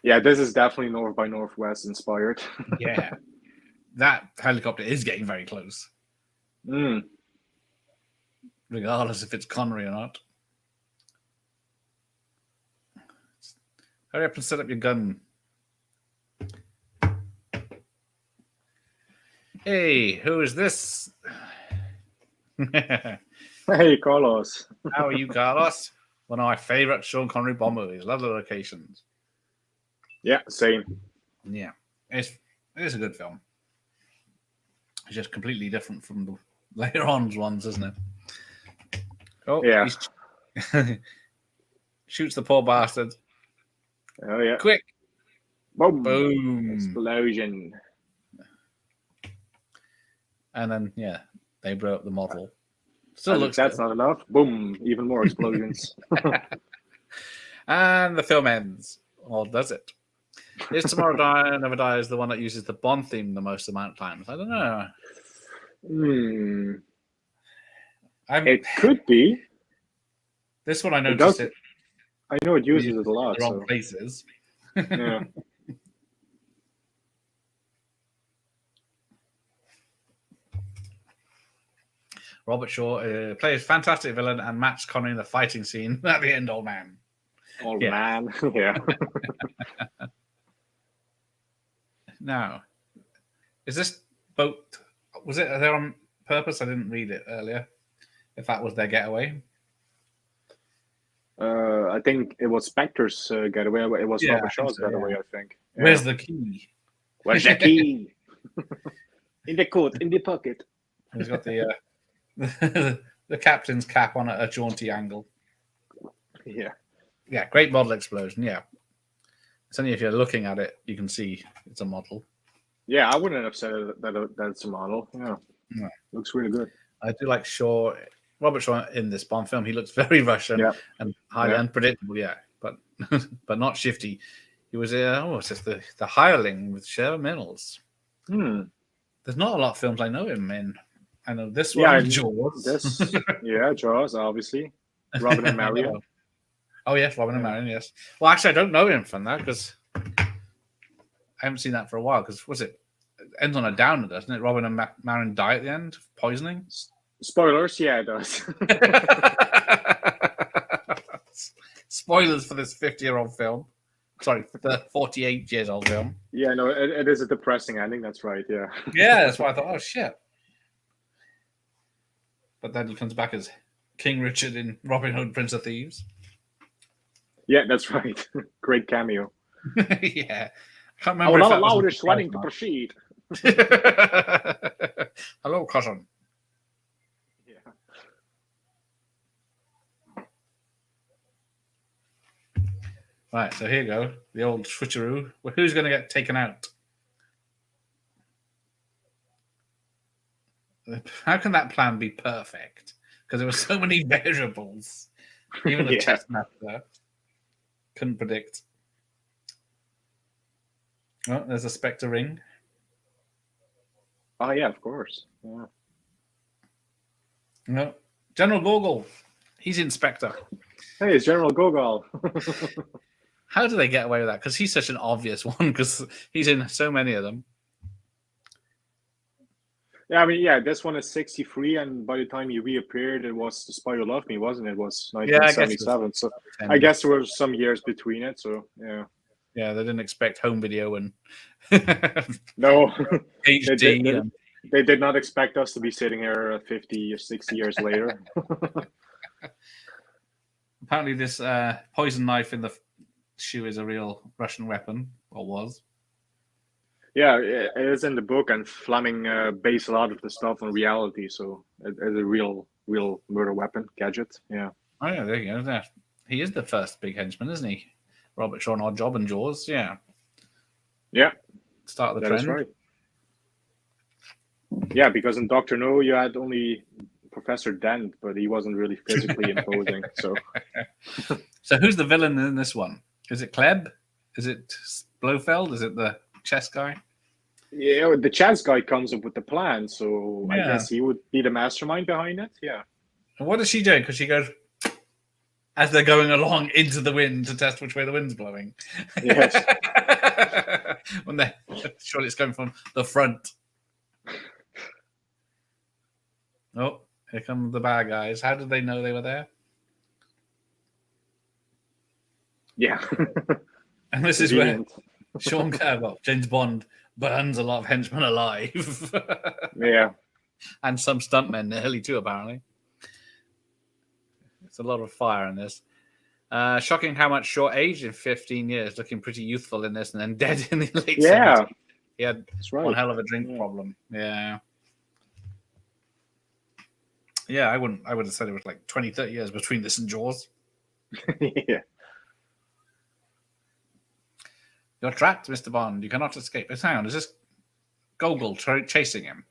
S1: Yeah, this is definitely North by Northwest inspired.
S2: Yeah, that helicopter is getting very close. Regardless if it's Connery or not. Hurry up and set up your gun. Hey, who is this?
S1: Hey, Carlos.
S2: How are you, Carlos? One of my favorite Sean Connery Bond movies. Love the locations.
S1: Yeah, same.
S2: Yeah, it is a good film. It's just completely different from the later on ones, isn't it? Oh,
S1: yeah.
S2: Shoots the poor bastard.
S1: Oh, yeah.
S2: Quick.
S1: Boom.
S2: Boom.
S1: Explosion.
S2: And then, they blow up the model. Still looks
S1: that's not enough. Boom. Even more explosions.
S2: And the film ends. Or does it? Is Tomorrow Never Dies the one that uses the Bond theme the most amount of times? I don't know.
S1: It could be.
S2: This one I noticed it.
S1: I know it uses it a lot.
S2: The wrong places.
S1: Yeah.
S2: Robert Shaw plays fantastic villain and Matt's Connery in the fighting scene at the end, old man.
S1: Old man. Yeah.
S2: Now, is this boat? Was it there on purpose? I didn't read it earlier. If that was their getaway,
S1: I think it was Spectre's getaway. It was Robert Shaw's getaway. I think. Yeah.
S2: Where's the key?
S1: Where's the key? In the coat, in the pocket.
S2: He's got the the captain's cap on at a jaunty angle.
S1: Yeah.
S2: Yeah, great model explosion. Yeah. It's only if you're looking at it, you can see it's a model.
S1: Yeah, I wouldn't have said that it's a model. Yeah.
S2: No.
S1: Looks really good.
S2: I do like Robert Shaw in this Bond film. He looks very Russian and highly unpredictable, but not shifty. He was what's this? The Hireling with Sheriff Mills. There's not a lot of films I know him in. I know this one, Jaws.
S1: Jaws, obviously. Robin and Marion.
S2: Oh, yes, Robin and Marion, yes. Well, actually, I don't know him from that because I haven't seen that for a while. Because, it ends on a downer, doesn't it? Robin and Marion die at the end of poisoning.
S1: Spoilers, yeah, it does.
S2: Spoilers for this 50-year-old film. Sorry, the 48 years old film.
S1: Yeah, no, it is a depressing ending. That's right. Yeah.
S2: Yeah, that's why I thought, oh shit. But then he comes back as King Richard in Robin Hood, Prince of Thieves.
S1: Yeah, that's right. Great cameo.
S2: Yeah. I can't
S1: I
S2: remember
S1: will
S2: if
S1: not
S2: that was
S1: allow
S2: in
S1: this
S2: the
S1: wedding to
S2: first
S1: proceed.
S2: one. Hello, cousin.
S1: Yeah.
S2: Right, so here you go. The old switcheroo. Well, who's going to get taken out? How can that plan be perfect? Because there were so many variables. Even the
S1: Yeah.
S2: test master couldn't predict. Oh, there's a Spectre ring.
S1: Oh yeah, of course. Yeah.
S2: No, General Gogol. He's Inspector.
S1: Hey, it's General Gogol.
S2: How do they get away with that? Because he's such an obvious one. Because he's in so many of them.
S1: Yeah, I mean, yeah, this one is 63, and by the time he reappeared, it was The Spy Who Loved Me, wasn't it? It was
S2: Yeah, I guess it
S1: 1977. So I guess there were some years between it. So yeah.
S2: Yeah, they didn't expect home video and
S1: No,
S2: HD.
S1: they did not expect us to be sitting here 50 or 60 years later.
S2: Apparently, this poison knife in the shoe is a real Russian weapon, or was.
S1: Yeah, it is in the book, and Fleming based a lot of the stuff on reality, so it's a real murder weapon gadget. Yeah.
S2: Oh yeah, there you go. There. He is the first big henchman, isn't he? Robert Shaw, Odd Job, and Jaws. Yeah.
S1: Yeah.
S2: Start of the
S1: That is
S2: trend.
S1: right. Yeah, because in Doctor No, you had only Professor Dent, but he wasn't really physically imposing. So.
S2: So who's the villain in this one? Is it Klebb? Is it Blofeld? Is it the chess guy?
S1: Yeah, the chess guy comes up with the plan, so I
S2: Yeah.
S1: guess he would be the mastermind behind it. Yeah.
S2: And what is she doing? Because she goes as they're going along into the wind to test which way the wind's blowing.
S1: Yes.
S2: When they sure it's coming from the front. Oh, here come the bad guys. How did they know they were there?
S1: Yeah.
S2: And this is where
S1: Convenient.
S2: Sean Carroll, James Bond, burns a lot of henchmen alive.
S1: Yeah.
S2: And some stuntmen nearly too, apparently. It's a lot of fire in this. Shocking how much Shaw aged in 15 years, looking pretty youthful in this and then dead in the late
S1: Yeah.
S2: 70s. He had
S1: That's right.
S2: one hell of a drink
S1: Yeah.
S2: problem. Yeah. Yeah, I would have said it was like 20, 30 years between this and Jaws.
S1: Yeah.
S2: You're trapped, Mr. Bond. You cannot escape. Hang on, is this Gogol chasing him?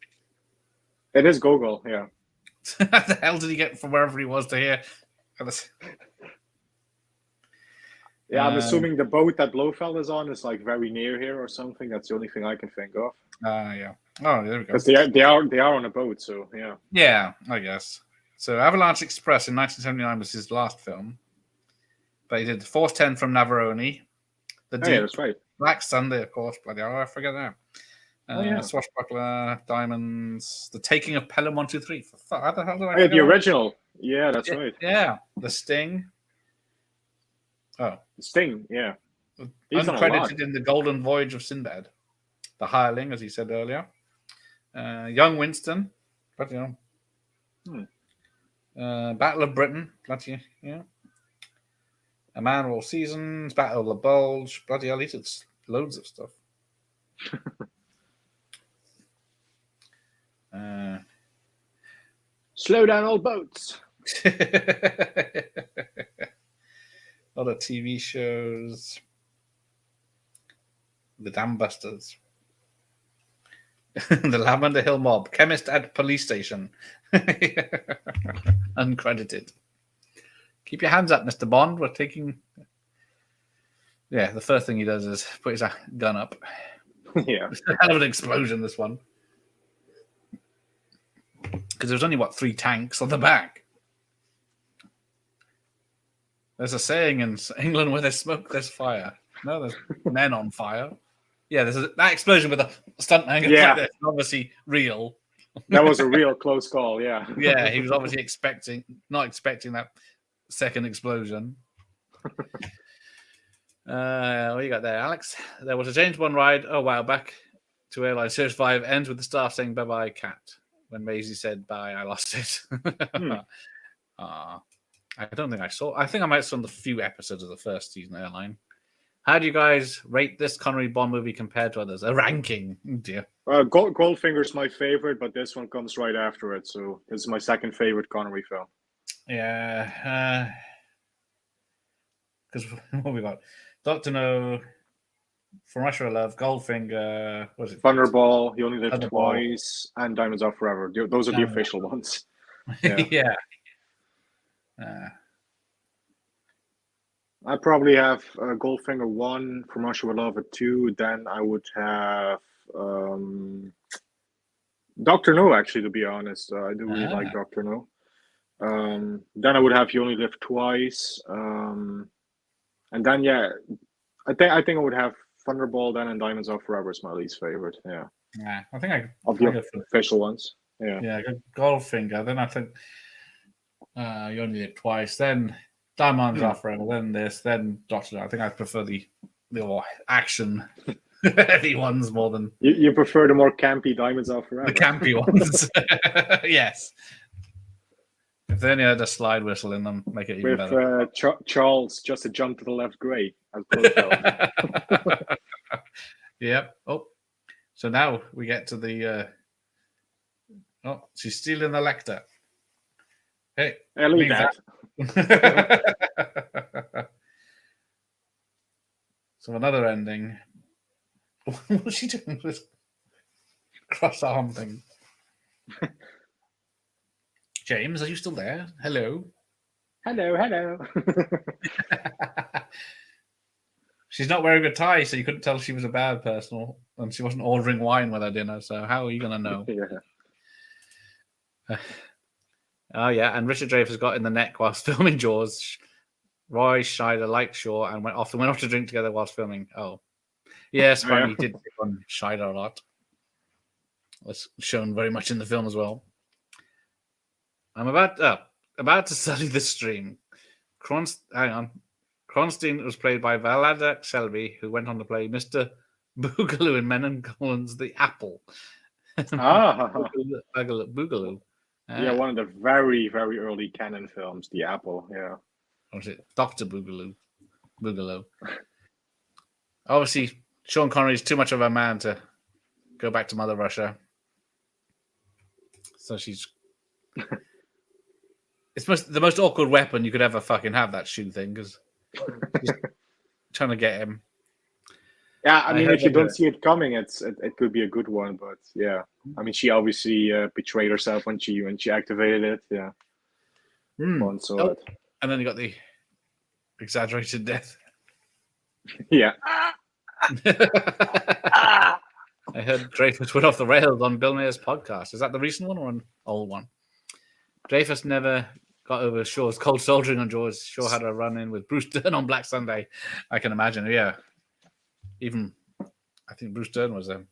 S1: It is Gogol, yeah.
S2: How the hell did he get from wherever he was to here?
S1: Yeah, I'm assuming the boat that Blofeld is on is like very near here or something. That's the only thing I can think of.
S2: Yeah. Oh, there we go.
S1: Because they are on a boat, so yeah.
S2: Yeah, I guess. So Avalanche Express in 1979 was his last film. But he did The Force 10 from Navarone. The
S1: Oh, yeah,
S2: Deep,
S1: that's right.
S2: Black Sunday, of course. Bloody hell, I forget that.
S1: Yeah.
S2: Swashbuckler, Diamonds, The Taking of Pelham 1, 2, 3. How the hell did I
S1: Oh, yeah,
S2: get
S1: the
S2: that?
S1: original. Yeah, that's right.
S2: Yeah, The Sting. Oh,
S1: Sting, yeah. He's done a lot.
S2: uncredited in The Golden Voyage of Sinbad. The Hireling, as he said earlier. Young Winston. Bloody hell. Battle of Britain. Bloody yeah. A Man of All Seasons. Battle of the Bulge. Bloody hell, he did loads of stuff.
S1: Slow down all boats.
S2: A lot of TV shows. The Dam Busters. The Lavender Hill Mob. Chemist at Police Station. Uncredited. Keep your hands up, Mr. Bond. We're taking... Yeah, the first thing he does is put his gun up.
S1: Yeah.
S2: It's a hell of an explosion, this one. Because there's only, 3 tanks on the back. There's a saying in England, where there's smoke, there's fire. No, there's men on fire. Yeah, there's that explosion with a stuntman.
S1: Yeah.
S2: Like that's obviously real.
S1: That was a real close call, yeah.
S2: Yeah, he was obviously not expecting that second explosion. What you got there, Alex? There was a James Bond ride a while back to Airline Search 5 ends with the staff saying bye-bye, cat. When Maisie said bye, I lost it. I don't think I saw. I think I might have seen the few episodes of the first season of Airline. How do you guys rate this Connery Bond movie compared to others? A ranking. Oh dear.
S1: Goldfinger's my favorite, but this one comes right after it. So this is my second favorite Connery film.
S2: Yeah. Because what we got? Doctor No, From Russia with Love, Goldfinger. What is it?
S1: Thunderball, You Only Live
S2: Thunderball.
S1: Twice, and Diamonds Are Forever. Those are the official ones.
S2: Yeah.
S1: I probably have Goldfinger 1, From Russia with Love at 2. Then I would have Doctor No, actually, to be honest. I do really like Doctor No. Then I would have You Only Live Twice. And then, I think I would have Thunderball then, and Diamonds Are Forever is my least favorite. Yeah.
S2: I think I
S1: of the official ones. Yeah,
S2: Goldfinger. Then I think You Only Live Twice. Then Diamonds Are Forever. Then this. Then Doctor No. I think I prefer the more action heavy ones more than
S1: you prefer the more campy Diamonds Are Forever.
S2: The campy ones. Yes. If they only had a slide whistle in them, make it even better.
S1: Charles, Just a Jump to the Left, great.
S2: Yep. Oh, so now we get to the. She's stealing the lecter. Hey,
S1: leave that.
S2: So another ending. What's she doing with this cross arm thing? James, are you still there? Hello.
S1: Hello.
S2: She's not wearing a tie, so you couldn't tell she was a bad person, and she wasn't ordering wine with her dinner. So how are you going to know? Oh yeah, and Richard Dreyfuss got in the neck whilst filming Jaws. Roy Scheider liked Shaw and went off to drink together whilst filming. Oh, yes, apparently he did pick on Scheider a lot. That's shown very much in the film as well. I'm about to study the stream. Kronstein was played by Valada Selby, who went on to play Mr. Boogaloo in Men and Collins' The Apple. Boogaloo.
S1: One of the very, very early canon films, The Apple. Yeah.
S2: Or was it Dr. Boogaloo? Obviously, Sean Connery's too much of a man to go back to Mother Russia. So she's... It's the most awkward weapon you could ever fucking have, that shoe thing, because she's trying to get him.
S1: Yeah, I mean, if you don't see it coming, it could be a good one, but yeah. I mean, she obviously betrayed herself when she activated it, yeah. And
S2: then you got the exaggerated death.
S1: Yeah.
S2: I heard Dreyfuss went off the rails on Bill Mayer's podcast. Is that the recent one or an old one? Dreyfuss never got over Shaw's cold soldiering on Jaws. Shaw had a run-in with Bruce Dern on Black Sunday. I can imagine, yeah. Even, I think Bruce Dern was a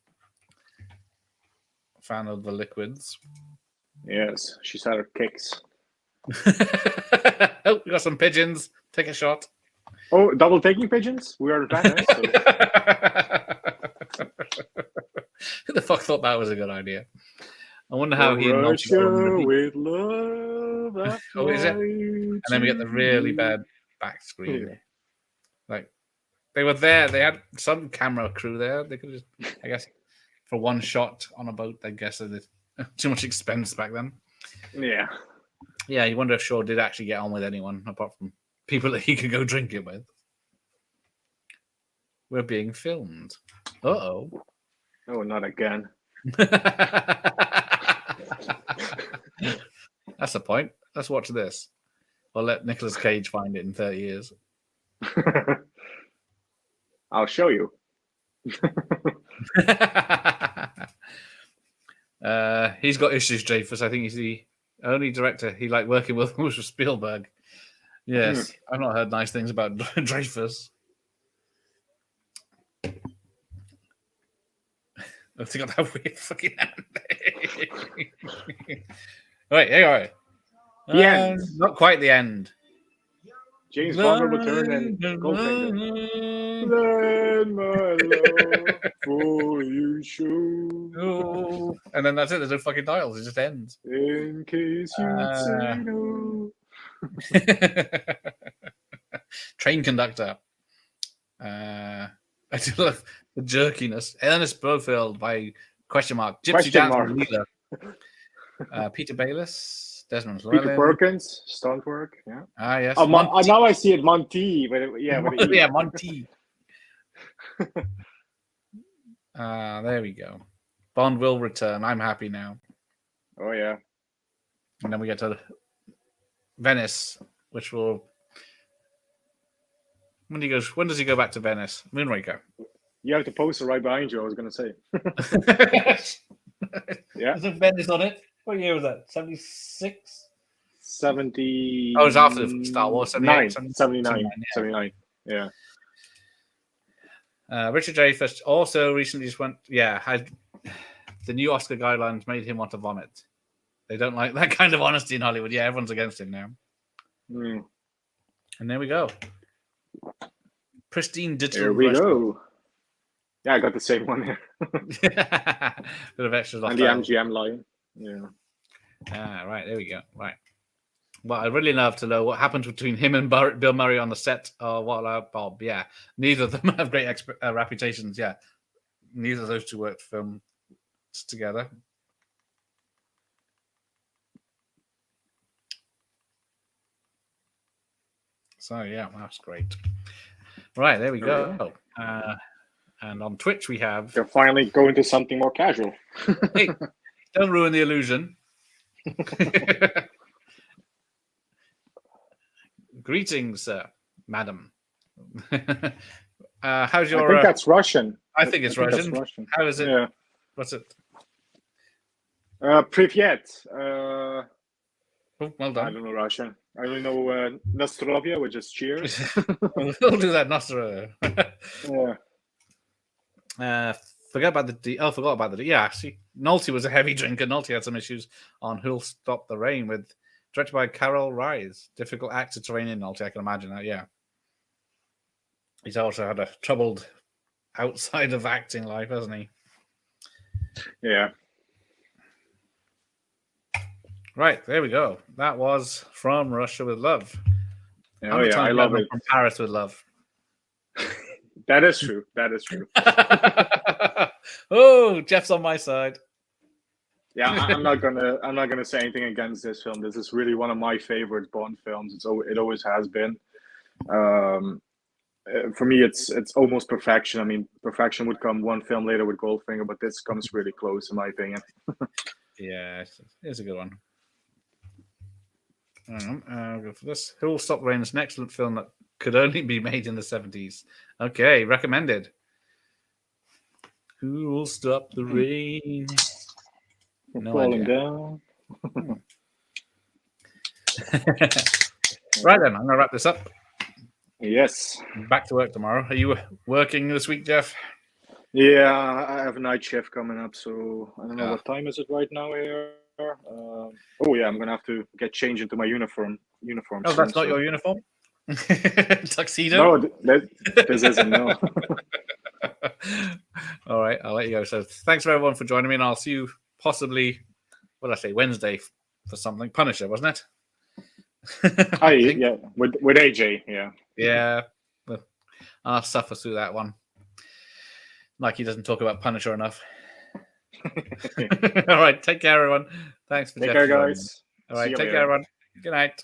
S2: fan of the liquids.
S1: Yes, she's had her kicks.
S2: Oh, we got some pigeons. Take a shot.
S1: Oh, double taking pigeons? We are in Venice. So.
S2: Who the fuck thought that was a good idea? I wonder how he and
S1: Russia with love.
S2: Oh, is it? And then we get the really bad back screen. Yeah. Like, they were there. They had some camera crew there. They could just, I guess, for one shot on a boat, I guess they did too much expense back then.
S1: Yeah.
S2: Yeah, you wonder if Shaw did actually get on with anyone apart from people that he could go drinking with. We're being filmed. Uh-oh.
S1: Oh, not again.
S2: That's the point. Let's watch this. I'll let Nicolas Cage find it in 30 years.
S1: I'll show you.
S2: He's got issues, Dreyfuss. I think he's the only director he liked working with was Spielberg. Yes, I've not heard nice things about Dreyfuss. I think got that weird fucking hand. Right, hang on.
S1: The end.
S2: Not quite the end.
S1: James Bond will return and Goldfinger. Let my love for you show.
S2: Oh. And then that's it. There's no fucking titles. It just ends.
S1: In case you'd say no.
S2: Train conductor. I do love the jerkiness. Ernest Blofeld by question mark. Gypsy Dancer leader. Peter Bayless. Desmond
S1: Peter
S2: Llewellyn.
S1: Perkins. Stunt work. Yeah.
S2: Ah, yes.
S1: Oh, now I see it. Monty. But yeah.
S2: Yeah, Monty. There we go. Bond will return. I'm happy now.
S1: Oh yeah.
S2: And then we get to Venice, which will. When does he go back to Venice? Moonraker.
S1: You have the poster right behind you. I was going to say. Yeah.
S2: Is it Venice on it? What year was that? 76?
S1: 70.
S2: Oh, it was after Star Wars.
S1: 79.
S2: 79.
S1: Yeah.
S2: Richard Dreyfuss also recently just went. Yeah, the new Oscar guidelines made him want to vomit. They don't like that kind of honesty in Hollywood. Yeah, everyone's against him now.
S1: Mm.
S2: And there we go. Pristine digital.
S1: There we go. Yeah, I got the same one here.
S2: Bit of extras off
S1: And the MGM line. Yeah.
S2: Right, there we go. Right. Well, I'd really love to know what happened between him and Bill Murray on the set of What About Bob. Yeah, neither of them have great reputations. Yeah, neither of those two worked films together. So, yeah, that's great. Right, there we go. And on Twitch, we have...
S1: They're finally going to something more casual.
S2: Hey, don't ruin the illusion. Greetings, madam. How's your...
S1: I think that's Russian.
S2: I think it's Russian.
S1: Russian.
S2: How is it?
S1: Yeah.
S2: What's it?
S1: Privyet.
S2: Oh, well
S1: I
S2: done.
S1: don't know Russian. I only know Nostrovia, which is cheers.
S2: We'll do that, Nostra.
S1: Yeah.
S2: Forgot about the yeah. See, Nolte was a heavy drinker. Nolte had some issues on Who'll Stop the Rain, directed by Carol Rise. Difficult actor to rein in, Nolte. I can imagine that. Yeah. He's also had a troubled outside of acting life, hasn't he?
S1: Yeah.
S2: Right, there we go. That was From Russia with Love.
S1: Oh, yeah, I love it.
S2: From Paris with Love.
S1: That is true. That is true.
S2: Oh, Jeff's on my side.
S1: Yeah, I'm not gonna say anything against this film. This is really one of my favorite Bond films. It always has been. For me, it's almost perfection. I mean, perfection would come one film later with Goldfinger, but this comes really close, in my opinion.
S2: Yeah, it's a good one. I'll go for this. Who'll Stop the Rain is an excellent film that could only be made in the 70s. Okay, recommended. Who will stop the rain? No
S1: Falling
S2: idea.
S1: down.
S2: Right then, I'm going to wrap this up.
S1: Yes.
S2: Back to work tomorrow. Are you working this week, Jeff?
S1: Yeah, I have a night shift coming up, so I don't know what time is it right now here. Oh yeah, I'm gonna have to get changed into my uniform.
S2: Oh, soon, that's not your uniform. Tuxedo.
S1: No, this isn't. No.
S2: All right, I'll let you go. So thanks for everyone for joining me, and I'll see you possibly. What did I say? Wednesday for something. Punisher, wasn't it?
S1: Yeah, with AJ. Yeah.
S2: Yeah, well, I'll suffer through that one. Like he doesn't talk about Punisher enough. All right, take care, everyone. Thanks for
S1: take care, guys.
S2: All right, take care, everyone. Good night.